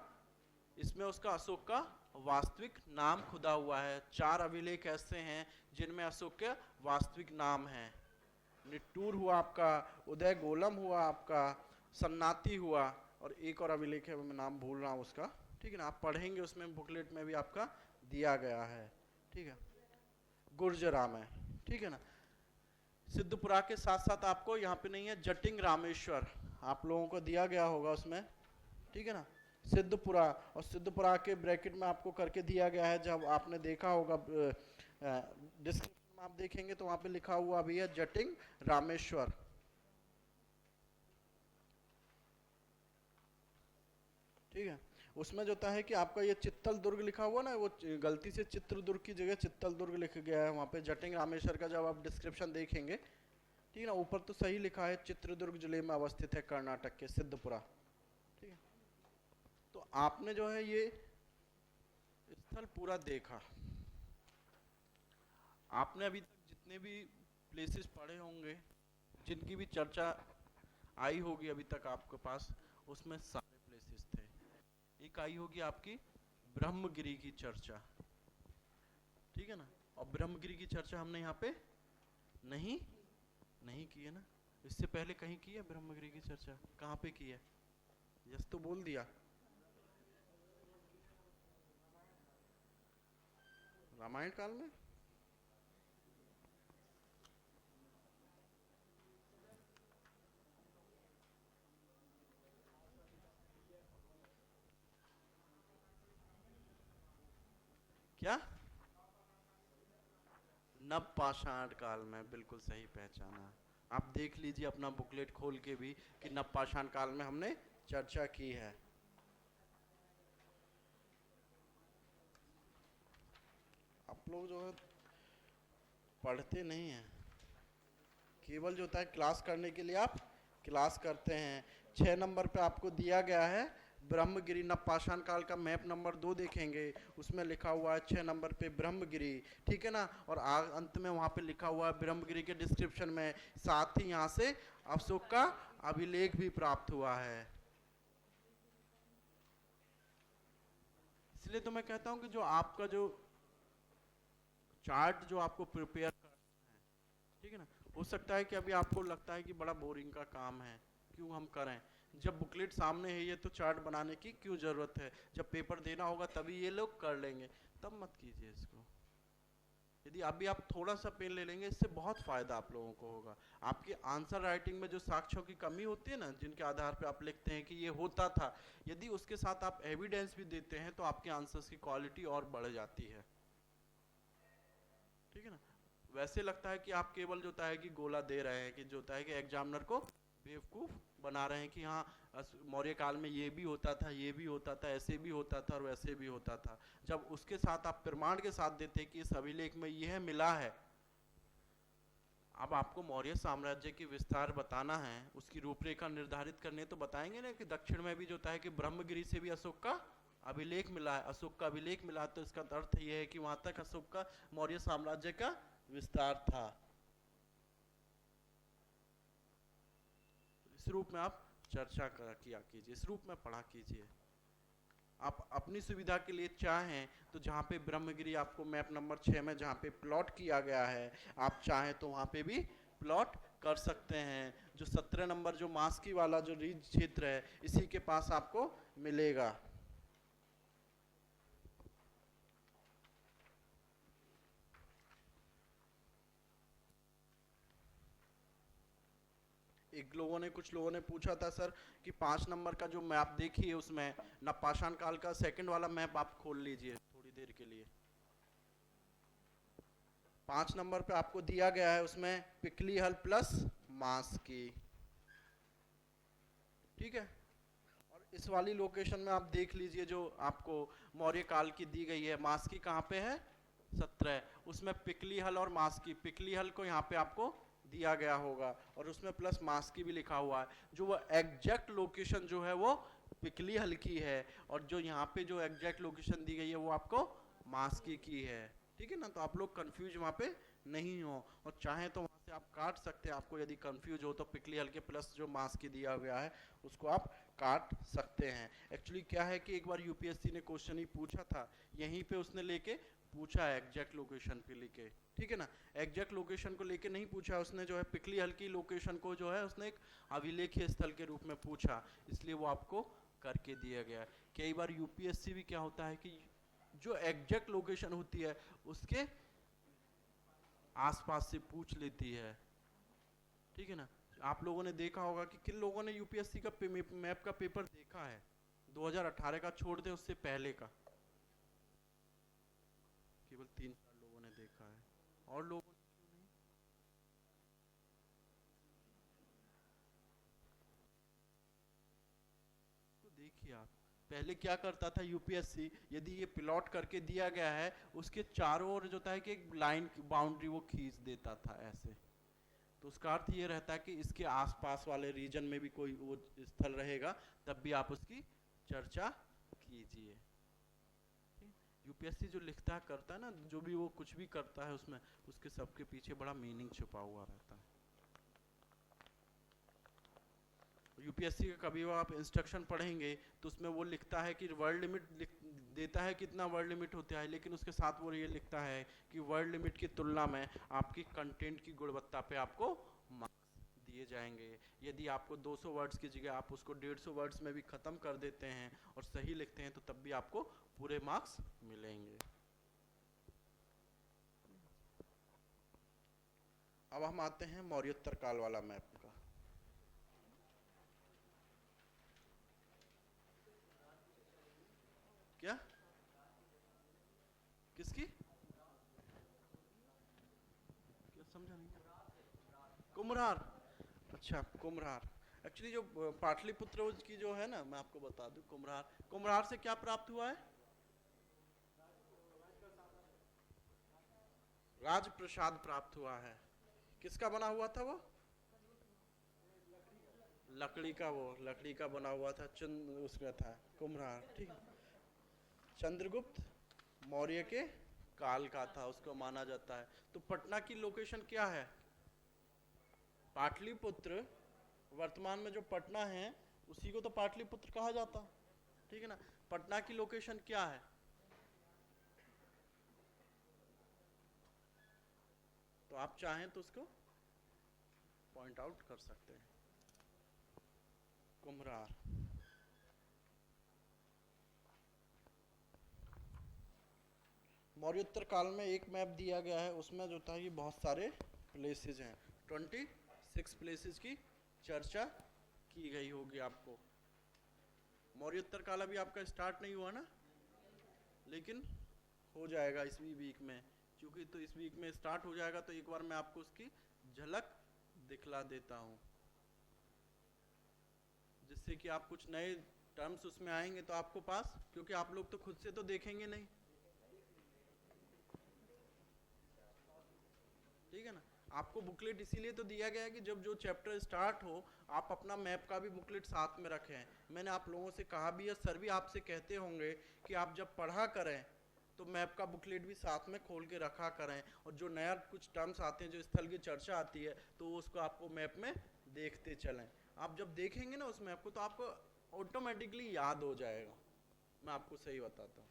इसमें उसका अशोक का वास्तविक नाम खुदा हुआ है। 4 अभिलेख ऐसे हैं जिनमें अशोक के वास्तविक नाम है। निट्टूर हुआ आपका, उदय गोलम हुआ आपका, सन्नाती हुआ, और एक और अभिलेख है मैं नाम भूल रहा हूँ उसका, ठीक है ना, आप पढ़ेंगे उसमें बुकलेट में भी आपका दिया गया है, ठीक है, गुर्जराम है, ठीक है ना। सिद्धपुरा के साथ साथ आपको यहाँ पे नहीं है जटिंग रामेश्वर, आप लोगों को दिया गया होगा उसमें, ठीक है ना। सिद्धपुरा, और सिद्धपुरा के ब्रैकेट में आपको करके दिया गया है, जब आपने देखा होगा डिस्क्रिप्शन में आप देखेंगे तो वहां पे लिखा हुआ भी है जटिंग रामेश्वर, ठीक है। उसमें जो होता है कि आपका ये चित्तल दुर्ग लिखा हुआ ना, वो गलती से चित्रदुर्ग की जगह चित्तल दुर्ग लिख गया है वहाँ पे। जटिंग रामेश्वर का जब आप डिस्क्रिप्शन देखेंगे, ठीक है ना, ऊपर तो सही लिखा है चित्रदुर्ग जिले में अवस्थित है कर्नाटक के सिद्धपुरा, ठीक है। तो आपने जो है ये स्थल पूरा देखा। आपने अभी तक जितने भी प्लेसेस पढ़े होंगे, जिनकी भी चर्चा आई होगी अभी तक आपके पास, उसमें सारे प्लेसेस थे। एक आई होगी आपकी ब्रह्मगिरी की चर्चा, ठीक है ना, और ब्रह्मगिरी की चर्चा हमने यहाँ पे नहीं की है ना। इससे पहले कहीं की है ब्रह्मगिरी की चर्चा? कहाँ पे की है? यस तो बोल दिया, रामायण काल में। क्या? नव पाषाण काल में, बिल्कुल सही पहचाना। आप देख लीजिए अपना बुकलेट खोल के भी कि नव पाषाण काल में हमने चर्चा की है। आप लोग जो है पढ़ते नहीं हैं, केवल जो होता है क्लास करने के लिए आप क्लास करते हैं। 6 नंबर पे आपको दिया गया है ब्रह्मगिरी, नवपाषाण काल का मैप नंबर 2 देखेंगे, उसमें लिखा हुआ है 6 नंबर पे ब्रह्मगिरी, ठीक है ना। और अंत में वहां पे लिखा हुआ है ब्रह्मगिरी के डिस्क्रिप्शन में, साथ ही यहाँ से अशोक का अभिलेख भी प्राप्त हुआ है। इसलिए तो मैं कहता हूँ कि जो आपका जो चार्ट जो आपको प्रिपेयर करना है, ठीक है ना, हो सकता है कि अभी आपको लगता है कि बड़ा बोरिंग का काम है, क्यों हम करें, जब बुकलेट सामने है ये तो चार्ट बनाने की क्यों जरूरत है, जब पेपर देना होगा तभी ये लोग कर लेंगे, तब मत कीजिए इसको। यदि अभी आप थोड़ा सा पेन ले लेंगे, इससे बहुत फायदा आप लोगों को होगा। आपके आंसर राइटिंग में जो साक्ष्यों की कमी होती है ना, जिनके आधार पे आप लिखते हैं कि ये होता था, यदि उसके साथ आप एविडेंस भी देते हैं तो आपके आंसर्स की क्वालिटी और बढ़ जाती है, ठीक है ना। वैसे लगता है कि आप केवल जो होता है कि गोला दे रहे हैं, कि जो होता है कि एग्जामिनर को बेवकूफ बना रहे हैं कि हाँ मौर्य काल में ये भी होता था, ये भी होता था, ऐसे भी होता था और वैसे भी होता था, जब उसके साथ आप प्रमाण के साथ देते हैं कि इस अभिलेख में यह मिला है। अब आपको मौर्य साम्राज्य की विस्तार बताना है, उसकी रूपरेखा निर्धारित करने तो बताएंगे ना कि दक्षिण में भी जो होता है कि ब्रह्मगिरी से भी अशोक का अभिलेख मिला है, अशोक का अभिलेख मिला, तो इसका अर्थ यह है कि वहां तक अशोक का मौर्य साम्राज्य का विस्तार था। इस रूप में आप चर्चा किया कीजिए, इस रूप में पढ़ा कीजिए। आप अपनी सुविधा के लिए चाहें तो जहाँ पे ब्रह्मगिरी आपको मैप नंबर 6 में जहाँ पे प्लॉट किया गया है, आप चाहें तो वहाँ पे भी प्लॉट कर सकते हैं। जो 17 नंबर जो मास्की वाला जो रीज क्षेत्र है, इसी के पास आपको मिलेगा। कुछ लोगों ने पूछा था सर कि 5 नंबर का जो मैप देखिए, उसमें नवपाषाण काल का सेकंड वाला मैप आप खोल लीजिए थोड़ी देर के लिए। 5 नंबर पे आपको दिया गया है उसमें पिकली हल प्लस मास्की, ठीक है। और इस वाली लोकेशन में आप देख लीजिए जो आपको मौर्य काल की दी गई है, मास्की कहाँ पे है 17, उसमें पिकली हल और मास्की, पिकली हल को यहाँ पे आपको दिया गया होगा और उसमें प्लस मास्की भी लिखा हुआ है। जो वो एग्जैक्ट लोकेशन जो है वो पिकली हल की है और जो यहाँ पे जो एग्जैक्ट लोकेशन दी गई है वो आपको मास्की की है। ठीक है ना, तो आप लोग कंफ्यूज वहाँ पे नहीं हो और चाहे तो वहाँ से आप काट सकते हैं। आपको यदि कंफ्यूज हो तो पिकली हल के प्लस जो मास्की दिया गया है उसको आप काट सकते हैं। एक्चुअली क्या है कि एक बार यूपीएससी ने क्वेश्चन ही पूछा था, यहीं पे उसने लेके पूछा है एग्जैक्ट लोकेशन पे लेके, ठीक है ना, एग्जैक्ट लोकेशन को लेके नहीं पूछा उसने, जो है पिकली हल की लोकेशन को जो है उसने एक अभिलेखीय स्थल के रूप में पूछा, इसलिए वो आपको करके दिया गया। कई बार यूपीएससी भी क्या होता है कि जो एग्जैक्ट लोकेशन होती है उसके आसपास से पूछ लेती है। ठीक है ना, आप लोगों ने देखा होगा कि किन लोगों ने यूपीएससी का मैप का पेपर देखा है 2018 का, छोड़ दे उससे पहले का, केवल 3-4 लोगों ने देखा है, और लोगों ने क्यों नहीं? तो देखिए आप पहले क्या करता था यूपीएससी, यदि ये प्लॉट करके दिया गया है उसके चारों ओर जो है कि एक लाइन की बाउंड्री वो खींच देता था ऐसे, तो उसका अर्थ ये रहता है कि इसके आसपास वाले रीजन में भी कोई वो स्थल रहेगा तब भी आप उसकी चर्चा कीजिए। यूपीएससी जो लिखता है करता है ना, जो भी वो कुछ भी करता है उसमें उसके सबके पीछे बड़ा मीनिंग छुपा हुआ रहता है। यूपीएससी का कभी आप इंस्ट्रक्शन पढ़ेंगे तो उसमें वो लिखता है कि वर्ड लिमिट देता है कितना वर्ड लिमिट होता है, लेकिन उसके साथ वो ये लिखता है कि वर्ड लिमिट की तुलना में आपकी कंटेंट की गुणवत्ता पे आपको मार्क्स दिए जाएंगे। यदि आपको 200 वर्ड्स की जगह आप उसको 150 वर्ड्स में भी ख़त्म कर देते हैं और सही लिखते हैं तो तब भी आपको पूरे मार्क्स मिलेंगे। अब हम आते हैं मौर्योत्तर काल वाला मैप का। क्या किसकी, क्या समझा नहीं? कुम्हरार, अच्छा कुम्हरार। एक्चुअली जो पाटलिपुत्र की जो है ना, मैं आपको बता दूं, कुम्हरार, कुम्हरार से क्या प्राप्त हुआ है? राजप्रसाद प्राप्त हुआ है। किसका बना हुआ था वो? लकड़ी का, वो लकड़ी का बना हुआ था, चंद उसका था कुम्हरार। ठीक है, चंद्रगुप्त मौर्य के काल का था, उसको माना जाता है। तो पटना की लोकेशन क्या है? पाटलिपुत्र, वर्तमान में जो पटना है उसी को तो पाटलिपुत्र कहा जाता। ठीक है ना, पटना की लोकेशन क्या है? तो आप चाहें तो उसको पॉइंट आउट कर सकते हैं। कुम्हरार, मौर्योत्तर काल में एक मैप दिया गया है, उसमें जो था ये बहुत सारे प्लेसेस हैं, 26 प्लेसेस की चर्चा की गई होगी आपको। मौर्योत्तर काल अभी आपका स्टार्ट नहीं हुआ ना, लेकिन हो जाएगा इसी वीक में, क्योंकि तो इस वीक में स्टार्ट हो जाएगा, तो एक बार मैं आपको उसकी झलक दिखला देता हूँ, जिससे कि आप कुछ नए टर्म्स उसमें आएंगे तो आपको पास, क्योंकि आप लोग तो खुद से तो देखेंगे नहीं। ठीक है ना, आपको बुकलेट इसीलिए तो दिया गया है कि जब जो चैप्टर स्टार्ट हो आप अपना मैप का भी बुकलेट साथ में रखें। मैंने आप लोगों से कहा भी है, सर भी आपसे कहते होंगे कि आप जब पढ़ा करें तो मैप का बुकलेट भी साथ में खोल के रखा करें, और जो नया कुछ टर्म्स आते हैं, जो स्थल की चर्चा आती है, तो उसको आपको मैप में देखते चलें। आप जब देखेंगे ना उस मैप को तो आपको ऑटोमेटिकली याद हो जाएगा। मैं आपको सही बताता हूँ,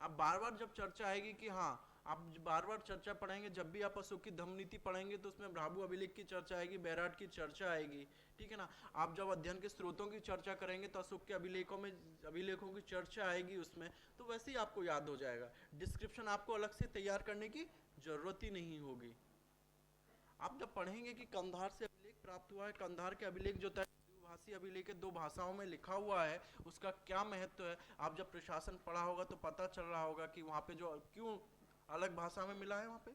आप बार बार जब चर्चा आएगी कि हाँ, आप बार बार चर्चा पढ़ेंगे, जब भी आप अशोक की धम्मनीति पढ़ेंगे तो उसमें भ्राभु अभिलेख की चर्चा आएगी, बैराट की चर्चा आएगी। ठीक है ना, आप जब अध्ययन के स्रोतों की चर्चा करेंगे तो अशोक के अभिलेखों की चर्चा आएगी उसमें, तो वैसे ही आपको याद हो जाएगा। डिस्क्रिप्शन आपको अलग से तैयार करने की जरूरत ही नहीं होगी। आप जब पढ़ेंगे कि कंधार से अभिलेख प्राप्त हुआ है, कंधार के अभिलेख जो था भाषी अभिलेख 2 भाषाओं में लिखा हुआ है, उसका क्या महत्व है, आप जब प्रशासन पढ़ा होगा तो पता चल रहा होगा कि वहाँ पे जो क्यों अलग भाषा में मिला है, वहाँ पे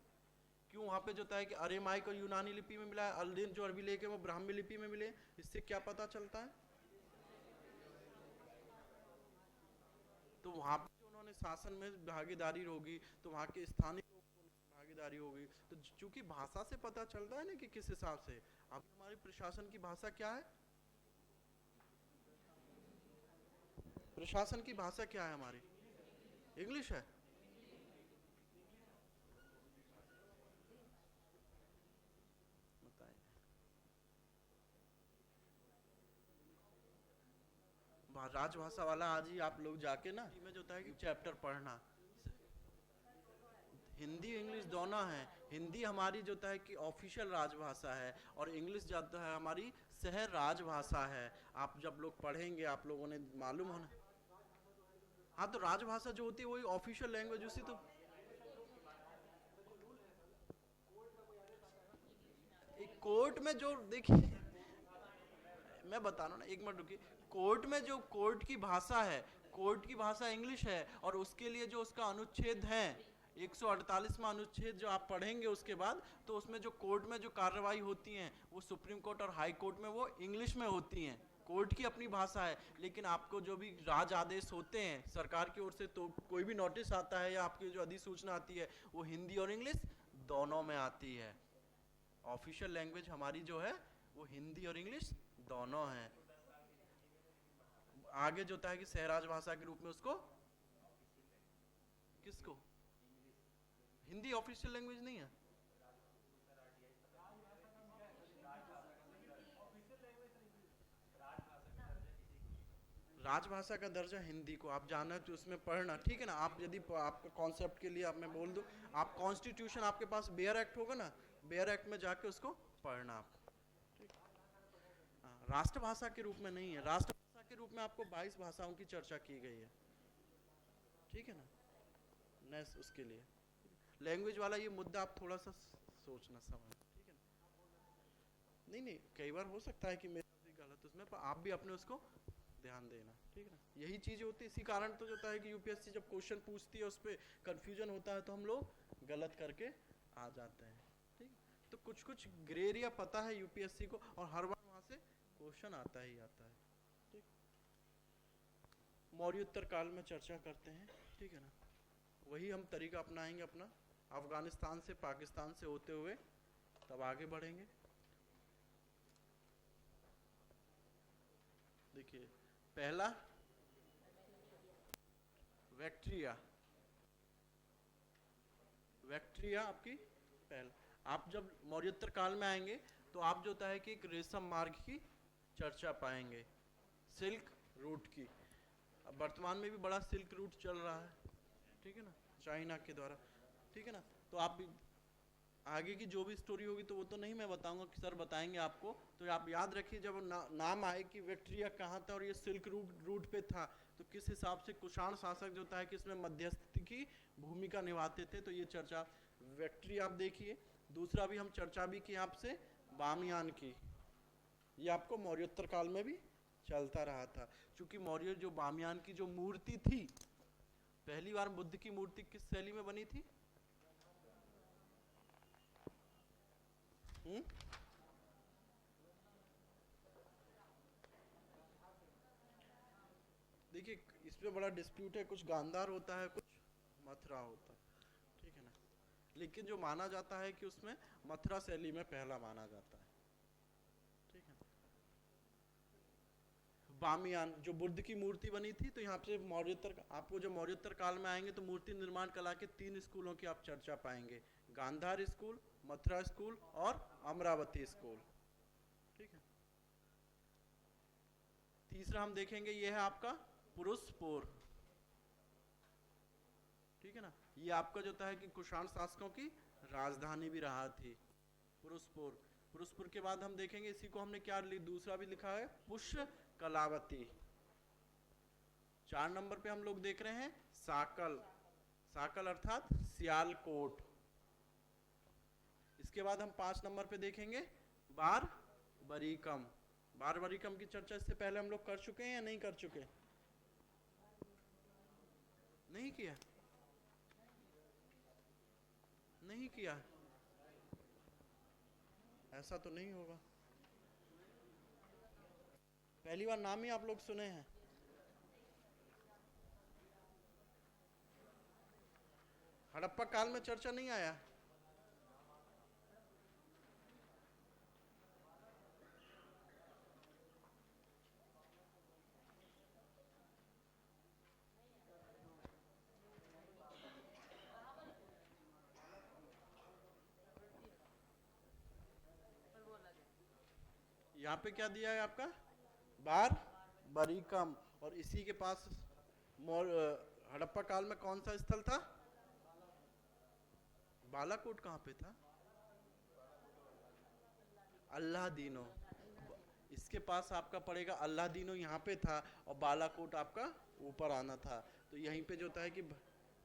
क्यों, वहाँ पे जो है कि अरेमाइक और यूनानी लिपि में मिला है, अल्दीन जो अरबी लिपि है वो ब्राह्मी लिपि में मिले, इससे क्या पता चलता है? तो वहाँ पे जो उन्होंने शासन में भागीदारी होगी, तो वहाँ के स्थानीय लोगों को भागीदारी होगी। तो चूंकि भाषा से पता चलता है ना कि किस हिसाब से। अब हमारी प्रशासन की भाषा क्या है? प्रशासन की भाषा क्या है हमारी? इंग्लिश है। बताइए। राजभाषा वाला आज ही आप लोग जाके ना में जो होता है कि चैप्टर पढ़ना, हिंदी इंग्लिश दोनों है। हिंदी हमारी जो है कि ऑफिशियल राजभाषा है, और इंग्लिश जो है हमारी शहर राजभाषा है। आप जब लोग पढ़ेंगे आप लोगों ने मालूम होना। हाँ, तो राजभाषा जो होती है वही ऑफिशियल लैंग्वेज, उसी तो एक कोर्ट में जो देखिए, मैं बता रहा हूँ ना, एक मिनट रुकिए। कोर्ट में जो कोर्ट की भाषा है, कोर्ट की भाषा इंग्लिश है, और उसके लिए जो उसका अनुच्छेद है 148वां अनुच्छेद जो आप पढ़ेंगे उसके बाद, तो उसमें जो कोर्ट में जो कार्रवाई होती हैं वो सुप्रीम कोर्ट और हाई कोर्ट में वो इंग्लिश में होती हैं। कोर्ट की अपनी भाषा है, लेकिन आपको जो भी राज आदेश होते हैं सरकार की ओर से, तो कोई भी नोटिस आता है या आपकी जो अधिसूचना आती है वो हिंदी और इंग्लिश दोनों में आती है। ऑफिशियल लैंग्वेज हमारी जो है वो हिंदी और इंग्लिश दोनों हैं। आगे जो होता है कि सहराज भाषा के रूप में उसको, किसको? हिंदी ऑफिशियल लैंग्वेज नहीं है। राजभाषा का दर्जा हिंदी को आप जाना तो उसमें पढ़ना, ठीक है ना। आप यदि आपका कॉन्सेप्ट के लिए आप मैं बोल दूं, आप कॉन्स्टिट्यूशन आपके पास बेयर एक्ट होगा ना, बेयर एक्ट में जाके उसको पढ़ना आप, ठीक। राष्ट्रभाषा के रूप में नहीं है। राष्ट्रभाषा के रूप में आपको 22 भाषाओं की चर्चा की गई है, ठीक है ना। नेक्स्ट उसके लिए लैंग्वेज वाला ये मुद्दा आप थोड़ा सा सोचना समझ, ठीक है ना। नहीं नहीं, कई बार हो सकता है कि मेरा भी गलत उसमें, पर आप भी अपने उसको ध्यान देना, ठीक है ना। यही चीज होती है, इसी कारण तो होता है कि यूपीएससी जब क्वेश्चन पूछती है उस पर कंफ्यूजन होता है, तो हम लोग गलत करके आ जाते हैं, ठीक। तो कुछ कुछ ग्रे एरिया पता है यूपीएससी को, और हर बार वहां से क्वेश्चन आता ही आता है, ठीक। मौर्योत्तर काल में चर्चा करते हैं, ठीक है ना। वही हम तरीका अपनाएंगे अपना, अफगानिस्तान से पाकिस्तान से होते हुए तब आगे बढ़ेंगे। देखिए, पहला बैक्टीरिया, बैक्टीरिया आपकी पहला। आप जब मौर्योत्तर काल में आएंगे तो आप जो होता है कि एक रेशम मार्ग की चर्चा पाएंगे, सिल्क रूट की। अब वर्तमान में भी बड़ा सिल्क रूट चल रहा है, ठीक है ना, चाइना के द्वारा, ठीक है ना। तो आप आगे की जो भी स्टोरी होगी तो वो तो नहीं मैं बताऊंगा, कि सर बताएंगे आपको। तो आप याद रखिए जब नाम आए कि बैक्टीरिया कहाँ था और ये सिल्क रूट पे था, तो किस हिसाब से कुषाण शासक जो होता है कि इसमें मध्यस्थ की भूमिका निभाते थे, तो ये चर्चा बैक्टीरिया आप देखिए। दूसरा भी हम चर्चा भी की आपसे बामियान की, ये आपको मौर्योत्तर काल में भी चलता रहा था। क्योंकि मौर्य जो बामियान की जो मूर्ति थी, पहली बार बुद्ध की मूर्ति किस शैली में बनी थी? देखिए इसमें बड़ा डिस्प्यूट है, कुछ गांधार होता है कुछ मथुरा होता है, ठीक है ना। लेकिन जो माना जाता है कि उसमें मथुरा शैली में पहला माना जाता है, ठीक है। बामियान जो बुद्ध की मूर्ति बनी थी, तो यहाँ पे मौर्योत्तर, आपको जो मौर्योत्तर काल में आएंगे तो मूर्ति निर्माण कला के 3 स्कूलों की आप चर्चा पाएंगे, गांधार स्कूल, मथुरा स्कूल और अमरावती स्कूल, ठीक है। तीसरा हम देखेंगे ये है आपका पुरुषपुर, ठीक है ना। ये आपका जो होता है कि कुषाण शासकों की राजधानी भी रहा थी, पुरुषपुर। पुरुषपुर के बाद हम देखेंगे, इसी को हमने क्या दूसरा भी लिखा है, पुष्य कलावती। 4 नंबर पे हम लोग देख रहे हैं साकल, साकल अर्थात सियालकोट। इसके बाद हम 5 नंबर पे देखेंगे बार बरीकम। बार बरीकम की चर्चा इससे पहले हम लोग कर चुके हैं या नहीं कर चुके? नहीं किया, नहीं किया, ऐसा तो नहीं होगा, पहली बार नाम ही आप लोग सुने हैं। हड़प्पा काल में चर्चा नहीं आया? यहाँ पे क्या दिया है आपका? बार बरीकम। और इसी के पास हड़प्पा काल में कौन सा स्थल था? बालाकोट कहाँ पे था? अल्लादीनो। इसके पास आपका पड़ेगा अल्लादीनो, यहाँ पे था, और बालाकोट आपका ऊपर आना था। तो यहीं पे जो होता है कि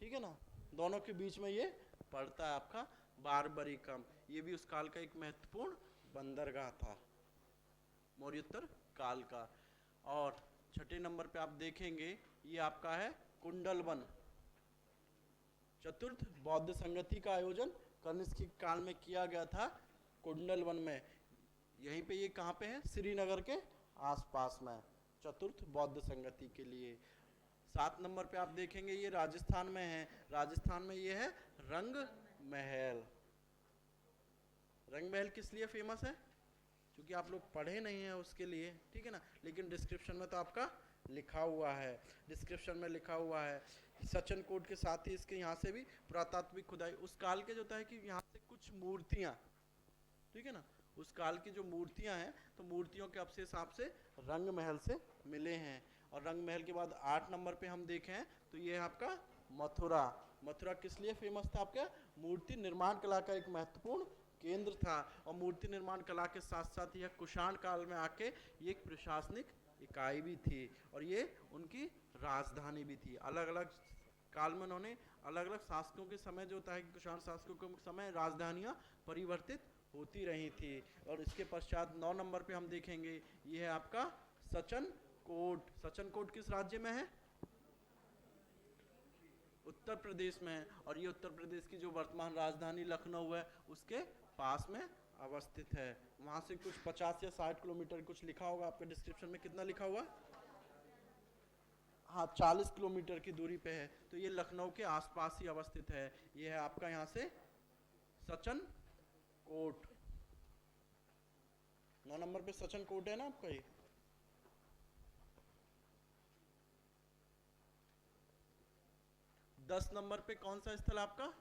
ठीक है ना, दोनों के बीच में ये पड़ता है आपका बारबरिकम। ये भी उस काल का एक महत्वपूर्ण बंदरगाह था, मौर्योत्तर काल का। और छठे नंबर पे आप देखेंगे ये आपका है कुंडलवन। चतुर्थ बौद्ध संगति का आयोजन कनिष्क काल में किया गया था कुंडलवन में। यहीं पे ये कहाँ पे है? श्रीनगर के आसपास में, चतुर्थ बौद्ध संगति के लिए। 7 नंबर पे आप देखेंगे ये राजस्थान में है। राजस्थान में ये है रंग महल। रंग महल किस लिए फेमस है? क्योंकि आप लोग पढ़े नहीं हैं उसके लिए, ठीक है ना, लेकिन डिस्क्रिप्शन में तो आपका लिखा हुआ है। डिस्क्रिप्शन में लिखा हुआ है सचन कोट के साथ ही इसके यहाँ से भी पुरातात्विक खुदाई उस काल के जो होता है कि यहाँ से कुछ मूर्तियाँ, ठीक है ना, उस काल की जो मूर्तियाँ हैं, तो मूर्तियों के अवशेष आपसे रंग महल से मिले हैं। और रंग महल के बाद 8 नंबर पे हम देखें तो ये है आपका मथुरा। मथुरा किस लिए फेमस था? आपका मूर्ति निर्माण कला का एक महत्वपूर्ण केंद्र था। और मूर्ति निर्माण कला के साथ साथ यह कुषाण काल में आके ये एक प्रशासनिक इकाई भी थी और ये उनकी राजधानी भी थी। अलग अलग काल में उन्होंने अलग अलग शासकों के समय जो होता है कि कुषाण शासकों के समय राजधानियां परिवर्तित होती रही थी। और इसके पश्चात 9 नंबर पे हम देखेंगे ये है आपका सचन कोट। सचन कोट किस राज्य में है? उत्तर प्रदेश में। और ये उत्तर प्रदेश की जो वर्तमान राजधानी लखनऊ है उसके पास में अवस्थित है। वहां से कुछ 50 या 60 किलोमीटर कुछ लिखा होगा आपके डिस्क्रिप्शन में, कितना लिखा हुआ? हाँ, 40 किलोमीटर की दूरी पे है। तो ये लखनऊ के आसपास ही अवस्थित है। ये है आपका यहाँ से सचन कोट। 9 नंबर पे सचन कोट है ना आपका ये। दस नंबर पे कौन सा स्थल आपका?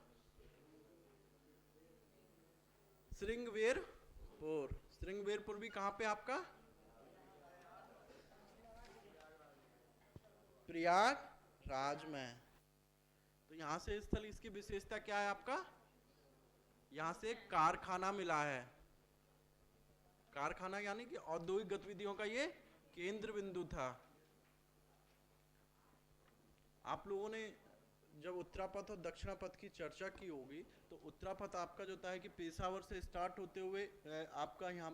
श्रृंगवेरपुर। श्रृंगवेरपुर भी कहाँ पे आपका? प्रयागराज में। तो यहाँ से स्थल, इसकी विशेषता क्या है आपका? यहाँ से एक कारखाना मिला है। कारखाना यानी कि औद्योगिक गतिविधियों का ये केंद्र बिंदु था। आप लोगों ने जब उत्तरापथ और दक्षिणापथ की चर्चा की होगी तो उत्तरापथ आपका जो होता है कि पेशावर से स्टार्ट होते हुए आपका यहाँ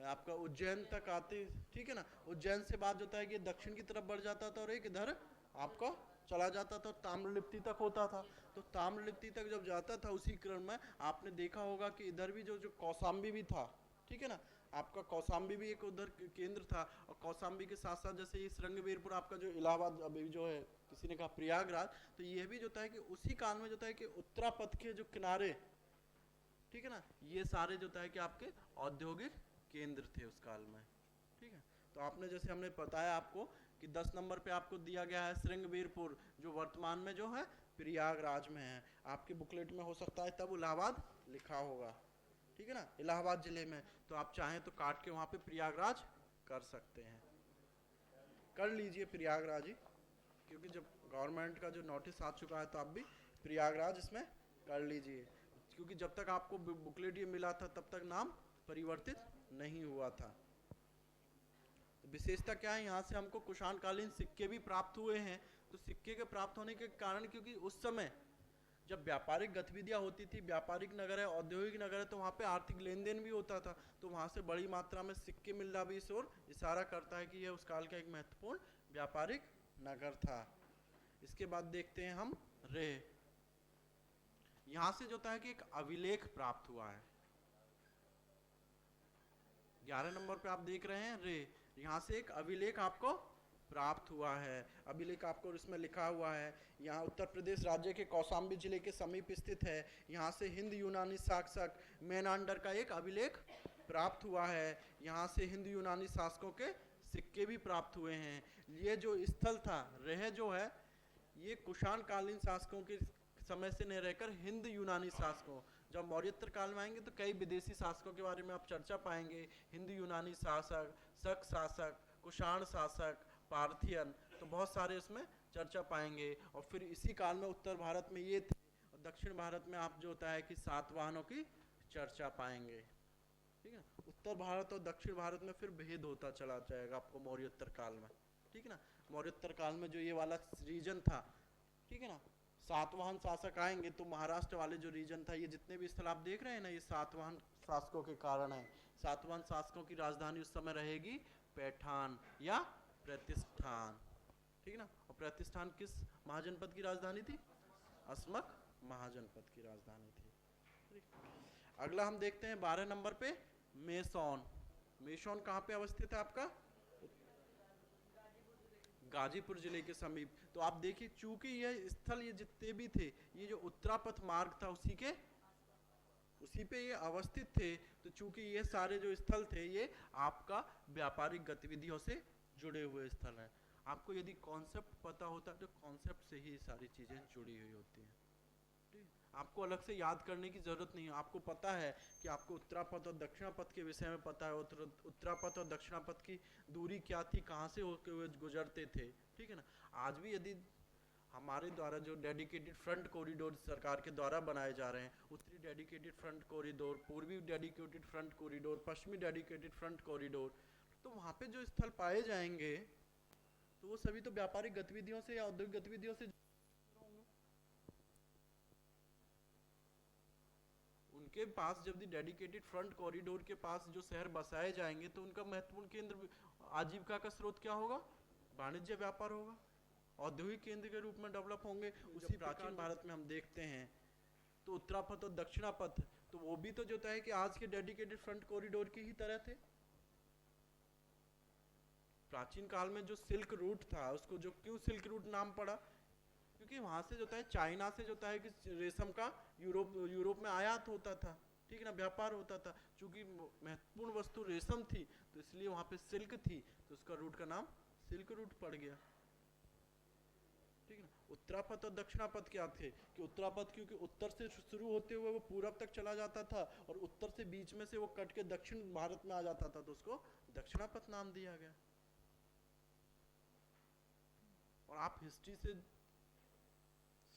आपका उज्जैन तक आते, ठीक है ना, उज्जैन से बाद जो होता है कि दक्षिण की तरफ बढ़ जाता था और एक इधर आपका चला जाता था, ताम्रलिप्ति तक होता था। तो ताम्रलिप्ति तक जब जाता था उसी क्रम में आपने देखा होगा कि इधर भी जो कौशाम्बी भी था, ठीक है ना, आपका कौशाम्बी भी एक उधर केंद्र था। और कौशाम्बी के साथ साथ जैसे ये श्रृंगवेरपुर आपका जो इलाहाबाद अभी जो है किसी ने कहा प्रयागराज, तो ये भी जो है कि उसी काल में जो है कि उत्तरापथ के जो किनारे, ठीक है ना, ये सारे जो है कि आपके औद्योगिक केंद्र थे उस काल में, ठीक है। तो आपने जैसे हमने बताया आपको कि 10 नंबर पे आपको दिया गया है श्रृंगवेरपुर, जो वर्तमान में जो है प्रयागराज में है। आपके बुकलेट में हो सकता है तब इलाहाबाद लिखा होगा, ठीक है ना, इलाहाबाद जिले में। तो आप चाहें तो काट के वहां पे प्रयागराज कर सकते हैं, कर लीजिए प्रयागराज ही, क्योंकि जब गवर्नमेंट का जो नोटिस आ चुका है तो आप भी प्रयागराज इसमें कर लीजिए, क्योंकि जब तक आपको बुकलेट ये मिला था तब तक नाम परिवर्तित नहीं हुआ था। तो विशेषता क्या है, यहाँ से हमको कुषाण कालीन सिक्के भी प्राप्त हुए हैं। तो सिक्के के प्राप्त होने के कारण, क्योंकि उस समय जब व्यापारिक गतिविधियां होती थी, व्यापारिक नगर है, औद्योगिक नगर है, तो वहाँ पे आर्थिक लेन देन भी होता था। तो वहाँ से बड़ी मात्रा में सिक्के मिलना भी इस ओर इशारा करता है कि यह उस काल का एक महत्वपूर्ण व्यापारिक नगर था। इसके बाद देखते हैं हम रे। यहाँ से जो होता है कि एक अभिलेख प्राप्त हुआ है। 11 नंबर पे आप देख रहे हैं रे, यहाँ से एक अभिलेख आपको प्राप्त हुआ है। अभिलेख आपको इसमें लिखा हुआ है, यहाँ उत्तर प्रदेश राज्य के कौशाम्बी जिले के समीप स्थित है। यहाँ से हिंद यूनानी शासक मेनांडर का एक अभिलेख प्राप्त हुआ है। यहाँ से हिंद यूनानी शासकों के सिक्के भी प्राप्त हुए हैं। ये जो स्थल था रह जो है, ये कुषाण कालीन शासकों के समय से नहीं रहकर हिंद यूनानी शासकों, जब मौर्योत्तर काल में आएंगे तो कई विदेशी शासकों के बारे में आप चर्चा पाएंगे। हिंद यूनानी शासक, शक शासक, कुषाण शासक, पार्थियन, तो बहुत सारे इसमें चर्चा पाएंगे। और फिर इसी काल में उत्तर भारत में ये थे, और दक्षिण भारत में आप जो होता है कि सातवाहनों की चर्चा पाएंगे। ठीक है, उत्तर भारत और दक्षिण भारत में फिर भेद होता चला जाएगा आपको मौर्योत्तर काल में। ठीक है ना, मौर्योत्तर काल में जो ये वाला रीजन था, ठीक है ना, सातवाहन शासक आएंगे तो महाराष्ट्र वाले जो रीजन था, ये जितने भी स्थल आप देख रहे हैं ना, ये सातवाहन शासकों के कारण है। सातवाहन शासकों की राजधानी उस समय रहेगी पैठान या प्रतिष्ठान। ठीक है ना, और प्रतिष्ठान किस महाजनपद की राजधानी थी? अस्मक महाजनपद की राजधानी थी। अगला हम देखते हैं 12 नंबर पे मेसोन। मेसोन कहाँ पे अवस्थित है आपका? गाजीपुर जिले के समीप। तो आप देखिए, चूंकि यह स्थल, ये जितने भी थे, ये जो उत्तरापथ मार्ग था उसी पे ये अवस्थित थे। तो चूंकि ये सारे जो स्थल थे, ये आपका व्यापारिक गतिविधियों से जुड़े हुए स्थल हैं। आपको यदि कॉन्सेप्ट पता होता है तो कॉन्सेप्ट से ही सारी चीजें जुड़ी हुई होती हैं। आपको अलग से याद करने की जरूरत नहीं है। आपको पता है कि आपको उत्तरापथ और दक्षिणापथ के विषय में पता है, उत्तरापथ और दक्षिणापथ की दूरी क्या थी, कहाँ से होकर हुए गुजरते थे। ठीक है ना, आज भी यदि हमारे द्वारा जो डेडिकेटेड फ्रंट कॉरिडोर सरकार के द्वारा बनाए जा रहे हैं, उत्तरी डेडिकेटेड फ्रंट कॉरिडोर, पूर्वी डेडिकेटेड फ्रंट कॉरिडोर, पश्चिमी डेडिकेटेड फ्रंट कॉरिडोर, तो वहाँ पे जो स्थल पाए जाएंगे तो वो सभी तो व्यापारिक गतिविधियों से या औद्योगिक गतिविधियों से, उनके पास जब डेडिकेटेड फ्रंट कॉरिडोर के पास जो शहर बसाए जाएंगे तो उनका महत्वपूर्ण केंद्र आजीविका का स्रोत क्या होगा? वाणिज्य व्यापार होगा, औद्योगिक केंद्र के रूप में डेवलप होंगे। उसी प्राचीन भारत में हम देखते हैं तो उत्तरापथ और दक्षिणापथ, तो वो भी तो जो है कि आज के डेडिकेटेड फ्रंट कॉरिडोर की ही तरह थे। प्राचीन काल में जो सिल्क रूट था, उसको जो क्यों सिल्क रूट नाम पड़ा? क्योंकि वहां से जो है चाइना से जो है कि रेशम का यूरोप में आयात होता था। ठीक है ना, व्यापार होता था। चूंकि महत्वपूर्ण वस्तु रेशम थी तो इसलिए वहां पे सिल्क थी, तो उसका रूट का नाम सिल्क रूट पड़ गया। ठीक है ना, उत्तरापथ और दक्षिणापथ क्या थे कि उत्तरापथ क्योंकि उत्तर से शुरू होते हुए वो पूरब तक चला जाता था, और उत्तर से बीच में से वो कट के दक्षिण भारत में आ जाता था, तो उसको दक्षिणापथ नाम दिया गया। और आप हिस्ट्री से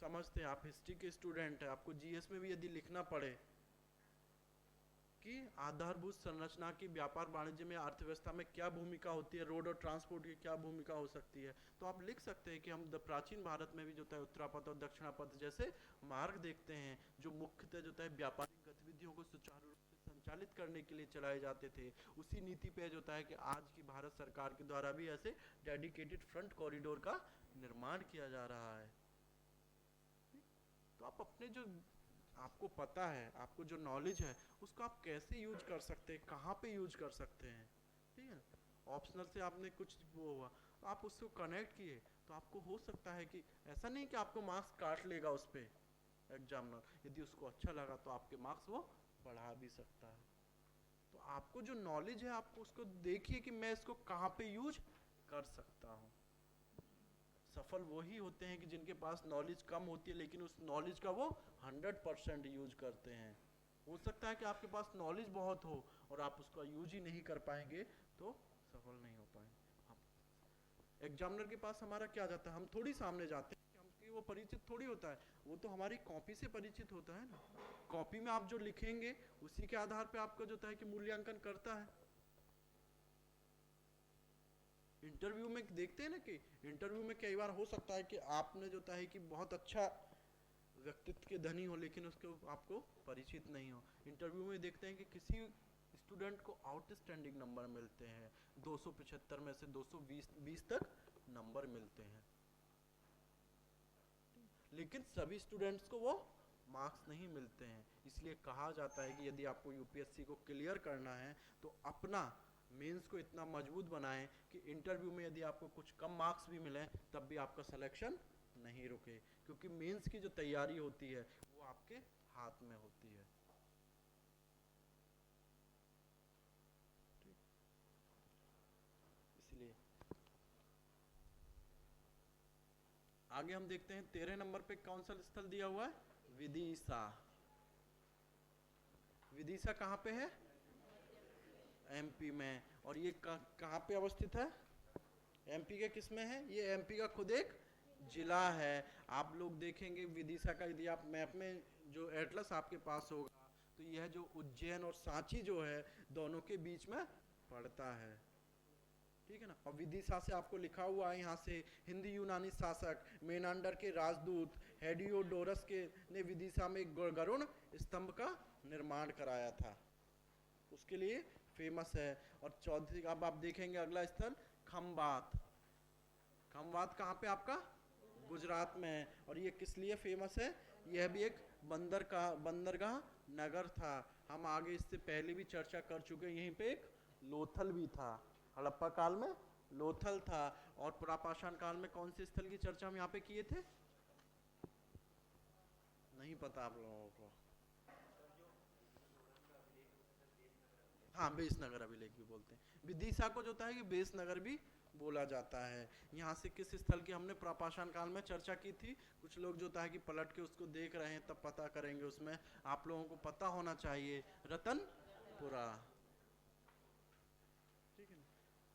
समझते हैं, आप हिस्ट्री के स्टूडेंट हैं, आपको जीएस में भी यदि लिखना पड़े कि आधारभूत संरचना की व्यापार वाणिज्य में, अर्थव्यवस्था में क्या भूमिका होती है, रोड और ट्रांसपोर्ट की क्या भूमिका हो सकती है, तो आप लिख सकते हैं कि हम प्राचीन भारत में भी जो है उत्तरापथ और दक्षिणापथ जैसे मार्ग देखते हैं जो मुख्यतः जो है व्यापारिक गतिविधियों को सुचारू रूप से संचालित करने के लिए चलाए जाते थे। उसी नीति पे जो है कि आज की भारत सरकार के द्वारा भी ऐसे डेडिकेटेड फ्रंट कॉरिडोर का निर्माण किया जा रहा है। तो आप अपने जो आपको पता है, आपको जो नॉलेज है, उसको आप कैसे यूज कर सकते हैं, कहाँ पे यूज कर सकते हैं। ठीक है, ऑप्शनल से आपने कुछ वो हुआ, आप उसको कनेक्ट किए तो आपको हो सकता है कि ऐसा नहीं कि आपको मार्क्स काट लेगा उस पर एग्जामिनर, यदि उसको अच्छा लगा तो आपके मार्क्स वो बढ़ा भी सकता है। तो आपको जो नॉलेज है, आपको उसको देखिए कि मैं इसको कहाँ पे यूज कर सकता हूँ। सफल वही होते हैं कि जिनके पास नॉलेज कम होती है लेकिन उस नॉलेज का वो 100% यूज करते हैं। हो सकता है कि आपके पास नॉलेज बहुत हो और आप उसका यूज ही नहीं कर पाएंगे तो सफल नहीं हो पाएंगे। एग्जामिनर के पास हमारा क्या जाता है, हम थोड़ी सामने जाते हैं, हमकी वो परिचित थोड़ी होता है, वो तो हमारी कॉपी से परिचित होता है ना। कॉपी में आप जो लिखेंगे उसी के आधार पे आपका जो है कि मूल्यांकन करता है। इंटरव्यू में देखते हैं ना कि इंटरव्यू में कई बार हो सकता है कि आपने जो है कि बहुत अच्छा व्यक्तित्व के धनी हो लेकिन उसको आपको परिचित नहीं हो। इंटरव्यू में देखते हैं कि किसी स्टूडेंट को आउटस्टैंडिंग नंबर मिलते हैं, 275 में से 220 तक नंबर मिलते हैं, लेकिन सभी स्टूडेंट्स को वो मार्क्स नहीं मिलते हैं। इसलिए कहा जाता है कि यदि आपको यूपीएससी को क्लियर करना है तो अपना मेंस को इतना मजबूत बनाएं कि इंटरव्यू में यदि आपको कुछ कम मार्क्स भी मिले तब भी आपका सिलेक्शन नहीं रुके, क्योंकि मेंस की जो तैयारी होती है वो आपके हाथ में होती है। इसलिए आगे हम देखते हैं 13 नंबर पे कौन सा स्थल दिया हुआ है, विदिशा। विदिशा कहाँ पे है, एमपी में। और ये कहाँ पे अवस्थित है, एमपी के किस में है, ये एमपी का खुद एक जिला है। आप लोग देखेंगे विदिशा का, यदि आप मैप में जो एटलस आपके पास होगा तो यह जो उज्जैन और सांची जो है दोनों के बीच में पड़ता है, ठीक है ना। और विदिशा से आपको लिखा हुआ है यहाँ से, हिंदी यूनानी शासक मेनांडर के राजदूत हेडियोडोरस के ने विदिशा में गरुड़ स्तंभ का निर्माण कराया था, उसके लिए फेमस है। और चौथी अब आप देखेंगे अगला स्थल खंबात। खंबात कहाँ पे आपका, गुजरात में है। और ये किस लिए फेमस है, यह भी एक बंदरगाह नगर था। हम आगे इससे पहले भी चर्चा कर चुके हैं। यहीं पे एक लोथल भी था, हड़प्पा काल में लोथल था। और पुरापाषाण काल में कौन से स्थल की चर्चा हम यहाँ पे किए थे, नहीं पता आप लोगों को। हाँ, बेस नगर अभिलेख भी बोलते हैं। विदिशा को जो होता है कि बेस नगर भी बोला जाता है। यहाँ से किस स्थल की हमने प्रापाषाण काल में चर्चा की थी, कुछ लोग जो होता है कि पलट के उसको देख रहे हैं तब पता करेंगे, उसमें आप लोगों को पता होना चाहिए, रतनपुरा, ठीक है ना।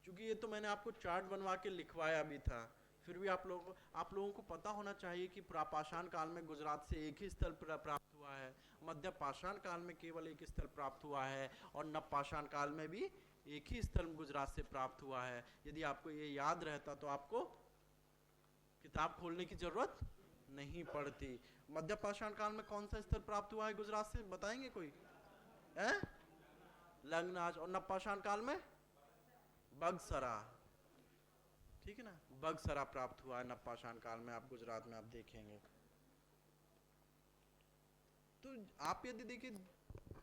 क्योंकि ये तो मैंने आपको चार्ट बनवा के लिखवाया भी था, फिर भी आप लोगों को पता होना चाहिए कि प्रापाषाण काल में गुजरात से एक ही स्थल प्राप्त हुआ है, मध्य पाषाण काल में केवल एक स्थल प्राप्त हुआ है, और नवपाषाण काल में भी एक ही स्थल गुजरात से प्राप्त हुआ है। यदि आपको ये याद रहता तो आपको किताब खोलने की जरूरत नहीं पड़ती। मध्य पाषाण काल में कौन सा स्थल प्राप्त हुआ है गुजरात से, बताएंगे कोई है, लंगनाज। और नवपाषाण काल में बगसरा, ठीक है ना, बगसरा प्राप्त हुआ है नवपाषाण काल में, आप गुजरात में आप देखेंगे। तो आप यदि देखिए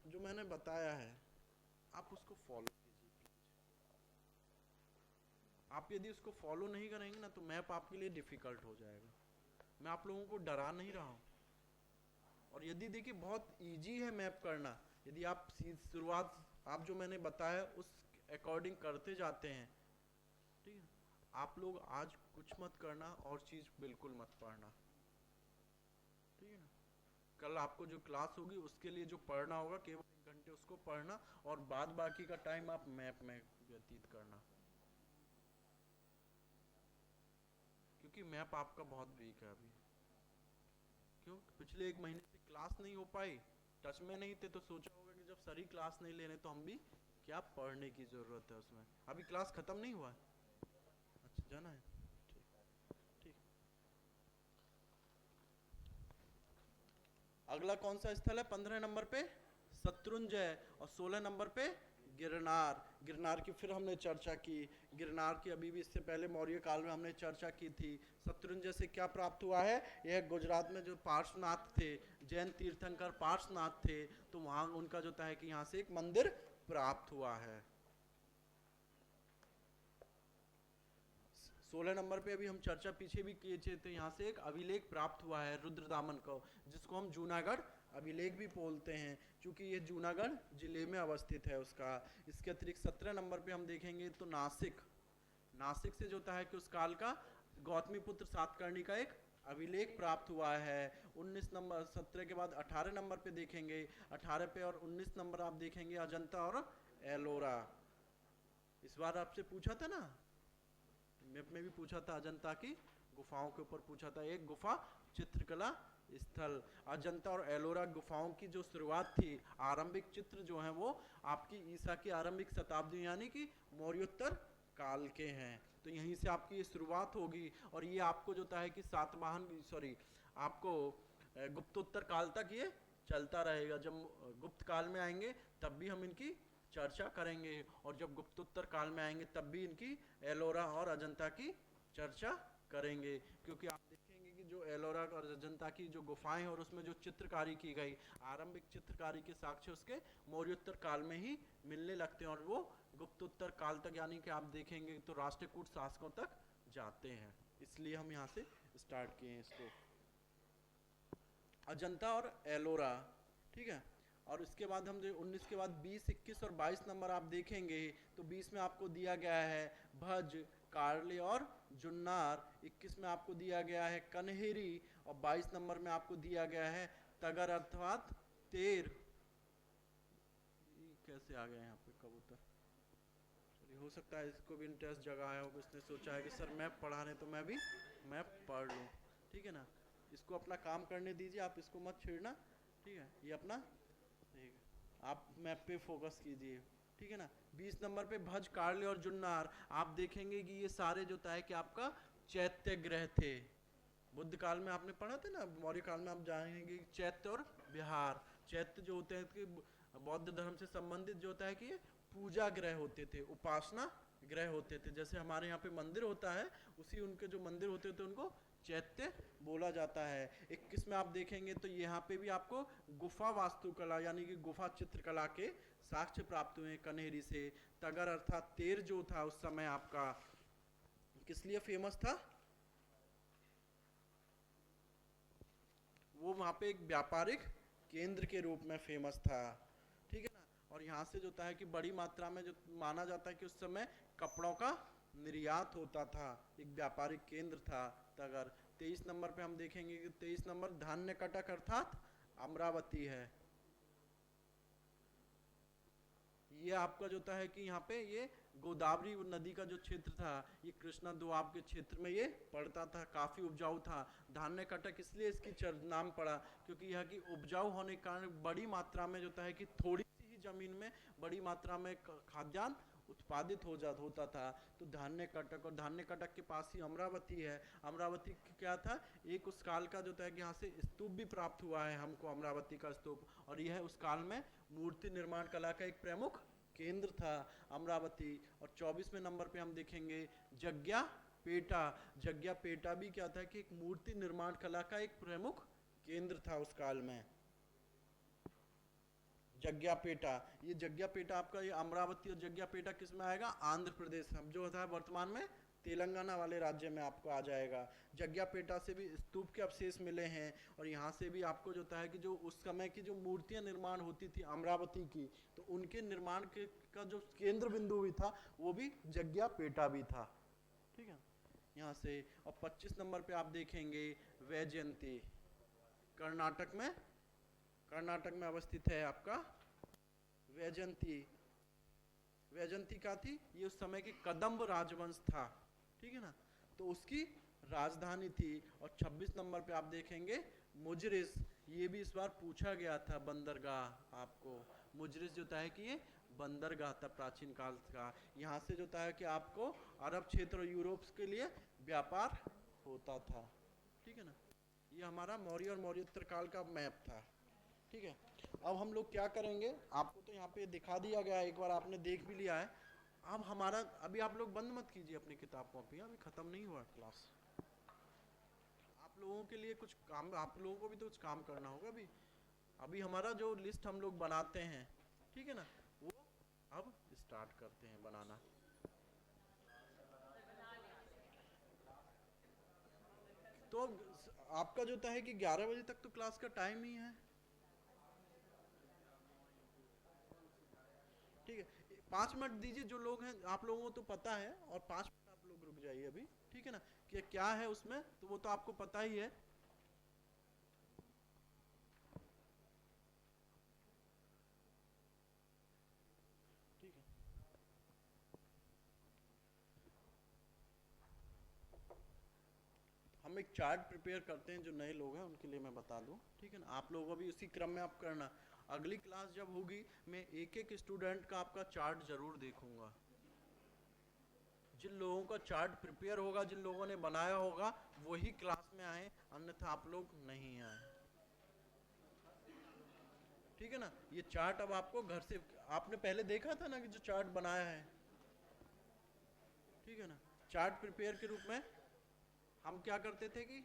जो मैंने बताया है आप उसको फॉलो कीजिए। आप यदि उसको फॉलो नहीं करेंगे ना तो मैप आपके लिए डिफिकल्ट हो जाएगा। मैं आप लोगों को डरा नहीं रहा हूँ। और यदि देखिए बहुत इजी है मैप करना, यदि आप शुरुआत आप जो मैंने बताया उस अकॉर्डिंग करते जाते हैं, ठीक है। आप लोग आज कुछ मत करना और चीज बिल्कुल मत पढ़ना, ठीक है ना। कल आपको जो क्लास होगी उसके लिए जो पढ़ना होगा केवल 1 घंटे उसको पढ़ना, और बाद बाकी का टाइम आप मैप में व्यतीत करना, क्योंकि मैप आपका बहुत वीक है अभी। क्यों, पिछले 1 महीने से क्लास नहीं हो पाई, टच में नहीं थे, तो सोचा होगा कि जब सर ही क्लास नहीं लेने तो हम भी क्या पढ़ने की जरूरत है उसमें। अभी क्लास खत्म नहीं हुआ है, अच्छा जाना है, ठीक। अगला कौन सा स्थल है 15 नंबर पे, शत्रुंजय। और 16 नंबर पे गिरनार। गिरनार की फिर हमने चर्चा की, गिरनार की अभी भी इससे पहले मौर्य काल में हमने चर्चा की थी। शत्रुंजय से क्या प्राप्त हुआ है, यह गुजरात में जो पार्श्वनाथ थे, जैन तीर्थंकर पार्श्वनाथ थे, तो वहां उनका जो है कि यहाँ से एक मंदिर प्राप्त हुआ है। 16 नंबर पे अभी हम चर्चा पीछे भी किए थे, तो यहाँ से एक अभिलेख प्राप्त हुआ है रुद्रदामन को, जिसको हम जूनागढ़ अभिलेख भी बोलते हैं, क्योंकि ये जूनागढ़ जिले में अवस्थित है उसका। इसके अतिरिक्त 17 नंबर पे हम देखेंगे तो नासिक। नासिक से जो होता है कि उस काल का गौतमी पुत्र सातकर्णी का एक अभिलेख प्राप्त हुआ है। 19 नंबर 17 के बाद 18 नंबर पे देखेंगे, 18 पे और 19 नंबर आप देखेंगे अजंता और एलोरा। इस बार आपसे पूछा था ना, मैप में भी पूछा था, अजंता की गुफाओं के ऊपर पूछा था, एक गुफा चित्रकला स्थल। अजंता और एलोरा गुफाओं की जो शुरुआत थी, आरंभिक चित्र जो हैं वो आपकी ईसा की आरंभिक शताब्दी यानी कि मौर्योत्तर काल के हैं। तो यहीं से आपकी ये शुरुआत होगी, और ये आपको जो है कि आपको गुप्तोत्तर काल तक ये चलता रहेगा। जब गुप्त काल में आएंगे तब भी हम इनकी चर्चा करेंगे, और जब गुप्तोत्तर काल में आएंगे तब भी इनकी एलोरा और अजंता की चर्चा करेंगे। क्योंकि आप देखेंगे कि जो एलोरा और अजंता की जो गुफाएं और उसमें जो चित्रकारी की गई, आरंभिक चित्रकारी के साक्ष्य उसके मौर्योत्तर काल में ही मिलने लगते हैं और वो गुप्तोत्तर काल तक यानी कि आप देखेंगे तो राष्ट्रकूट शासकों तक जाते हैं। इसलिए हम यहाँ से स्टार्ट किए हैं इसको, अजंता और एलोरा। ठीक है, और इसके बाद हम जो 19 के बाद 20, 21 और 22 नंबर आप देखेंगे तो 20 में आपको दिया गया है भज, कार्ले और जुन्नार। 21 में आपको दिया गया है कन्हेरी और 22 नंबर में आपको दिया गया है तगर अर्थात तेर। कैसे आ गया यहाँ पे कबूतर? चलिए, हो सकता है इसको भी इंटरेस्ट जगह है, इसने सोचा है कि सर मैप पढ़ा रहे तो मैं भी मैप पढ़ लूँ। ठीक है ना, इसको अपना काम करने दीजिए, आप इसको मत छेड़ना। ठीक है, ये अपना आप मैप पे फोकस कीजिए। ठीक है ना, 20 नंबर पे भज, कार्ले और जुन्नार आप देखेंगे कि ये सारे जो है कि आपका चैत्य ग्रह थे। बुद्ध काल में आपने पढ़ा था ना, मौर्य काल में आप जानेंगे चैत्य और विहार। चैत्य जो होते हैं कि बौद्ध धर्म से संबंधित जो होता है कि पूजा ग्रह होते थे, उपासना ग्रह होते थे। जैसे हमारे यहाँ पे मंदिर होता है, उसी उनके जो मंदिर होते थे उनको चैत्य बोला जाता है। 21 में आप देखेंगे तो यहाँ पे भी आपको गुफा वास्तुकला यानी कि गुफा चित्रकला के साक्ष्य प्राप्त हुए कन्हेरी से। तगर अर्थात तेर जो था उस समय आपका किस लिए फेमस था? वो वहां पे एक व्यापारिक केंद्र के रूप में फेमस था। ठीक है ना, और यहाँ से जो है कि बड़ी मात्रा में जो माना जाता है कि उस समय कपड़ों का निर्यात होता था, एक व्यापारिक केंद्र था तगर। 23 नंबर पे हम देखेंगे कि 23 नंबर धान्य कटक अर्थात अमरावती है। ये आपका जो है कि यहाँ पे ये गोदावरी नदी का जो क्षेत्र था, ये कृष्णा दोआब के क्षेत्र में ये पड़ता था, काफी उपजाऊ था। धान्य कटक इसलिए इसकी नाम पड़ा क्योंकि यह की उपजाऊ होने के कारण बड़ी मात्रा में जो है कि थोड़ी सी ही जमीन में बड़ी मात्रा में खाद्यान्न उत्पादित होता था। तो धान्य कटक, और धान्य कटक के पास ही अमरावती है। अमरावती क्या था, एक उस काल का जो है कि यहाँ से स्तूप भी प्राप्त हुआ है हमको, अमरावती का स्तूप, और यह उस काल में मूर्ति निर्माण कला का एक प्रमुख केंद्र था अमरावती। और 24वें नंबर पे हम देखेंगे जग्यापेटा। जग्यापेटा भी क्या था कि एक मूर्ति निर्माण कला का एक प्रमुख केंद्र था उस काल में, जग्यापेटा। ये जग्यापेटा आपका ये अमरावती और जग्यापेटा किस में आएगा? आंध्र प्रदेश, हम जो होता है वर्तमान में तेलंगाना वाले राज्य में आपको आ जाएगा। जग्यापेटा से भी स्तूप के अवशेष मिले हैं और यहाँ से भी आपको जो है कि जो उस समय की जो मूर्तियां निर्माण होती थी अमरावती की, तो उनके निर्माण के का जो केंद्र बिंदु भी था वो भी जग्यापेटा भी था। ठीक है, यहाँ से। और 25 नंबर पे आप देखेंगे वैजयंती, कर्नाटक में अवस्थित है आपका वैजयंती। वैजयंती क्या थी? ये उस समय के कदम्ब राजवंश था। ठीक है ना, तो उसकी राजधानी थी। और 26 नंबर पे आप देखेंगे मुजरिस, ये भी इस बार पूछा गया था बंदरगाह आपको। मुजरिस जो है कि ये बंदरगाह था प्राचीन काल का। यहाँ से जो है कि आपको अरब क्षेत्र और यूरोप के लिए व्यापार होता था। ठीक है ना, ये हमारा मौर्य और मौर्योत्तर काल का मैप था। ठीक है, अब हम लोग क्या करेंगे, आपको तो यहाँ पे दिखा दिया गया है, एक बार आपने देख भी लिया है। अब हमारा, अभी आप लोग बंद मत कीजिए अपनी किताब कॉपी, अभी खत्म नहीं हुआ क्लास। आप लोगों के लिए कुछ काम, आप लोगों को भी तो कुछ काम करना होगा। अभी हमारा जो लिस्ट हम लोग बनाते हैं, ठीक है ना, वो अब स्टार्ट करते हैं बनाना। तो आपका जो है कि 11 बजे तक तो क्लास का टाइम ही है। ठीक है, 5 मिनट दीजिए, जो लोग हैं आप लोगों को तो पता है, और 5 मिनट आप लोग रुक जाइए अभी। ठीक है ना, कि क्या है उसमें तो वो तो आपको पता ही है। ठीक है, हम एक चार्ट प्रिपेयर करते हैं, जो नए लोग हैं उनके लिए मैं बता दूं। ठीक है ना, आप लोगों को भी उसी क्रम में आप करना। अगली क्लास जब होगी मैं एक एक स्टूडेंट का आपका चार्ट जरूर देखूंगा। जिन लोगों का चार्ट प्रिपेयर होगा, जिन लोगों ने बनाया होगा, वही क्लास में आए, अन्यथा आप लोग नहीं आए। ठीक है ना, ये चार्ट अब आपको घर से, आपने पहले देखा था ना कि जो चार्ट बनाया है। ठीक है ना, चार्ट प्रिपेयर के रूप में हम क्या करते थे कि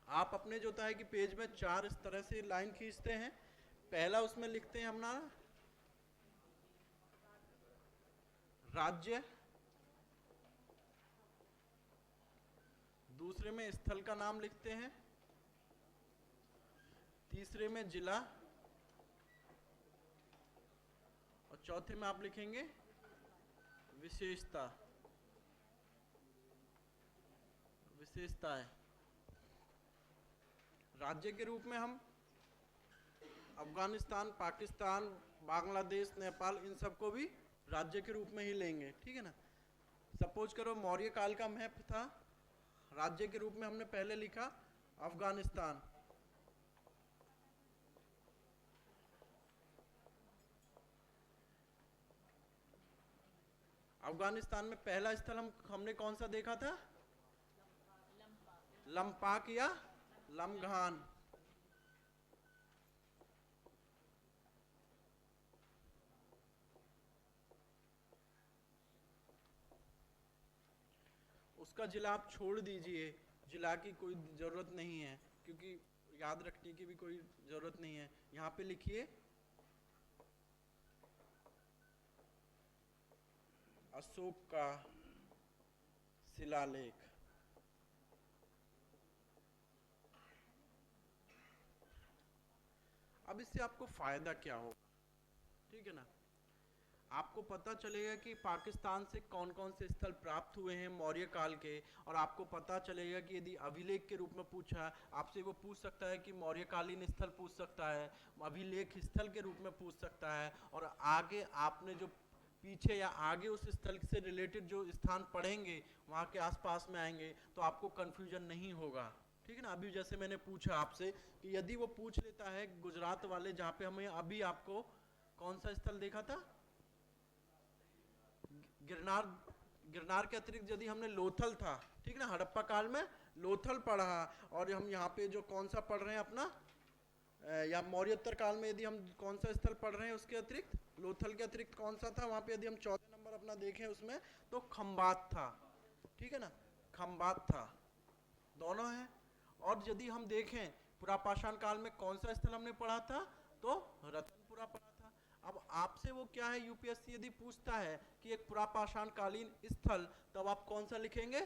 आप अपने जो होता है कि पेज में 4 इस तरह से लाइन खींचते हैं। पहला उसमें लिखते हैं अपना राज्य, दूसरे में स्थल का नाम लिखते हैं, तीसरे में जिला, और चौथे में आप लिखेंगे विशेषता, विशेषताएं। राज्य के रूप में हम अफगानिस्तान, पाकिस्तान, बांग्लादेश, नेपाल, इन सबको भी राज्य के रूप में ही लेंगे, ठीक है ना। सपोज करो मौर्य काल का मैप था, राज्य के रूप में हमने पहले लिखा अफगानिस्तान, अफगानिस्तान में पहला स्थल हमने कौन सा देखा था? लंपाक या लमघान। उसका जिला आप छोड़ दीजिए, जिला की कोई जरूरत नहीं है, क्योंकि याद रखने की भी कोई जरूरत नहीं है। यहाँ पे लिखिए अशोक का शिलालेख। अब इससे आपको फायदा क्या होगा, ठीक है ना। आपको पता चलेगा कि पाकिस्तान से कौन कौन से स्थल प्राप्त हुए हैं मौर्य काल के, और आपको पता चलेगा कि यदि अभिलेख के रूप में पूछा आपसे, वो पूछ सकता है कि मौर्यकालीन स्थल पूछ सकता है, अभिलेख स्थल के रूप में पूछ सकता है, और आगे आपने जो पीछे या आगे उस स्थल से रिलेटेड जो स्थान पढ़ेंगे वहाँ के आसपास में आएंगे, तो आपको कन्फ्यूजन नहीं होगा, ठीक है ना। अभी जैसे मैंने पूछा आपसे कि यदि वो पूछ लेता है गुजरात वाले, जहाँ पे हमें अभी आपको कौन सा स्थल देखा था, गिरनार, गिरनार के अतिरिक्त यदि हमने लोथल था, ठीक ना, हड़प्पा काल में लोथल पढ़ा, और हम यहाँ पे जो कौन सा पढ़ रहे हैं अपना, या मौर्योत्तर काल में यदि हम कौन सा स्थल पढ़ रहे हैं उसके अतिरिक्त, लोथल के अतिरिक्त कौन सा था, वहाँ पे यदि हम 14 नंबर अपना देखें उसमें, तो खंबात था, ठीक है ना, खंबात था, दोनों है। और यदि हम देखें पुरापाषाण काल में कौन सा स्थल हमने पढ़ा था, तो रतनपुरा पढ़ा था। अब आपसे वो क्या है, यूपीएससी यदि पूछता है कि एक पुरापाषाण कालीन स्थल, तब आप कौन सा लिखेंगे?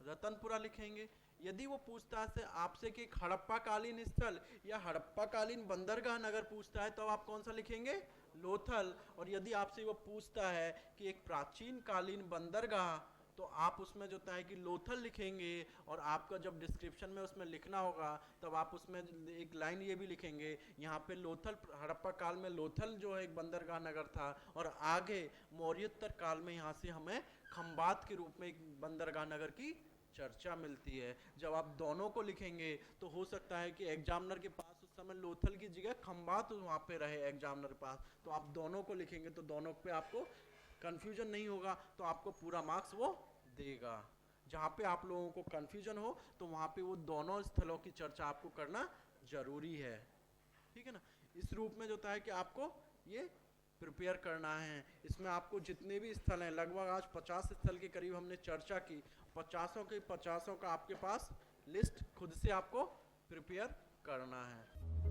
रतनपुरा लिखेंगे। यदि वो पूछता है आपसे कि एक हड़प्पा कालीन स्थल या हड़प्पा कालीन बंदरगाह नगर पूछता है, तो आप कौन सा लिखेंगे? लोथल। और यदि आपसे वो पूछता है कि एक प्राचीन कालीन बंदरगाह, तो आप उसमें जो है कि लोथल लिखेंगे, और आपका जब डिस्क्रिप्शन में उसमें लिखना होगा तब आप उसमें एक लाइन ये भी लिखेंगे, यहाँ पे लोथल, हड़प्पा काल में लोथल जो है एक बंदरगाह नगर था, और आगे मौर्योत्तर काल में यहाँ से हमें खंबात के रूप में एक बंदरगाह नगर की चर्चा मिलती है। जब आप दोनों को लिखेंगे तो हो सकता है कि एग्जामिनर के पास उस समय लोथल की जगह खंबात वहाँ पे रहे एग्जामिनर के पास, तो आप दोनों को लिखेंगे तो दोनों पे आपको कंफ्यूजन नहीं होगा, तो आपको पूरा मार्क्स वो देगा। जहाँ पे आप लोगों को कंफ्यूजन हो तो वहाँ पे वो दोनों स्थलों की चर्चा आपको करना जरूरी है, ठीक है ना। इस रूप में जो है कि आपको ये प्रिपेयर करना है। इसमें आपको जितने भी स्थल हैं, लगभग आज 50 स्थल के करीब हमने चर्चा की, 50 के 50 का आपके पास लिस्ट खुद से आपको प्रिपेयर करना है।